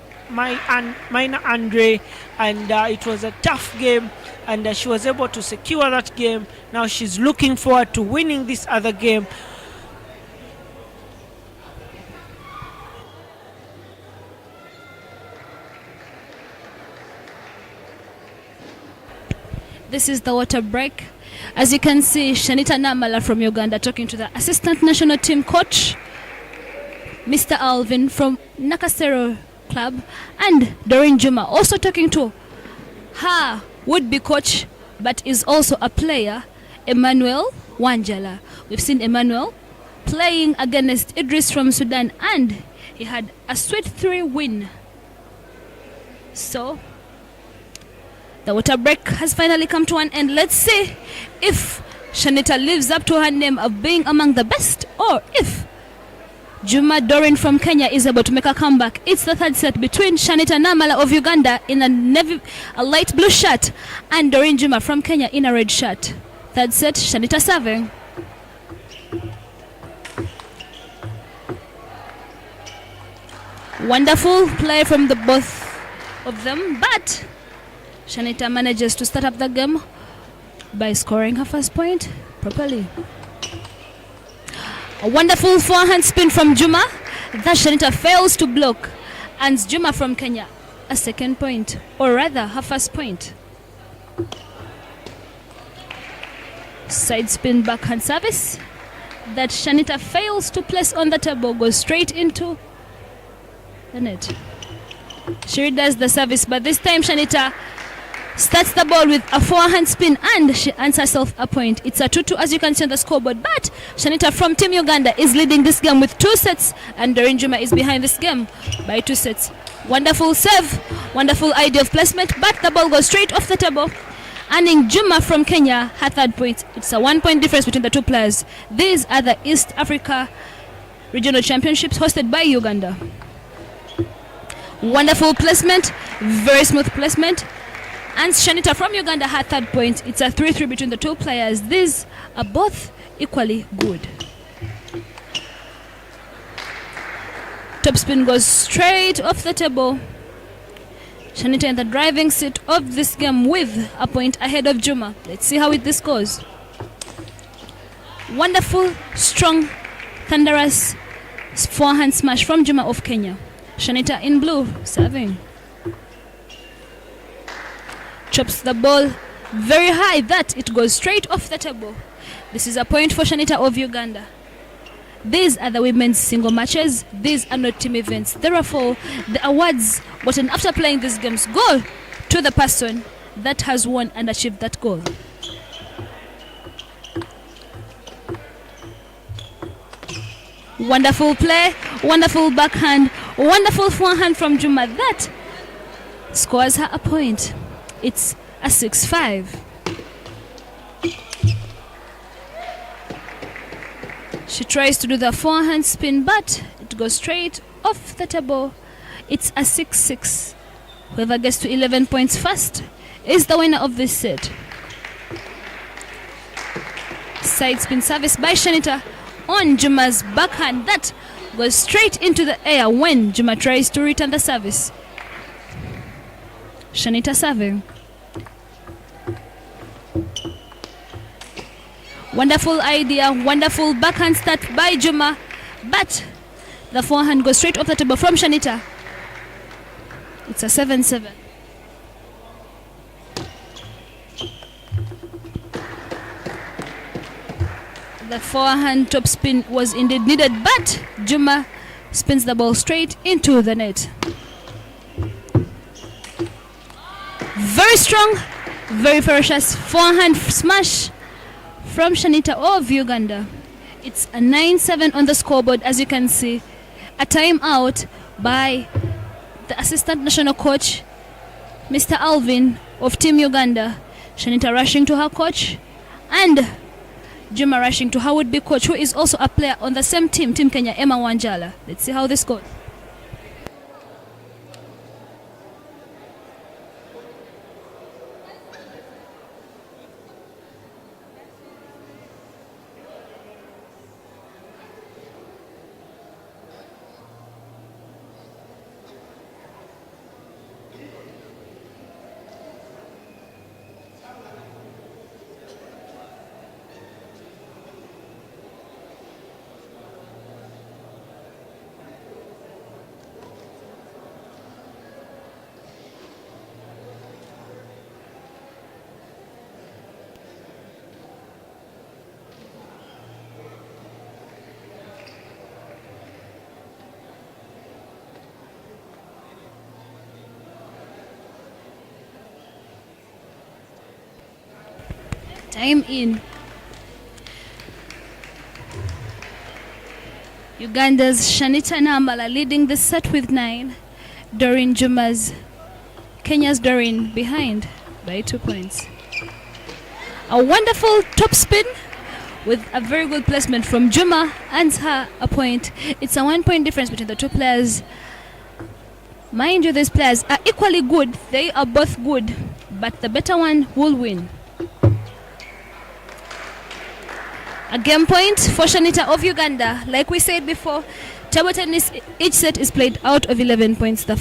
Andre, and it was a tough game, and she was able to secure that game. Now she's looking forward to winning this other game. This is the water break. As you can see, Shanita Namala from Uganda talking to the assistant national team coach, Mr. Alvin from Nakasero Club, and Dorin Juma also talking to her would-be coach, but is also a player, Emmanuel Wanjala. We've seen Emmanuel playing against Idris from Sudan, and he had a sweet 3 win. So the water break has finally come to an end. Let's see if Shanita lives up to her name of being among the best, or if Juma Dorin from Kenya is able to make a comeback. It's the third set between Shanita Namala of Uganda in a light blue shirt and Dorin Juma from Kenya in a red shirt. Third set, Shanita serving. Wonderful play from the both of them, but Shanita manages to start up the game by scoring her first point properly. A wonderful forehand spin from Juma that Shanita fails to block, and Juma from Kenya a second point, or rather her first point. Side spin backhand service that Shanita fails to place on the table, goes straight into the net. She does the service, but this time Shanita starts the ball with a forehand spin, and she earns herself a point. It's a 2-2 as you can see on the scoreboard, but Shanita from Team Uganda is leading this game with 2 sets, and Dorin Juma is behind this game by 2 sets. Wonderful serve, wonderful idea of placement, but the ball goes straight off the table, earning Juma from Kenya her third point. It's a 1-point difference between the two players. These are the East Africa Regional Championships hosted by Uganda. Wonderful placement, very smooth placement, and Shanita from Uganda had third point. It's a 3-3 between the two players. These are both equally good. Top spin goes straight off the table. Shanita in the driving seat of this game with a point ahead of Juma. Let's see how this goes. Wonderful, strong, thunderous forehand smash from Juma of Kenya. Shanita in blue serving. Chops the ball very high that it goes straight off the table. This is a point for Shanita of Uganda. These are the women's single matches. These are not team events. Therefore, the awards gotten after playing these games go to the person that has won and achieved that goal. Wonderful play, wonderful backhand, wonderful forehand from Juma that scores her a point. It's a 6-5. She tries to do the forehand spin, but it goes straight off the table. It's a 6-6. Whoever gets to 11 points first is the winner of this set. Side spin service by Shanita on Juma's backhand that goes straight into the air when Juma tries to return the service. Shanita serving. Wonderful idea, wonderful backhand start by Juma, but the forehand goes straight off the table from Shanita. It's a 7-7. The forehand top spin was indeed needed, but Juma spins the ball straight into the net. Very strong, very ferocious forehand smash from Shanita of Uganda. It's a 9-7 on the scoreboard, as you can see. a timeout by the assistant national coach, Mr. Alvin of Team Uganda. Shanita rushing to her coach, and Juma rushing to her would-be coach, who is also a player on the same team, Team Kenya, Emma Wanjala. Let's see how this goes. Time in. Uganda's Shanita and Amard are leading the set with 9. Kenya's Dorin behind by 2 points. A wonderful top spin with a very good placement from Juma and her a point. It's a 1 point difference between the two players. Mind you, these players are equally good. They are both good, but the better one will win. A game point for Shanita of Uganda. Like we said before, table tennis, each set is played out of 11 points. The